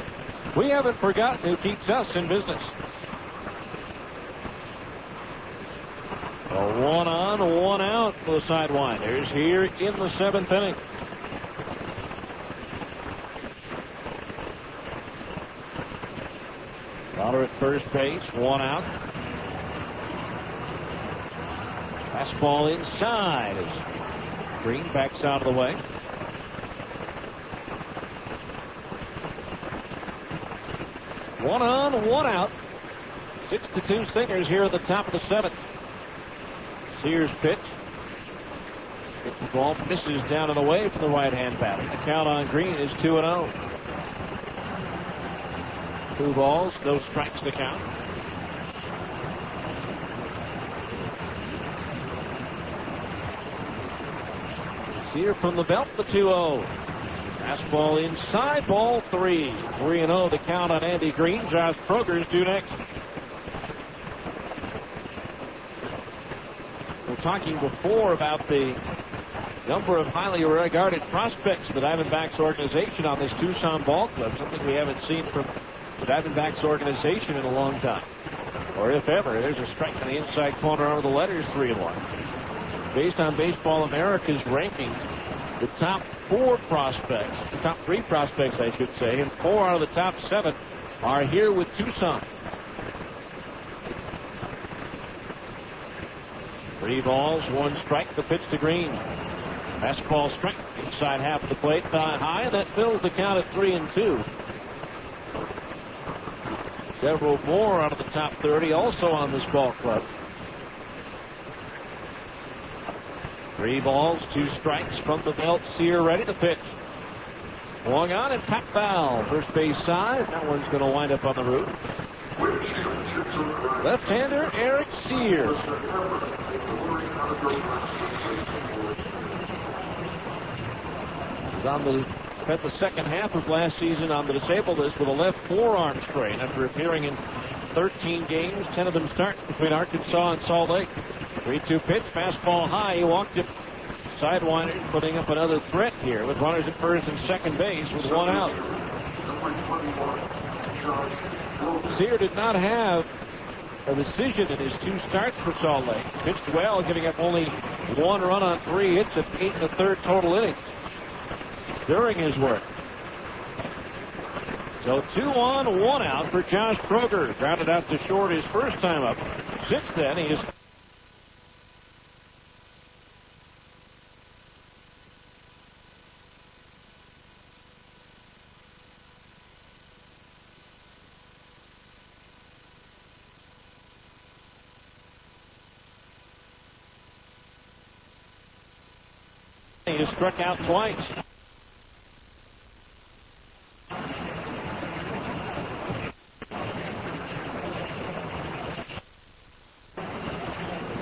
we haven't forgotten who keeps us in business. A 1 on, 1 out for the Sidewinders here in the 7th inning. Fowler at first base, 1 out. Fastball inside as Green backs out of the way. One on, 1 out. 6-2 Stingers here at the top of the 7th. Sears pitch. Hit the ball, misses down and away from the right-hand batter. The count on Green is 2-0. 2 balls, no strikes the count. Sear from the belt, the 2-0. Fastball inside, ball 3. 3-0 the count on Andy Green. Josh Kroger's due next. We're talking before about the number of highly regarded prospects of the Diamondbacks organization on this Tucson ball club, something we haven't seen from the Diamondbacks organization in a long time. Or if ever. There's a strike in the inside corner over the letters, 3-1. Based on Baseball America's rankings, the top 4 prospects, the top 3 prospects, I should say, and 4 out of the top 7 are here with Tucson. 3 balls, 1 strike, the pitch to Green. Fastball strike inside half of the plate, high, and that fills the count at 3-2. Several more out of the top 30 also on this ball club. 3 balls, 2 strikes from the belt. Sear ready to pitch. Swung on and pop foul. First base side. That one's going to wind up on the roof. Left-hander Eric Sears. Spent the second half of last season on the disabled list with a left forearm strain after appearing in 13 games, 10 of them starting between Arkansas and Salt Lake. 3-2 pitch, fastball high. He walked it. Sidewinders putting up another threat here with runners at first and second base with 1 out. Sear did not have a decision in his 2 starts for Salt Lake. Pitched well, giving up only 1 run on 3 hits at 8 1/3 total innings during his work. So 2 on, 1 out for Josh Kroger. Grounded out to short his first time up. Since then, he is struck out twice.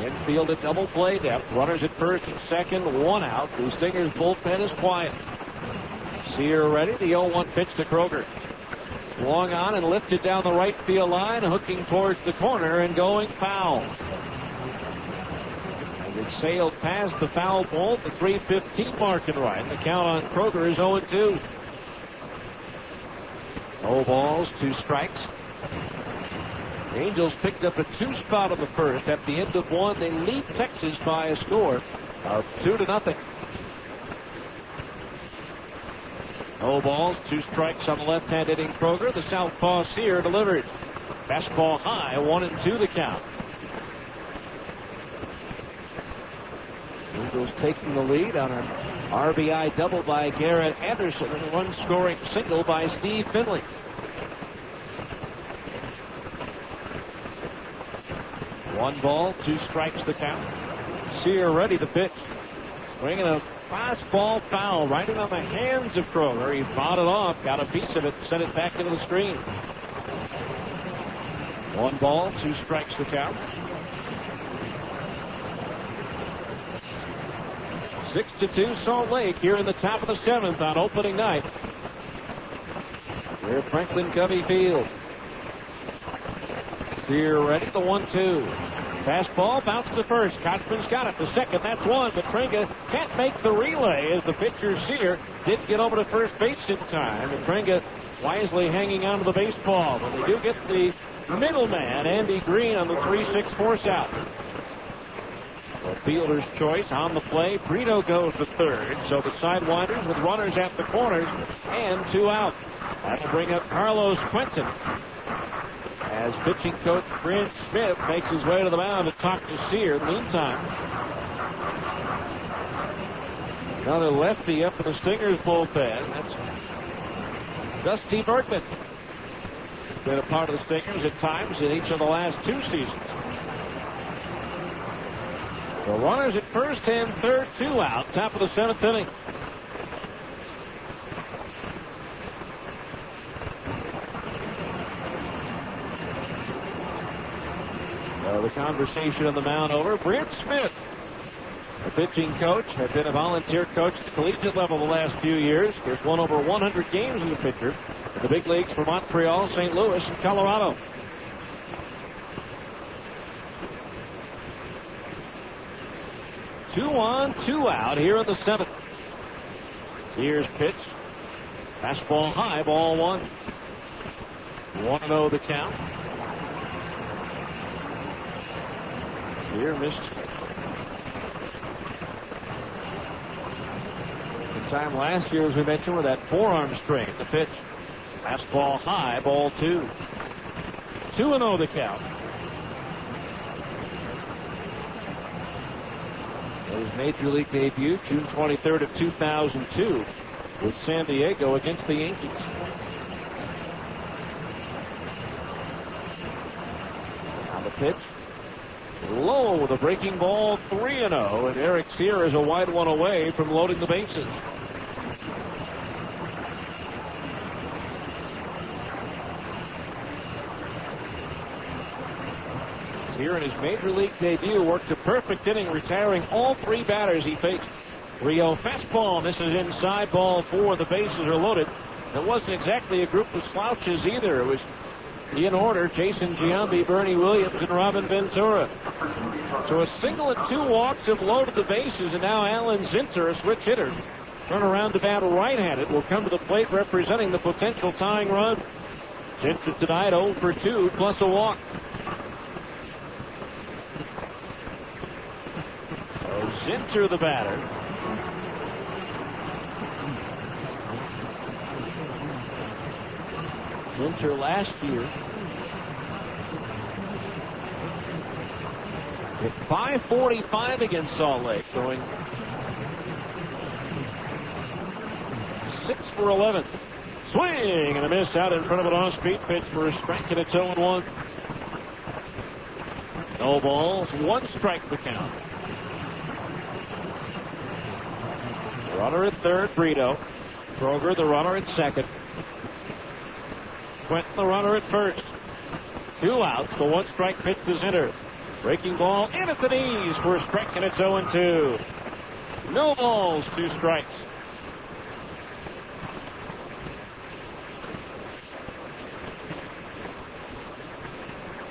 Infield at double play depth. Runners at first and second, 1 out. The Stingers bullpen is quiet. Sear ready. The 0-1 pitch to Kroger. Swung on and lifted down the right field line, hooking towards the corner and going foul. It sailed past the foul pole, the 3:15 mark and right. The count on Kroger is 0-2. 0 balls, 2 strikes. The Angels picked up a 2 spot on the first. At the end of 1, they lead Texas by a score of 2-0. 0 balls, 2 strikes on the left-hand hitting Kroger. The southpaw Sear delivered. Fastball high, 1-2 the count. Eagles taking the lead on an RBI double by Garrett Anderson and a run-scoring single by Steve Finley. One ball, 2 strikes the count. Sear ready to pitch. Bringing a fastball foul right in on the hands of Kroger. He fought it off, got a piece of it, sent it back into the screen. 1 ball, 2 strikes the count. 6-2 Salt Lake here in the top of the 7th on opening night. Here at Franklin Covey Field. Sear ready, the 1-2. Fastball, bounce to first. Kotzman's got it to second. That's one, but Tringa can't make the relay as the pitcher Sear did get over to first base in time. And Tringa wisely hanging on to the baseball. But they do get the middleman, Andy Green, on the 3-6 force out. The fielder's choice on the play. Brito goes to third. So the Sidewinders with runners at the corners and 2 out. That'll bring up Carlos Quentin, as pitching coach Brent Smith makes his way to the mound to talk to Sear. In the meantime, another lefty up in the Stingers bullpen. That's Dusty Bergman. Been a part of the Stingers at times in each of the last 2 seasons. The runners at first and third, 2 out. Top of the 7th inning. The conversation on the mound over. Brent Smith, the pitching coach, had been a volunteer coach at the collegiate level the last few years. He's won over 100 games as a pitcher in the big leagues for Montreal, St. Louis, and Colorado. Two on, 2 out here in the 7th. Here's pitch. Fastball high, ball 1. 1-0 the count. Here missed some time last year, as we mentioned, with that forearm strain. The pitch. Fastball high, ball 2. 2-0 the count. His major league debut, June 23rd of 2002, with San Diego against the Yankees. Now the pitch. Low with a breaking ball, 3-0, and Eric Sear is a wide one away from loading the bases. Sear in his major league debut worked a perfect inning, retiring all 3 batters he faced. Rio fastball misses inside, ball 4. The bases are loaded. It wasn't exactly a group of slouches either. It was in order: Jason Giambi, Bernie Williams, and Robin Ventura. So a single and 2 walks have loaded the bases, and now Alan Zinter, a switch hitter, turn around to bat right-handed, will come to the plate representing the potential tying run. Zinter tonight 0 for 2 plus a walk. So Zinter the batter. Zinter last year hit .545 against Salt Lake, going 6 for 11. Swing and a miss out in front of an off-speed pitch for a strike, and it's 0-1. No balls, 1 strike the count. Runner at third, Brito. Kroger, the runner at second. Quentin, the runner at first. 2 outs, the 1 strike pitch to Zinter. Breaking ball in at the knees for a strike, and it's 0-2. No balls, 2 strikes.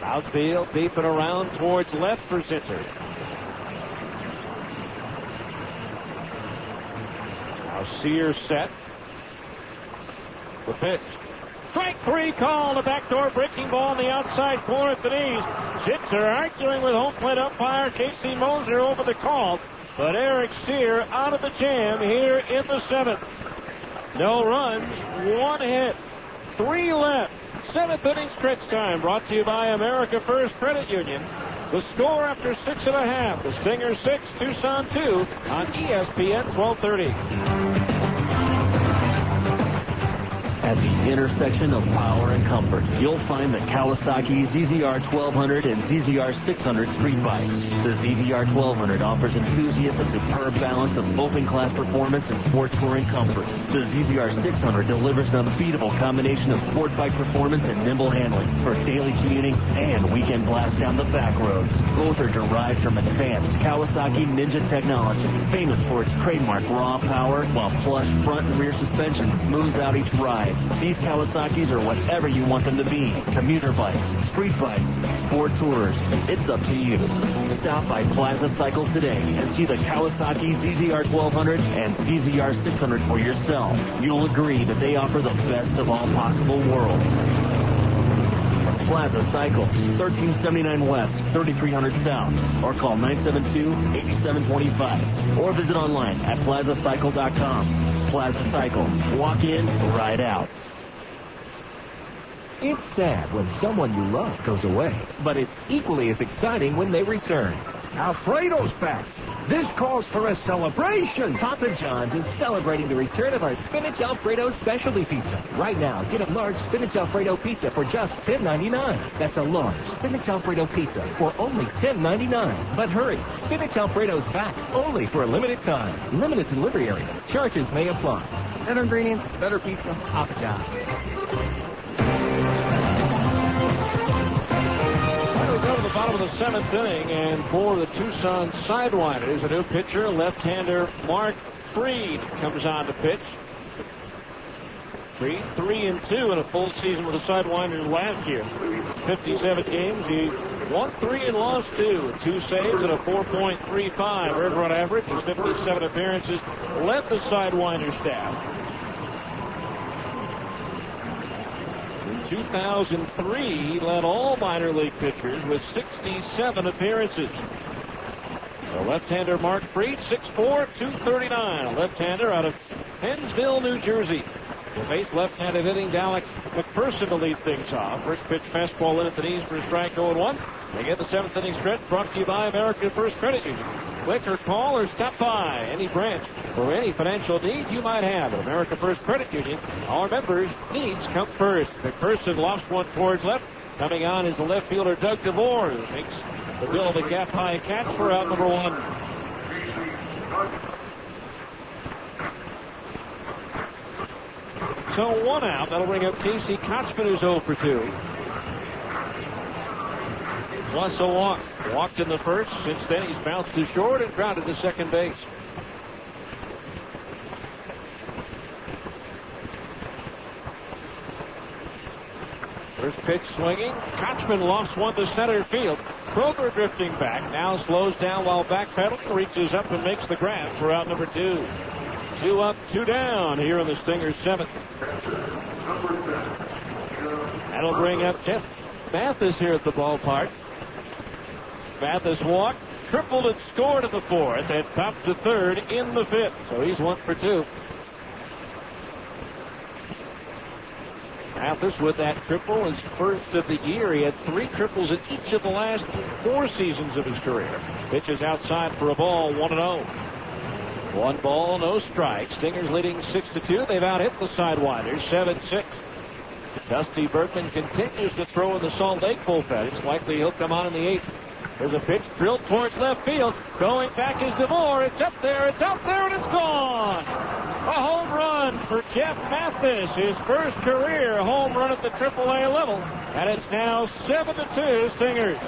Outfield, deep and around towards left for Zinter. Now Sear set. The pitch. Strike 3 call, the backdoor breaking ball in the outside corner at the knees. Zinter arguing with home plate umpire Casey Moser over the call, but Eric Sear out of the jam here in the 7th. No runs, 1 hit, 3 left. 7th inning stretch time, brought to you by America First Credit Union. The score after 6.5. The Stingers 6, Tucson 2 on ESPN 1230. At the intersection of power and comfort, you'll find the Kawasaki ZZR 1200 and ZZR 600 street bikes. The ZZR 1200 offers enthusiasts a superb balance of open-class performance and sport touring comfort. The ZZR 600 delivers an unbeatable combination of sport bike performance and nimble handling for daily commuting and weekend blasts down the back roads. Both are derived from advanced Kawasaki Ninja technology, famous for its trademark raw power, while plush front and rear suspension smooths out each ride. These Kawasaki's are whatever you want them to be. Commuter bikes, street bikes, sport tours. It's up to you. Stop by Plaza Cycle today and see the Kawasaki ZZR 1200 and ZZR 600 for yourself. You'll agree that they offer the best of all possible worlds. Plaza Cycle, 1379 West, 3300 South, or call 972-8725, or visit online at plazacycle.com. Plaza Cycle. Walk in, ride out. It's sad when someone you love goes away, but it's equally as exciting when they return. Alfredo's back. This calls for a celebration. Papa John's is celebrating the return of our Spinach Alfredo specialty pizza. Right now, get a large Spinach Alfredo pizza for just $10.99. That's a large Spinach Alfredo pizza for only $10.99. But hurry, Spinach Alfredo's back only for a limited time. Limited delivery area. Charges may apply. Better ingredients, better pizza. Papa John's. We go to the bottom of the 7th inning, and for the Tucson Sidewinders, a new pitcher, left-hander Mark Freed, comes on to pitch. Freed 3-2 in a full season with the Sidewinders last year. 57 games, he won 3 and lost 2. 2 saves and a 4.35 earned run average. His 57 appearances led the Sidewinders staff. 2003, he led all minor league pitchers with 67 appearances. The left-hander Mark Freed, 6'4", 239, a left-hander out of Pennsville, New Jersey. The base left-handed hitting Dalek McPherson to lead things off. First pitch fastball in at the knees for a strike 0-1. They get the 7th inning stretch brought to you by American First Credit Union. Click or call or stop by any branch for any financial need you might have at American First Credit Union. Our members' needs come first. McPherson lofts one towards left. Coming on is the left fielder Doug DeVore, who makes the Bill the gap high catch for out number 1. So 1 out. That'll bring up Casey Kotzman, who's 0 for 2. Plus a walk. Walked in the first. Since then, he's bounced to short and grounded to second base. First pitch swinging. Kotzman lofts one to center field. Kroger drifting back. Now slows down while backpedaling. Reaches up and makes the grab for out number 2. 2 up, 2 down here in the Stingers' 7th. That'll bring up Jeff Mathis here at the ballpark. Mathis walked, tripled and scored in the 4th, and popped to 3rd in the 5th. So he's 1 for 2. Mathis with that triple, his first of the year. He had 3 triples in each of the last 4 seasons of his career. Pitches outside for a ball, 1-0. 1 ball, no strikes. Stingers leading 6-2. They've out-hit the Sidewinders 7-6. Dusty Bergman continues to throw in the Salt Lake bullpen. It's likely he'll come on in the 8th. There's a pitch drilled towards left field. Going back is DeVore. It's up there, and it's gone. A home run for Jeff Mathis. His first career home run at the AAA level. And it's now 7-2 Stingers.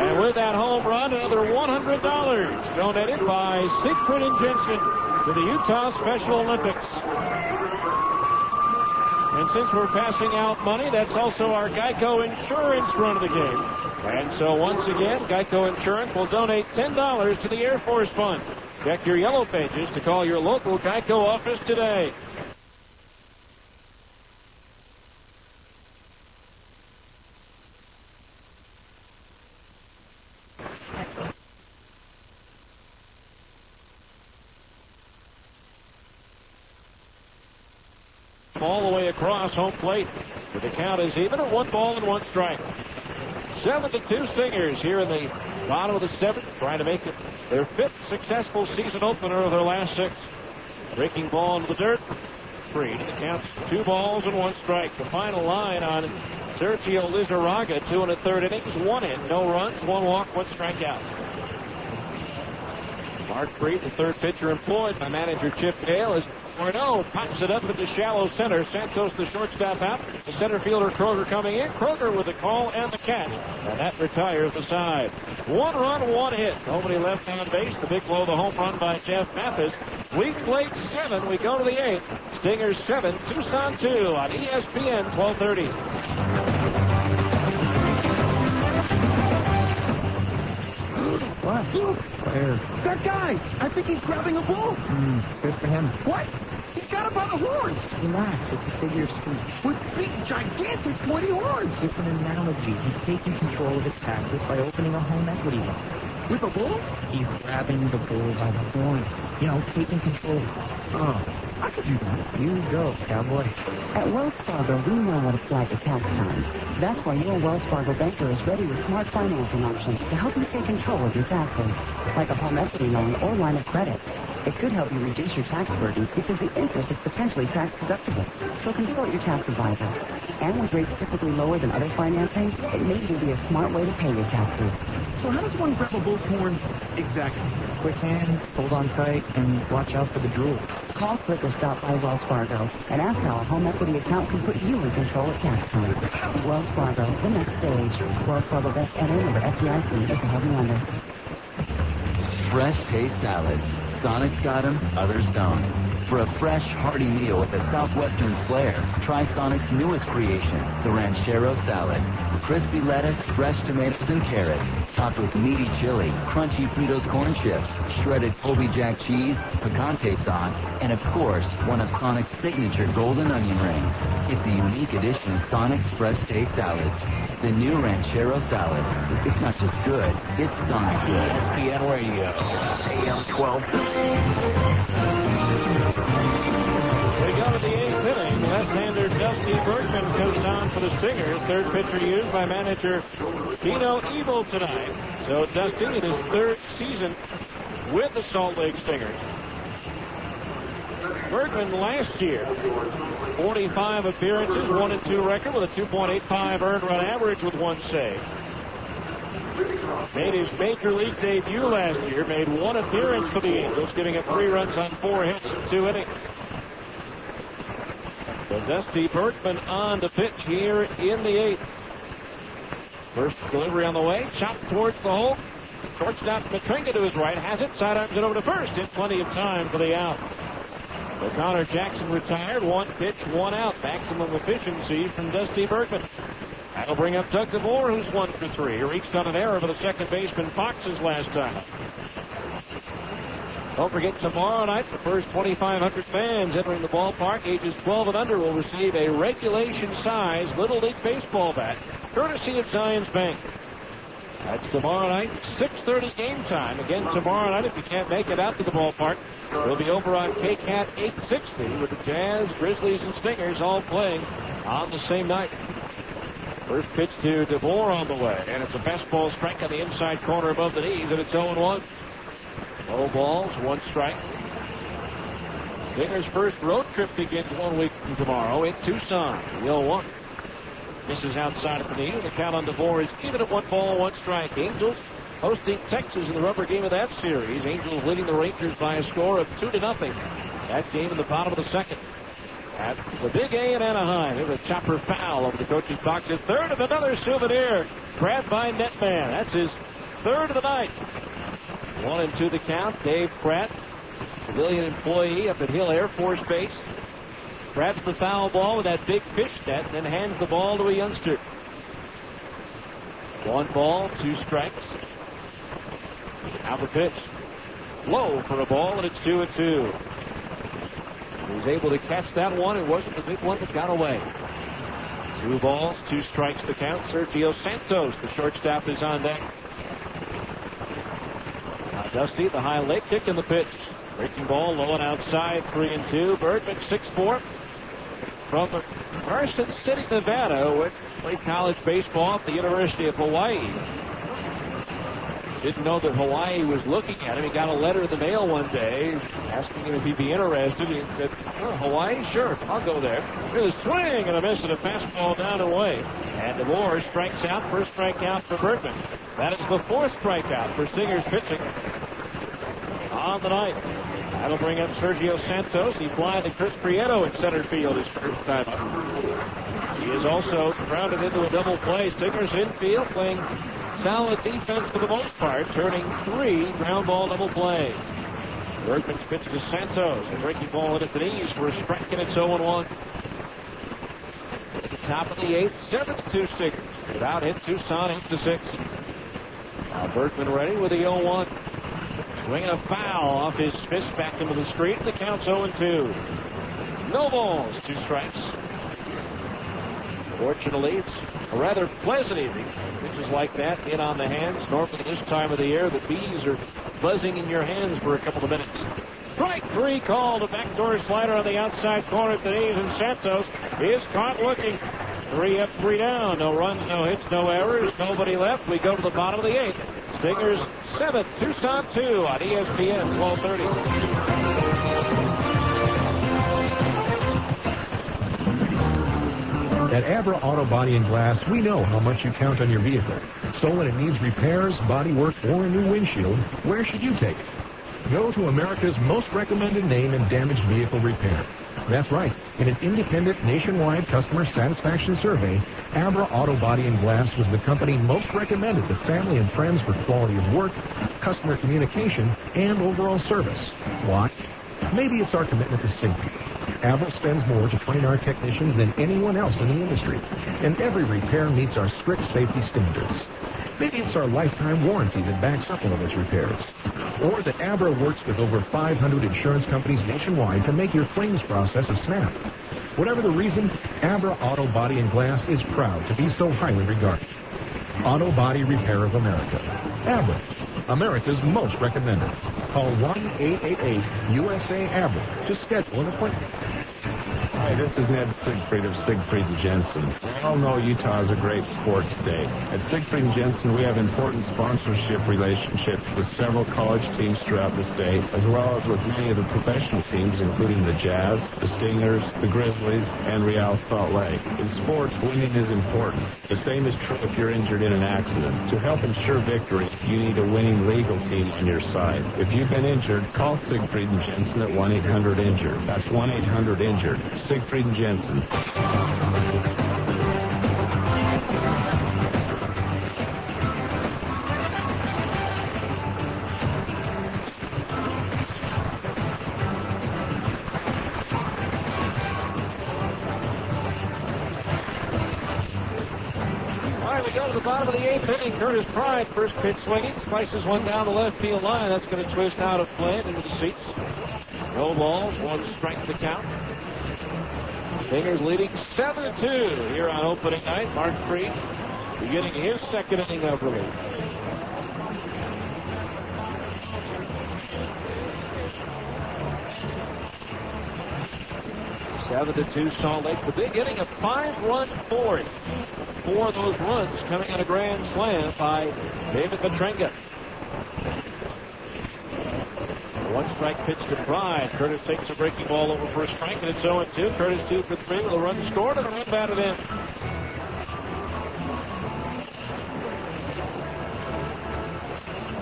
And with that home run, another $100 donated by Siegfried and Jensen to the Utah Special Olympics. And since we're passing out money, that's also our Geico Insurance run of the game. And so once again, Geico Insurance will donate $10 to the Air Force Fund. Check your yellow pages to call your local Geico office today. All the way across home plate. But the count is even at 1 ball and 1 strike. 7-2 Stingers here in the bottom of the 7th, trying to make it their 5th successful season opener of their last 6. Breaking ball into the dirt. 3 to the count. 2 balls and 1 strike. The final line on Sergio Lizarraga, 2 1/3 innings, 1 in, no runs, 1 walk, 1 strikeout. Mark Freed, the 3rd pitcher employed by manager Chip Gale, as Morneau pops it up into shallow center. Santos, the shortstop, out. The center fielder Kroger coming in. Kroger with the call and the catch, and that retires the side. 1 run, 1 hit. Nobody left on base. The big blow, the home run by Jeff Mathis. We played 7. We go to the 8th. Stingers 7, Tucson 2 on ESPN 1230. What? Where? That guy! I think he's grabbing a bull. Good for him. What? He's got it by the horns. Relax. It's a figure of speech. With big, gigantic, pointy horns. It's an analogy. He's taking control of his taxes by opening a home equity loan. With a bull? He's grabbing the bull by the horns. You know, taking control. Oh, I could do that. You go, cowboy. At Wells Fargo, we know what it's like at tax time. That's why your Wells Fargo banker is ready with smart financing options to help you take control of your taxes, like a home equity loan or line of credit. It could help you reduce your tax burdens because the interest is potentially tax deductible. So consult your tax advisor. And with rates typically lower than other financing, it may even be a smart way to pay your taxes. So how does one grab a bull's horns exactly? Quick hands, hold on tight, and watch out for the drool. Call, click, or stop by Wells Fargo and ask how a home equity account can put you in control at tax time. Wells Fargo, the next stage. Wells Fargo Best NA member FDIC is a heavy lender. Fresh taste salads. Sonic's got them, others don't. For a fresh, hearty meal with a southwestern flair, try Sonic's newest creation, the Ranchero Salad. Crispy lettuce, fresh tomatoes and carrots, topped with meaty chili, crunchy Fritos corn chips, shredded Colby Jack cheese, picante sauce, and of course, one of Sonic's signature golden onion rings. It's a unique addition to Sonic's Fresh Taste Salads. The new Ranchero Salad. It's not just good, it's Sonic good. ESPN Radio, AM 12. We go to the 8th inning. Left-hander Dusty Bergman comes on for the Stingers. 3rd pitcher used by manager Dino Evil tonight. So Dusty in his 3rd season with the Salt Lake Stingers. Bergman last year, 45 appearances, 1-2 record with a 2.85 earned run average with 1 save. Made his major league debut last year, made 1 appearance for the Angels, giving up 3 runs on 4 hits in 2 innings. So Dusty Bergman on the pitch here in the 8th. First delivery on the way, chopped towards the hole. Shortstop Matringa to his right, has it, sidearms it over to first, in plenty of time for the out. O'Connor Jackson retired, 1 pitch, 1 out. Maximum efficiency from Dusty Bergman. That'll bring up Doug DeVore, who's 1 for 3. He reached on an error for the second baseman Fox's last time. Don't forget, tomorrow night, the first 2,500 fans entering the ballpark, ages 12 and under, will receive a regulation-size Little League baseball bat, courtesy of Zions Bank. That's tomorrow night, 6:30 game time. Again, tomorrow night, if you can't make it out to the ballpark, we'll be over on KCAT 860 with the Jazz, Grizzlies, and Stingers all playing on the same night. First pitch to DeVore on the way, and it's a fastball strike on the inside corner above the knees, and it's 0-1. Low balls, 1 strike. Stingers' first road trip begins 1 week from tomorrow in Tucson. The 0-1. This is outside of the knee. The count on DeVore is even at 1 ball, 1 strike. Angels hosting Texas in the rubber game of that series. Angels leading the Rangers by a score of 2-0. That game in the bottom of the 2nd. At the Big A in Anaheim, it was a chopper foul over the coach's box. His 3rd of another souvenir, grabbed by Netman. That's his 3rd of the night. 1-2 the count. Dave Pratt, civilian employee up at Hill Air Force Base, grabs the foul ball with that big fish net and then hands the ball to a youngster. 1 ball, 2 strikes. Now the pitch. Low for a ball, and it's 2-2. He was able to catch that one. It wasn't the big one that got away. 2 balls, 2 strikes the count. Sergio Santos, the shortstop, is on deck. Now Dusty, the high leg kick in the pitch. Breaking ball, low and outside, 3-2. Bergman, 6-4. from Carson City, Nevada, where he played college baseball at the University of Hawaii. Didn't know that Hawaii was looking at him. He got a letter in the mail one day asking him if he'd be interested. He said, oh, Hawaii? Sure, I'll go there. With a swing and a miss and a fastball down and away. And DeVore strikes out. First strikeout for Bergman. That is the fourth strikeout for Stingers pitching on the night. That'll bring up Sergio Santos. He flied to Chris Prieto in center field his first time up. He is also grounded into a double play. Stingers infield playing solid defense for the most part, turning 3 ground ball double plays. Bergman's pitch to Santos. A breaking ball in at the knees for a strike, and it's 0-1. At the top of the 8th, 7-2 Stingers. Without hit, Tucson hits the 6th. Now Bergman ready with the 0-1. Swinging a foul off his fist back into the street. The count's 0-2. No balls, 2 strikes. Fortunately, it's a rather pleasant evening. Pitches like that in on the hands. Normally this time of the year, the bees are buzzing in your hands for a couple of minutes. Strike 3 called. A backdoor slider on the outside corner at the knees, and Santos is caught looking. 3 up, 3 down. No runs, no hits, no errors. Nobody left. We go to the bottom of the 8th. Stingers 7, Tucson 2 on ESPN 1230. At Abra Auto Body and Glass, we know how much you count on your vehicle. So when it needs repairs, body work, or a new windshield, where should you take it? Go to America's most recommended name in damaged vehicle repair. That's right. In an independent nationwide customer satisfaction survey, Abra Auto Body and Glass was the company most recommended to family and friends for quality of work, customer communication, and overall service. Why? Maybe it's our commitment to safety. Abra spends more to train our technicians than anyone else in the industry, and every repair meets our strict safety standards. Maybe it's our lifetime warranty that backs up all of its repairs, or that Abra works with over 500 insurance companies nationwide to make your claims process a snap. Whatever the reason, Abra Auto Body and Glass is proud to be so highly regarded. Auto Body Repair of America. Abra, America's most recommended. Call 1-888-USA-ABRA to schedule an appointment. Hi, this is Ned Siegfried of Siegfried & Jensen. We all know Utah is a great sports state. At Siegfried & Jensen, we have important sponsorship relationships with several college teams throughout the state, as well as with many of the professional teams, including the Jazz, the Stingers, the Grizzlies, and Real Salt Lake. In sports, winning is important. The same is true if you're injured in an accident. To help ensure victory, you need a winning legal team on your side. If you've been injured, call Siegfried & Jensen at 1-800-INJURED. That's 1-800-INJURED. Siegfried & Jensen. We go to the bottom of the 8th inning. Curtis Pride, first pitch swinging, slices one down the left field line. That's going to twist out of play and into the seats. No balls, 1 strike to count. Stingers leading 7-2 here on opening night. Mark Freed beginning his second inning of relief. Seven to 2 Salt Lake. The big inning, a 5-run fourth. 4 of those runs coming on a grand slam by David Petrenga. 1 strike pitch to Pride. Curtis takes a breaking ball over for a strike, and it's 0-2. Curtis 2 for 3 with a run scored and a run batted in.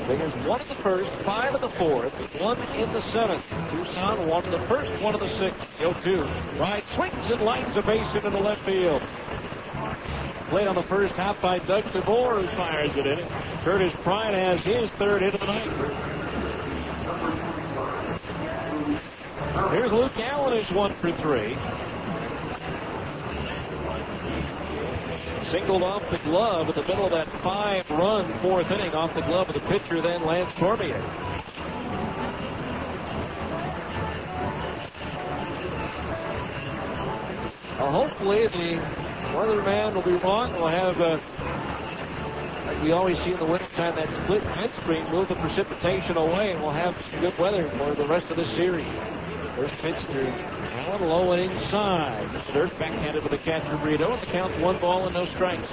Stingers 1 in the first, 5 in the fourth, 1 in the 7th. Tucson 1 in the first, 1 in the 6th. 0-2. Pride swings and lines a base hit into left field. Played on the first half by Doug DeVore, who fires it in. Curtis Pride has his 3rd hit of the night. Here's Luke Allen, who's 1 for 3. Singled off the glove in the middle of that 5-run 4th inning, off the glove of the pitcher, then Lance Cormier. Well, hopefully the weatherman will be wrong. We'll have, like we always see in the wintertime, that split vent screen move the precipitation away, and we'll have some good weather for the rest of this series. First pitch to Allen, low and inside. Dirt backhanded to the catcher, Brito, and the count's 1 ball and no strikes.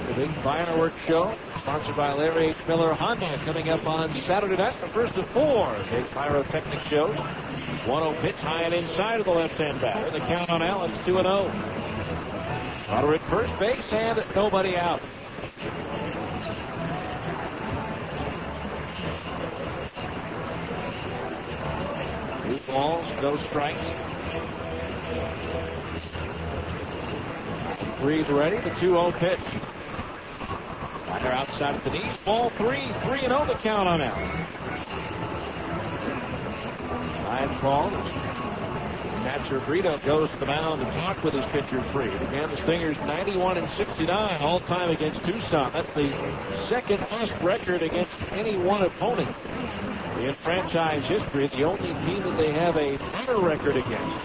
The big fireworks show, sponsored by Larry H. Miller Honda, coming up on Saturday night, the first of 4 big pyrotechnic shows. 1-0 pitch high and inside of the left-hand batter. The count on Allen's 2-0. Runner at first base and nobody out. Two balls, no strikes. Breathe ready, the 2-0 pitch. Liner outside at the knees, ball 3, 3-0 the count on Allen. Line call. Catcher Brito goes to the mound to talk with his pitcher Freed. Again, the Stingers 91-69 all time against Tucson. That's the second best record against any one opponent in franchise history. The only team that they have a better record against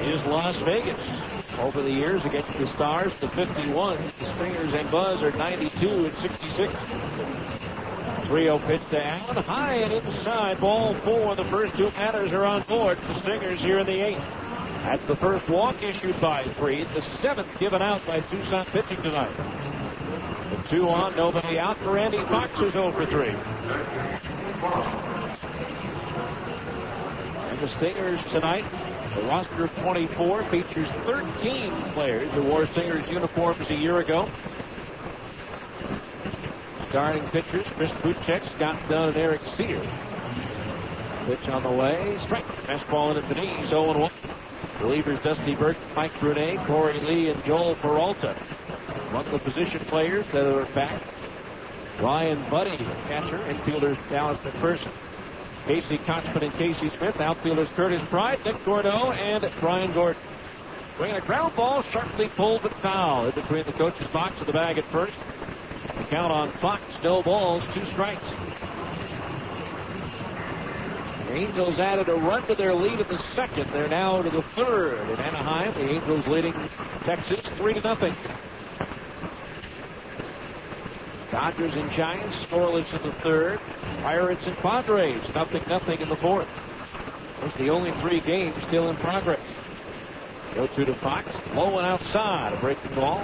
is Las Vegas. Over the years against the Stars, the 51s, the Stingers and Buzz are 92-66. 3-0 pitch to Allen, high and inside, ball 4. The first 2 batters are on board. The Stingers here in the 8th. That's the first walk issued by Freed, the 7th given out by Tucson pitching tonight. The 2 on, nobody out for Randy Fox, who's 0 for 3. And the Stingers tonight, the roster of 24 features 13 players who wore Stingers uniforms a year ago. Starting pitchers, Chris Buchek, Scott Dunn, and Eric Sear. Pitch on the way, strike. Fastball in at the knees, 0-1. Relievers Dusty Burke, Mike Brunet, Corey Lee, and Joel Peralta. Among the position players that are back, Ryan Buddy, catcher, infielders Dallas McPherson, Casey Kochman and Casey Smith, outfielders Curtis Pride, Nick Gordeau, and Brian Gordon. Swinging a ground ball, sharply pulled but foul in between the coach's box and the bag at first. The count on Fox, no balls, 2 strikes. The Angels added a run to their lead in the 2nd. They're now to the 3rd. In Anaheim, the Angels leading Texas 3-0. Dodgers and Giants scoreless in the 3rd. Pirates and Padres 0-0 in the 4th. Those are the only 3 games still in progress. Go to Fox, low and outside, a breaking ball.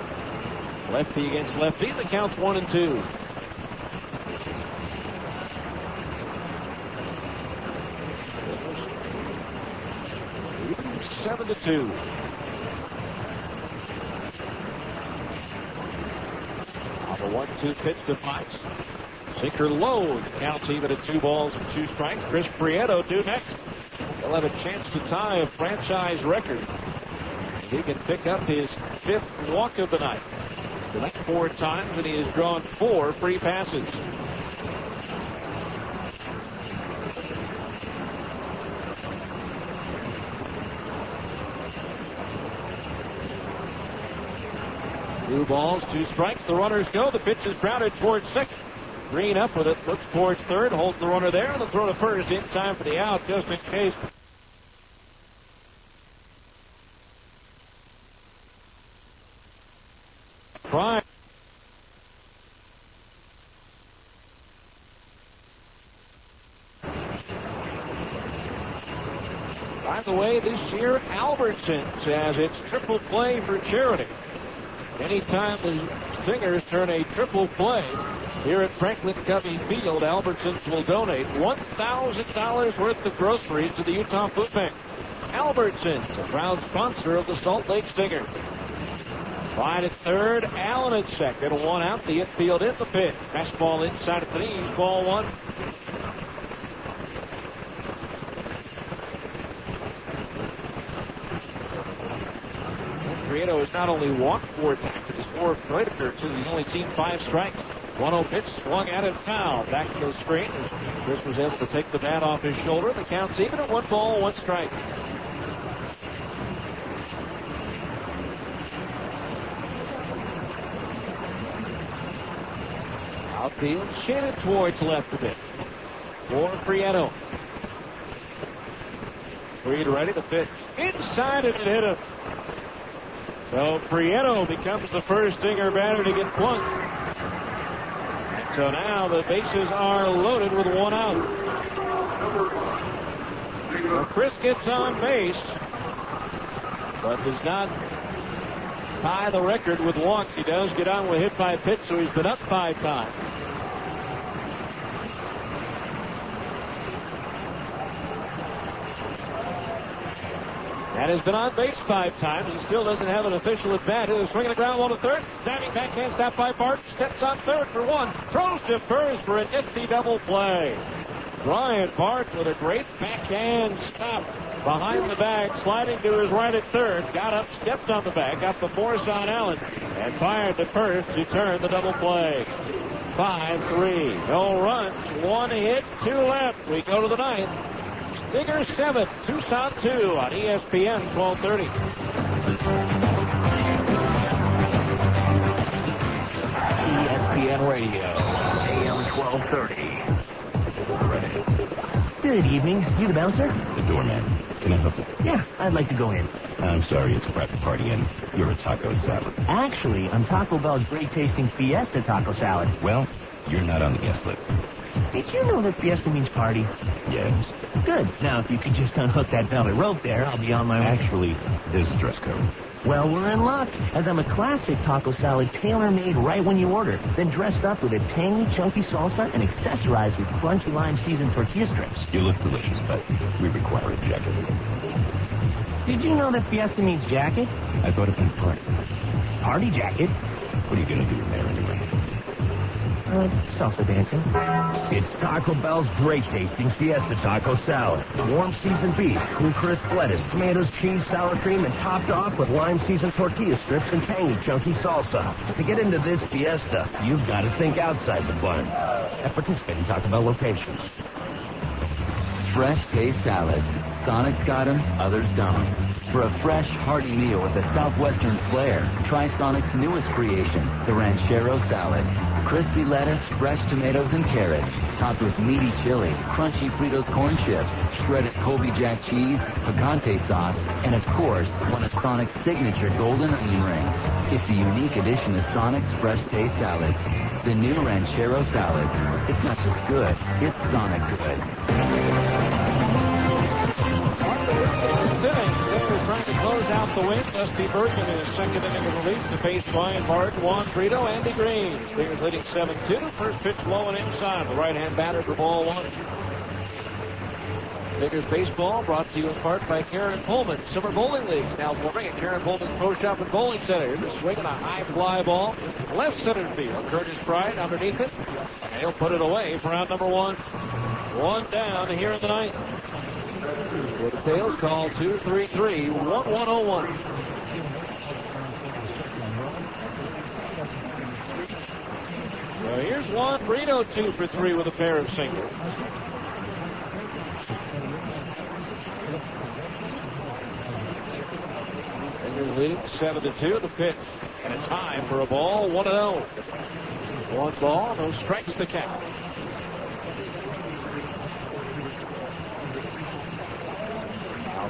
Lefty against lefty. The count's 1-2. It's 7-2. On the 1-2 pitch to Fox. Sinker low. The count's even at 2 balls and 2 strikes. Chris Prieto due next. He'll have a chance to tie a franchise record. He can pick up his 5th walk of the night. That's 4 times, and he has drawn 4 free passes. Two balls, 2 strikes. The runners go. The pitch is grounded towards 2nd. Green up with it. Looks towards 3rd. Holds the runner there. And the throw to 1st in time for the out, just in case. Prime. By the way, this year, Albertsons has its triple play for charity. Anytime the Stingers turn a triple play here at Franklin Covey Field, Albertsons will donate $1,000 worth of groceries to the Utah Food Bank. Albertsons, a proud sponsor of the Salt Lake Stingers. Pride at 3rd, Allen at 2nd. 1 out, the infield in the pitch. Fastball inside at the knees, ball 1. Prieto has not only walked 4 times, but his 4th plate appearances. He's only seen 5 strikes. 1-0 pitch, swung at it, foul. Back to the screen. Chris was able to take the bat off his shoulder. The count's even at 1 ball, 1 strike. Outfield shaded towards left a bit. For Prieto. Freed ready to pitch. Inside and it hit him. So Prieto becomes the first Stinger batter to get plunked. So now the bases are loaded with one out. Well, Chris gets on base, but does not tie the record with walks. He does get on with hit by pitch, so he's been up 5 times. And has been on base 5 times. He still doesn't have an official at bat. He's swinging the ground ball to third. Diving backhand stop by Barton. Steps on third for 1. Throws to first for a nifty double play. Brian Bart with a great backhand stop behind the bag, sliding to his right at third. Got up, stepped on the bag, got the force on Allen, and fired to first to turn the double play. 5-3. No runs, 1 hit, 2 left. We go to the 9th. Stingers 7, Tucson 2 on ESPN 1230. ESPN Radio, AM 1230. Good evening. You the bouncer? The doorman. Can I help you? Yeah, I'd like to go in. I'm sorry, it's a private party and you're a taco salad. Actually, I'm Taco Bell's great tasting Fiesta taco salad. Well, you're not on the guest list. Did you know that Fiesta means party? Yes. Good. Now, if you could just unhook that velvet rope there, I'll be on my way. Actually, there's a dress code. Well, we're in luck, as I'm a classic taco salad tailor-made right when you order, then dressed up with a tangy, chunky salsa and accessorized with crunchy lime-seasoned tortilla strips. You look delicious, but we require a jacket. Did you know that Fiesta means jacket? I thought it meant party. Party jacket? What are you going to do in there anyway? Salsa dancing. It's Taco Bell's great-tasting Fiesta taco salad. Warm seasoned beef, cool crisp lettuce, tomatoes, cheese, sour cream, and topped off with lime-seasoned tortilla strips and tangy, chunky salsa. To get into this Fiesta, you've got to think outside the bun. At participating Taco Bell locations. Fresh taste salads. Sonic's got them, others don't. For a fresh, hearty meal with a southwestern flair, try Sonic's newest creation, the Ranchero Salad. Crispy lettuce, fresh tomatoes and carrots, topped with meaty chili, crunchy Fritos corn chips, shredded Colby Jack cheese, picante sauce, and of course, one of Sonic's signature golden onion rings. It's a unique addition to Sonic's fresh taste salads. The new Ranchero Salad. It's not just good, it's Sonic good. Trying to close out the win. Dusty Bergen in his second inning of relief to face Brian Barton, Juan Frito, Andy Green. Stingers leading 7-2. First pitch low and inside. The right-hand batter for ball 1. Stingers baseball brought to you in part by Karen Pullman. Summer Bowling Leagues now forming at Karen Pullman Pro Shop and Bowling Center. Here's a swing and a high fly ball. Left center field. Curtis Pride underneath it. And he'll put it away for out number 1. 1 down here in the 9th. With the tails called 2-3-3, 1-1-0-1. So here's Juan Brito, 2 for 3 with a pair of singles. Singers leading 7-2. The pitch and a tie for a ball, 1-0. 1 ball, no strikes to count.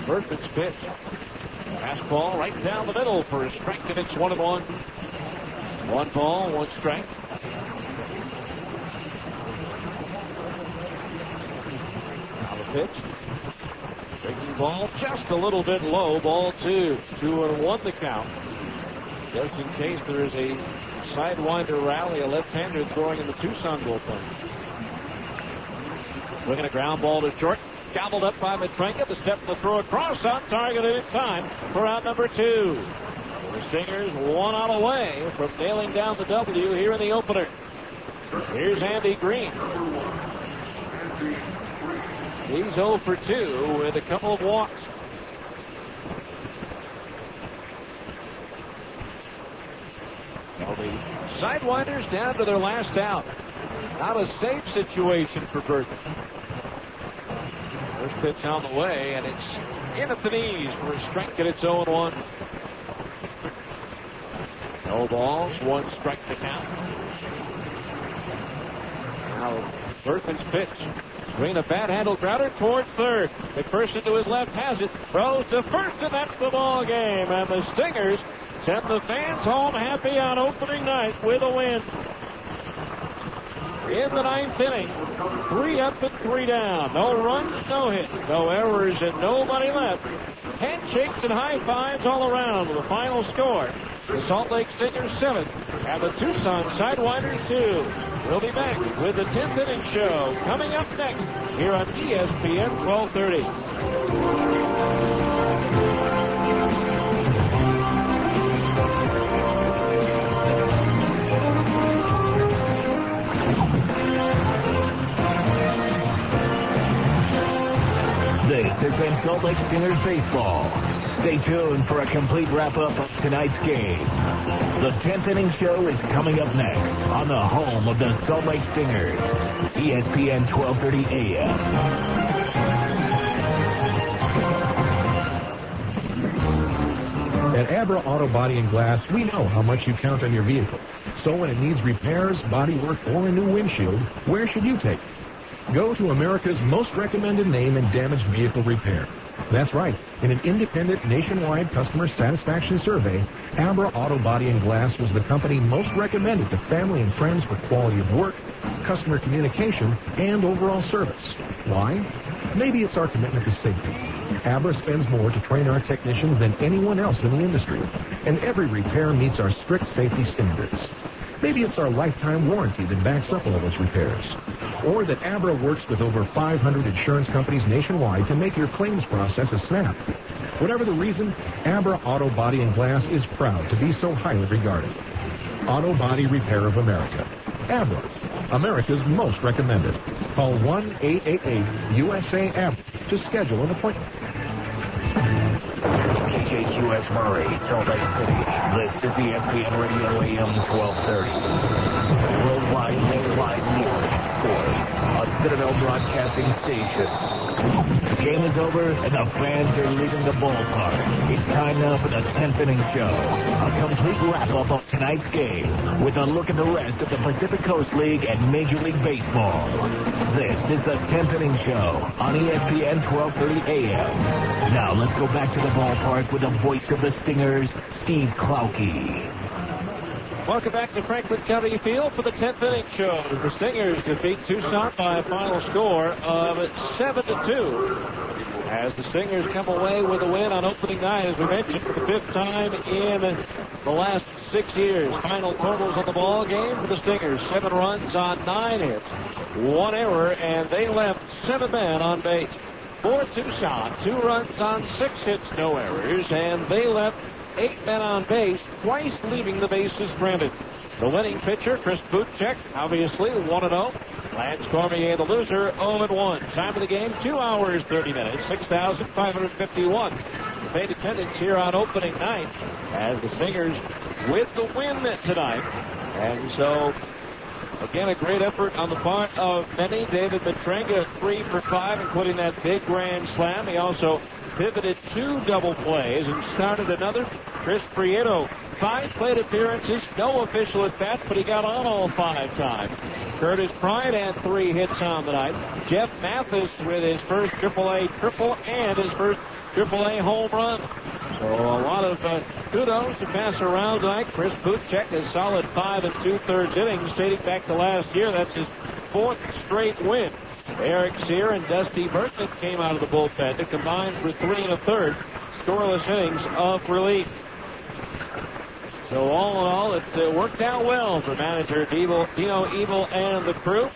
Bertman's pitch. Fastball right down the middle for a strike, and it's 1-1. 1 ball, 1 strike. Now the pitch. Breaking ball just a little bit low. Ball 2. 2-1 the count. Just in case there is a sidewinder rally, a left-hander throwing in the Tucson bullpen. Looking at a ground ball to short. Gobbled up by Matrenka. The step to throw across on target in time for out number 2. The Stingers 1 out away from nailing down the W here in the opener. Here's Andy Green. He's 0 for 2 with a couple of walks. Well, the Sidewinders down to their last out. Not a safe situation for Bergen. First pitch on the way, and it's in at the knees for a strike, and it's 0-1. No balls, 1 strike to count. Now Bertman's pitch. Swing a bad-handled grounder towards third. McPherson to his left has it. Throws to first, and that's the ball game. And the Stingers send the fans home happy on opening night with a win. in the ninth inning. 3 up and 3 down. No runs, no hits, no errors, and nobody left. Handshakes and high fives all around with the final score. The Salt Lake Stingers 7 and the Tucson Sidewinders 2. We'll be back with the 10th inning show coming up next here on ESPN 1230. This has been Salt Lake Stingers baseball. Stay tuned for a complete wrap-up of tonight's game. The 10th inning show is coming up next on the home of the Salt Lake Stingers, ESPN 1230 AM. At Abra Auto Body and Glass, we know how much you count on your vehicle. So when it needs repairs, body work, or a new windshield, where should you take it? Go to America's most recommended name in damaged vehicle repair. That's right. In an independent nationwide customer satisfaction survey, Abra Auto Body and Glass was the company most recommended to family and friends for quality of work, customer communication, and overall service. Why? Maybe it's our commitment to safety. Abra spends more to train our technicians than anyone else in the industry, and every repair meets our strict safety standards. Maybe it's our lifetime warranty that backs up all those repairs. Or that Abra works with over 500 insurance companies nationwide to make your claims process a snap. Whatever the reason, Abra Auto Body and Glass is proud to be so highly regarded. Auto Body Repair of America. Abra, America's most recommended. Call 1-888-USA-ABRA to schedule an appointment. KJQS Murray, Salt Lake City. This is ESPN Radio AM 1230. Worldwide nationwide news sports. A Citadel Broadcasting station. The game is over and the fans are leaving the ballpark. It's time now for the 10th inning show. A complete wrap-up of tonight's game with a look at the rest of the Pacific Coast League and Major League Baseball. This is the 10th inning show on ESPN 1230 AM. Now let's go back to the ballpark with the voice of the Stingers, Steve Klauke. Welcome back to Franklin County Field for the 10th inning show. The Stingers defeat Tucson by a final score of 7-2. As the Stingers come away with a win on opening night, as we mentioned, for the 5th time in the last 6 years. Final totals on the ball game for the Stingers: 7 runs on 9 hits, 1 error, and they left 7 men on base. For Tucson, 2 runs on 6 hits, no errors, and they left 8 men on base, twice leaving the bases stranded. The winning pitcher, Chris Butchek, obviously 1-0. Lance Cormier, the loser, 0-1. Time of the game, 2 hours, 30 minutes, 6,551. Paid attendance here on opening night as the Stingers with the win tonight. And so, again, a great effort on the part of many. David Petrenga, 3 for 5, including that big grand slam. He also pivoted 2 double plays and started another. Chris Prieto, 5 plate appearances, no official at bats, but he got on all 5 times. Curtis Pride had 3 hits on the night. Jeff Mathis with his first AAA triple and his first AAA home run. So a lot of kudos to pass around tonight. Chris Butchek is solid 5 2/3 innings dating back to last year. That's his 4th straight win. Eric Sear and Dusty Burton came out of the bullpen to combine for 3 1/3 scoreless innings of relief. So all in all, it worked out well for manager Dino Evil and the crew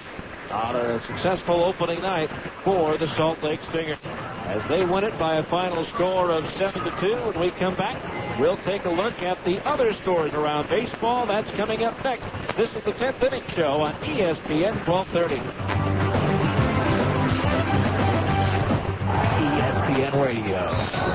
on a successful opening night for the Salt Lake Stingers, as they win it by a final score of 7-2. When we come back, we'll take a look at the other scores around baseball. That's coming up next. This is the 10th inning show on ESPN 1230. ESPN Radio,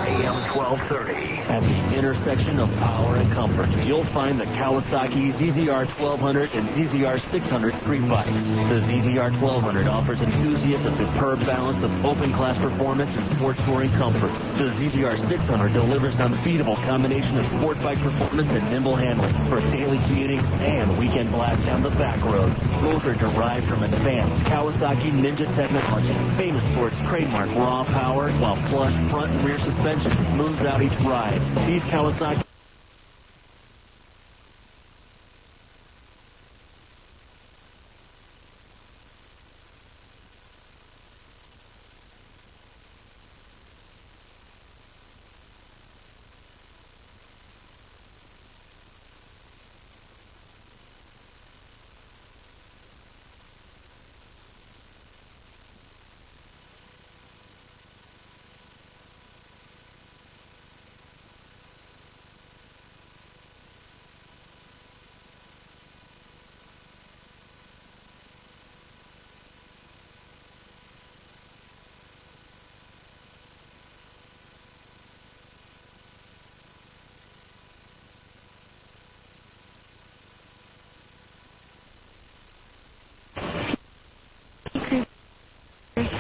AM 1230. At the intersection of power and comfort, you'll find the Kawasaki ZZR 1200 and ZZR 600 street bikes. The ZZR 1200 offers enthusiasts a superb balance of open-class performance and sport touring comfort. The ZZR 600 delivers an unbeatable combination of sport bike performance and nimble handling for daily commuting and weekend blast down the back roads. Both are derived from advanced Kawasaki Ninja technology. Famous Sports trademark raw power, while plush front and rear suspension smooths out each ride. These Kawasaki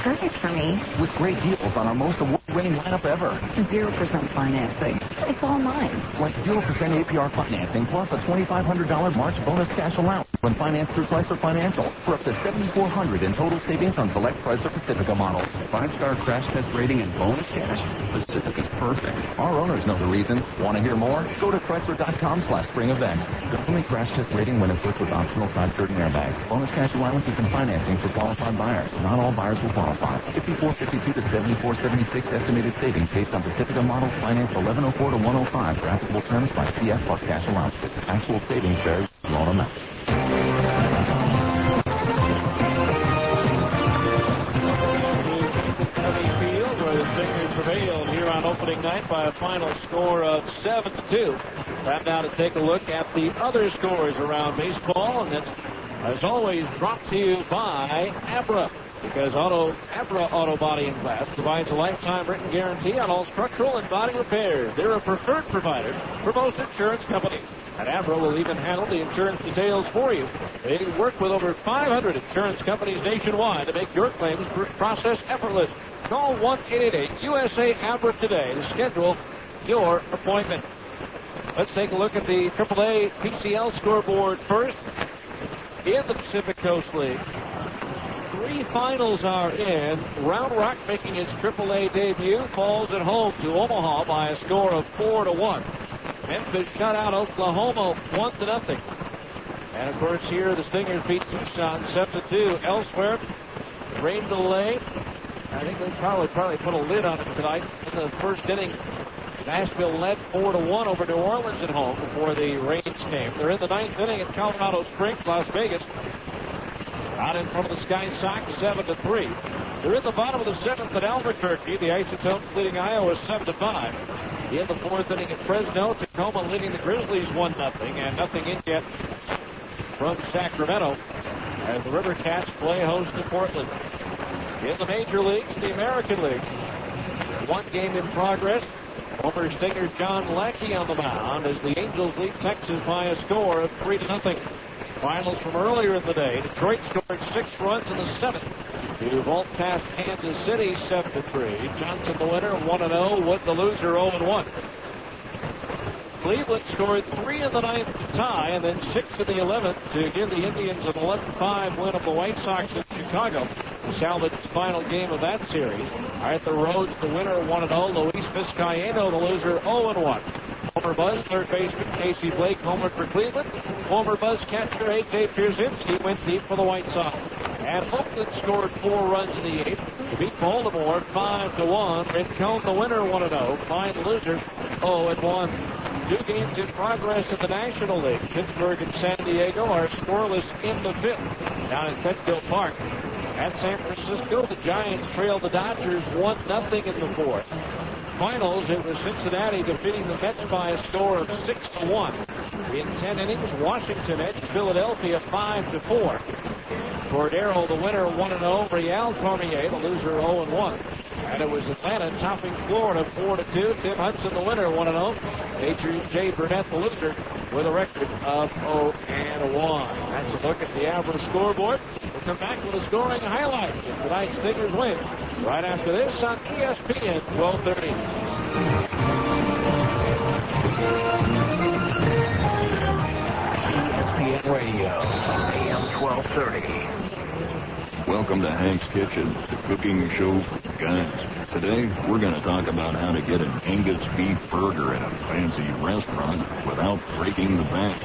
perfect for me. With great deals on our most award-winning lineup ever. 0% financing. It's all mine. Like 0% APR financing plus a $2,500 March bonus cash allowance when financed through Chrysler Financial for up to $7,400 in total savings on select Chrysler Pacifica models. 5-star crash test rating and bonus cash. Pacifica's perfect. Our owners know the reasons. Want to hear more? Go to Chrysler.com/spring event. Only crash test rating when equipped with optional side curtain airbags. Bonus cash allowances and financing for qualified buyers. Not all buyers will qualify. 5452 to 7476 estimated savings based on Pacifica models financed 1104 to 105 for applicable terms by CF plus cash allowances. Actual savings vary with loan amount. Field where the Stingers prevailed here on opening night by a final score of 7-2. Time now to take a look at the other scores around baseball, and that's, as always, brought to you by Abra. Because Abra Auto Body and Glass provides a lifetime written guarantee on all structural and body repairs. They're a preferred provider for most insurance companies. And Abra will even handle the insurance details for you. They work with over 500 insurance companies nationwide to make your claims process effortless. Call 1-888-USA-ABRA today to schedule your appointment. Let's take a look at the AAA PCL scoreboard first. In the Pacific Coast League, 3 finals are in. Round Rock, making its AAA debut, falls at home to Omaha by a score of 4-1. Memphis shut out Oklahoma 1-0. And of course here the Stingers beat Tucson 7-2. Elsewhere, rain delay. I think they probably put a lid on it tonight. In the first inning, Nashville led 4-1 over New Orleans at home before the rains came. They're in the 9th inning at Colorado Springs, Las Vegas. Out in front of the Sky Sox, 7-3. They're in the bottom of the 7th at Albuquerque. The Isotopes leading Iowa 7-5. In the 4th inning at Fresno, Tacoma leading the Grizzlies 1-0, and nothing in yet from Sacramento as the River Cats play host to Portland. In the major leagues, the American League, 1 game in progress. Former Stinger John Lackey on the mound as the Angels lead Texas by a score of 3-0. Finals from earlier in the day. Detroit scored 6 runs in the 7th to vault past Kansas City 7-3. Johnson the winner, 1-0. Wood the loser, 0-1. Cleveland scored 3 in the 9th to tie, and then 6 in the 11th to give the Indians an 11-5 win of the White Sox in Chicago to salvage the final game of that series. Arthur Rhodes the winner, 1-0. Luis Vizcaíno the loser, 0-1. Homer Buzz, third baseman Casey Blake homered for Cleveland. Homer Buzz catcher A.J. Pierzynski went deep for the White Sox. And Oakland scored 4 runs in the 8th to beat Baltimore 5-1. Rincon the winner, 1-0. Fine loser, 0-1. 2 games in progress in the National League. Pittsburgh and San Diego are scoreless in the 5th down at Petco Park. At San Francisco, the Giants trailed the Dodgers 1-0 in the 4th. Finals, it was Cincinnati defeating the Mets by a score of 6-1. In 10 innings, Washington edged Philadelphia 5-4. Cordero, the winner, 1-0. Real Cormier, the loser, 0-1. And it was Atlanta topping Florida 4-2. Tim Hudson, the winner, 1-0. Jay Burnett, the loser, with a record of 0-1. That's a look at the average scoreboard. We'll come back with the scoring highlights of tonight's Stingers win right after this on ESPN 1230. ESPN Radio, AM 1230. Welcome to Hank's Kitchen, the cooking show for guys. Today, we're going to talk about how to get an Angus beef burger at a fancy restaurant without breaking the bank.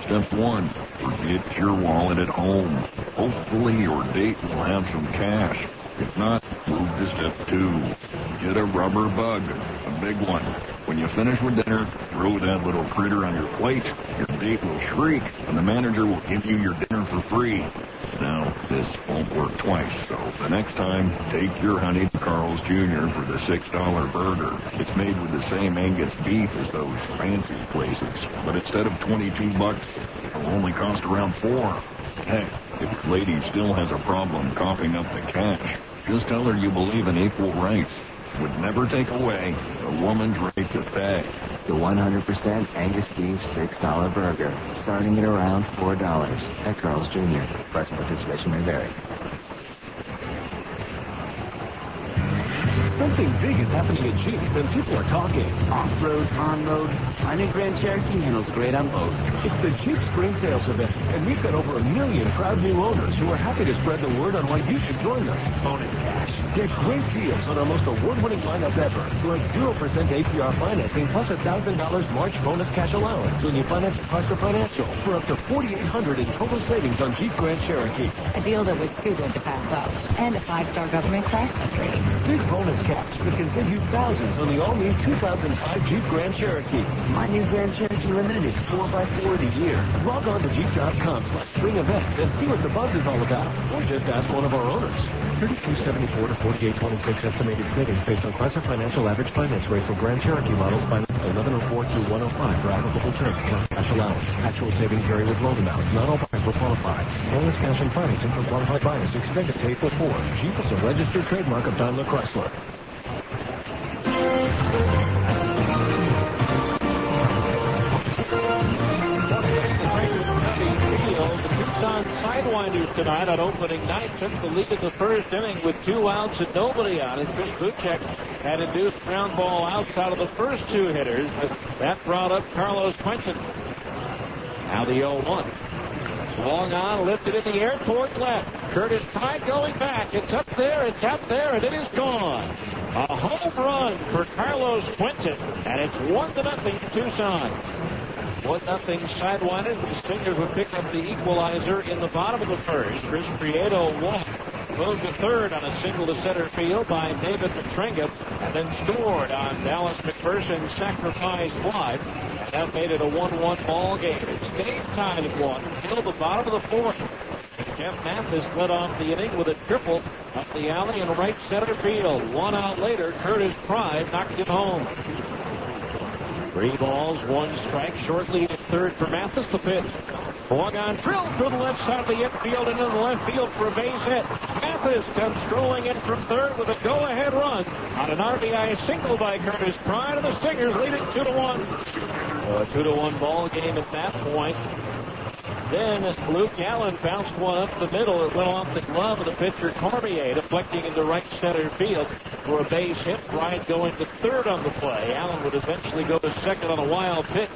Step 1, forget your wallet at home. Hopefully your date will have some cash. If not, move to step 2. Get a rubber bug, a big one. When you finish with dinner, throw that little critter on your plate. Your date will shriek, and the manager will give you your dinner for free. Now, this won't work twice, so the next time, take your honey to Carl's Jr. for the $6 burger. It's made with the same Angus beef as those fancy places, but instead of $22, it'll only cost around $4. Heck, if your lady still has a problem coughing up the cash, just tell her you believe in equal rights. Would never take away a woman's right to pay. The 100% Angus beef $6 burger, starting at around $4 at Carl's Jr. Price participation may vary. something big is happening at Jeep, then people are talking. Off-road, on-road, my new Grand Cherokee handles great on both. It's the Jeep Spring Sales Event, and we've got over 1 million proud new owners who are happy to spread the word on why you should join them. Bonus cash. Get great deals on our most award-winning lineup ever, like 0% APR financing plus $1,000 March bonus cash allowance when you finance at Chrysler Financial for up to $4,800 in total savings on Jeep Grand Cherokee. A deal that was too good to pass up. And a 5-star government crash test rating. Big bonus cash that can save you thousands on the all-new 2005 Jeep Grand Cherokee. My new Grand Cherokee Limited is 4x4 of the year. Log on to Jeep.com/spring event and see what the buzz is all about. Or just ask one of our owners. 3274 to 4826 estimated savings based on Chrysler Financial average finance rate for Grand Cherokee models financed 1104 through 105 for applicable terms plus cash allowance. Actual savings vary with loan amount. Not all buyers will qualify. Bonus cash and financing for qualified buyers expected to April 4. Jeep is a registered trademark of Daimler Chrysler. The Tucson Sidewinders tonight on opening night took the lead in the first inning with 2 outs and nobody on it. Chris Buchek had induced ground ball outside of the first 2 hitters, but that brought up Carlos Quentin. Now the 0-1. Swung on, lifted in the air towards left. Curtis Pride going back. It's up there, and it is gone. A home run for Carlos Quentin, and it's 1-0 Tucson. 1-0 Sidewinders. The Stingers would pick up the equalizer in the bottom of the first. Chris Prieto walked, moved to third on a single to center field by David Petrenga, and then scored on Dallas McPherson's sacrifice fly. And that made it a 1-1 ball game. It stayed tied at 1 until the bottom of the fourth. Jeff Mathis led off the inning with a triple up the alley in right center field. 1 out later, Curtis Pride knocked it home. 3 balls, 1 strike. Short lead at third for Mathis. The pitch. Swung on, drilled to the left side of the infield and into the left field for a base hit. Mathis comes strolling in from third with a go-ahead run on an RBI single by Curtis Pride, and the Stingers lead it 2-1. A 2-1 ball game at that point. Then Luke Allen bounced one up the middle. It went off the glove of the pitcher Cormier, deflecting into right center field for a base hit. Pride going to third on the play. Allen would eventually go to second on a wild pitch.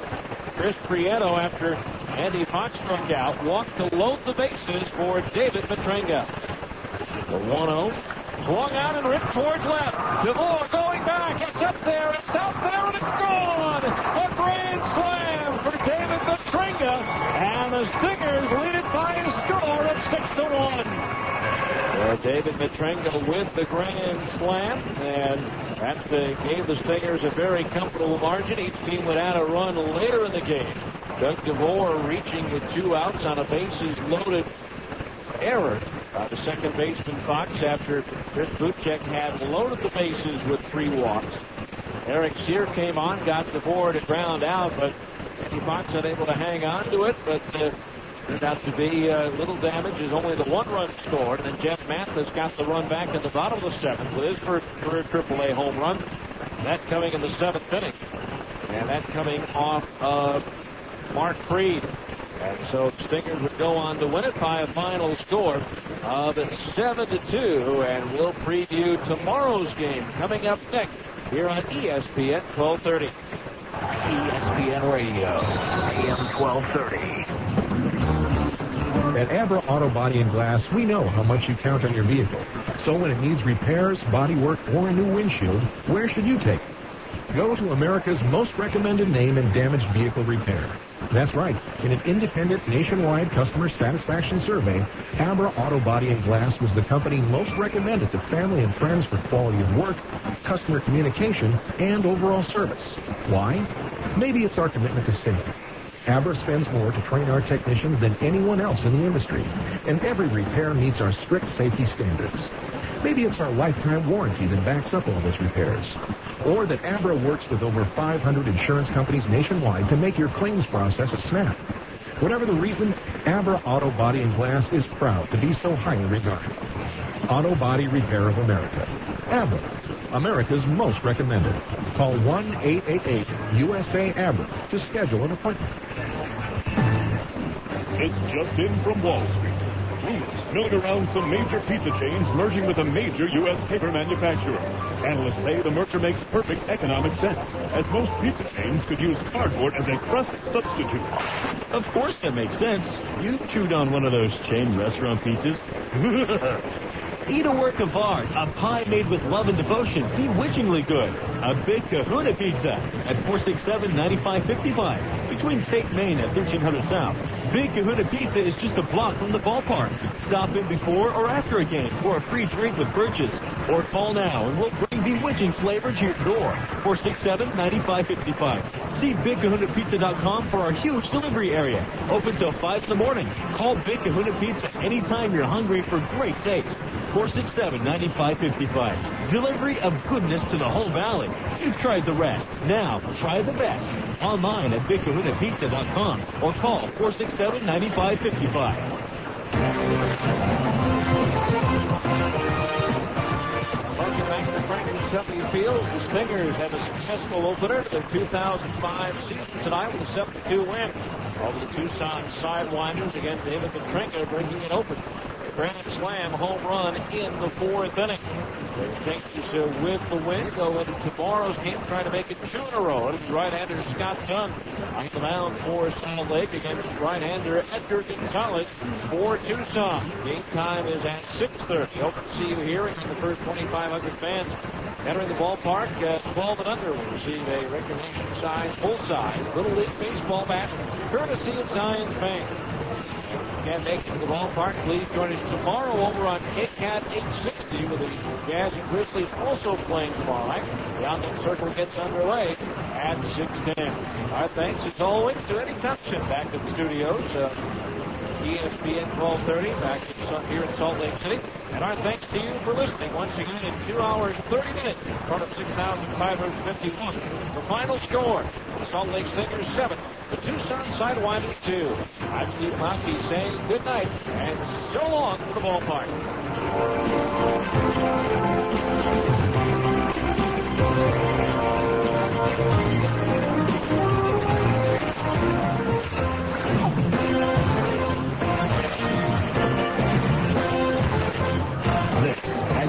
Chris Prieto, after Andy Fox struck out, walked to load the bases for David Petrenga. The 1-0. Swung out and ripped towards left. DeVore going back. It's up there, and it's gone. A grand slam for David Petrenga. And the Stingers lead it by a score of 6-1. David Petrenga with the grand slam, and that gave the Stingers a very comfortable margin. Each team would add a run later in the game. Doug DeVore reaching with 2 outs on a bases-loaded error by the second baseman Fox after Chris Buchek had loaded the bases with 3 walks. Eric Sear came on, got DeVore to ground out, but Andy Fox unable to hang on to it, but turned out to be little damage as only the 1 run scored, and then Jeff Mathis got the run back in the bottom of the 7th with his first career AAA home run. That coming in the 7th inning, and that coming off of Mark Freed. And so the Stingers would go on to win it by a final score of 7-2, and we'll preview tomorrow's game coming up next here on ESPN 1230. ESPN Radio, AM 1230. At Abra Auto Body and Glass, we know how much you count on your vehicle. So when it needs repairs, body work, or a new windshield, where should you take it? Go to America's most recommended name in damaged vehicle repair. That's right. In an independent nationwide customer satisfaction survey, Abra Auto Body and Glass was the company most recommended to family and friends for quality of work, customer communication, and overall service. Why? Maybe it's our commitment to safety. Abra spends more to train our technicians than anyone else in the industry, and every repair meets our strict safety standards. Maybe it's our lifetime warranty that backs up all those repairs. Or that Abra works with over 500 insurance companies nationwide to make your claims process a snap. Whatever the reason, Abra Auto Body and Glass is proud to be so highly regarded. Auto Body Repair of America. Abra, America's most recommended. Call 1-888-USA-ABRA to schedule an appointment. It's just in from Wall Street. Please known around some major pizza chains merging with a major U.S. paper manufacturer. Analysts say the merger makes perfect economic sense, as most pizza chains could use cardboard as a crust substitute. Of course that makes sense. You chewed on one of those chain restaurant pizzas. Eat a work of art, a pie made with love and devotion, bewitchingly good. A Big Kahuna Pizza at 467-9555 between State Main and 1300 South. Big Kahuna Pizza is just a block from the ballpark. Stop in before or after a game for a free drink with purchase. Or call now and we'll bring bewitching flavor to your door. 467-9555. See BigKahunaPizza.com for our huge delivery area. Open till 5 in the morning. Call Big Kahuna Pizza anytime you're hungry for great taste. 467-9555. Delivery of goodness to the whole valley. You've tried the rest. Now, try the best. Online at BigKahunaPizza.com or call 467-9555. Welcome back to Franklin W. Field. The Stingers have a successful opener to their 2005 season tonight with a 7-2 win over the Tucson Sidewinders. Again, David Petrinka bringing it open. Grand slam home run in the 4th inning. The Yankees with the win go into tomorrow's game trying to make it 2 in a row. It's right-hander Scott Dunn on the mound for Salt Lake against right-hander Edgar Gonzalez for Tucson. Game time is at 6:30. Hope to see you here in the first 2,500 fans entering the ballpark. 12 and under will receive a recognition-size, full-size Little League baseball bat courtesy of Zions Bank. Can't make it to the ballpark, please join us tomorrow over on KCAT 860 with the Jazz and Grizzlies also playing tomorrow night. The Outlet Circle gets underway at 6:10. Our thanks, as always, to Eddie Thompson back at the studios. ESPN 1230 back here in Salt Lake City. And our thanks to you for listening once again in 2 hours, 30 minutes in front of 6,551. The final score, the Salt Lake Stingers 7, the Tucson Sidewinders 2. I'm Steve Mofke saying good night and so long from the ballpark.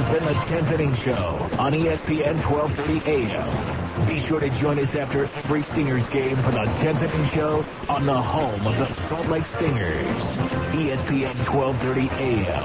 Been the 10th Inning Show on ESPN 1230 AM. Be sure to join us after every Stingers game for the 10th Inning Show on the home of the Salt Lake Stingers, ESPN 1230 AM.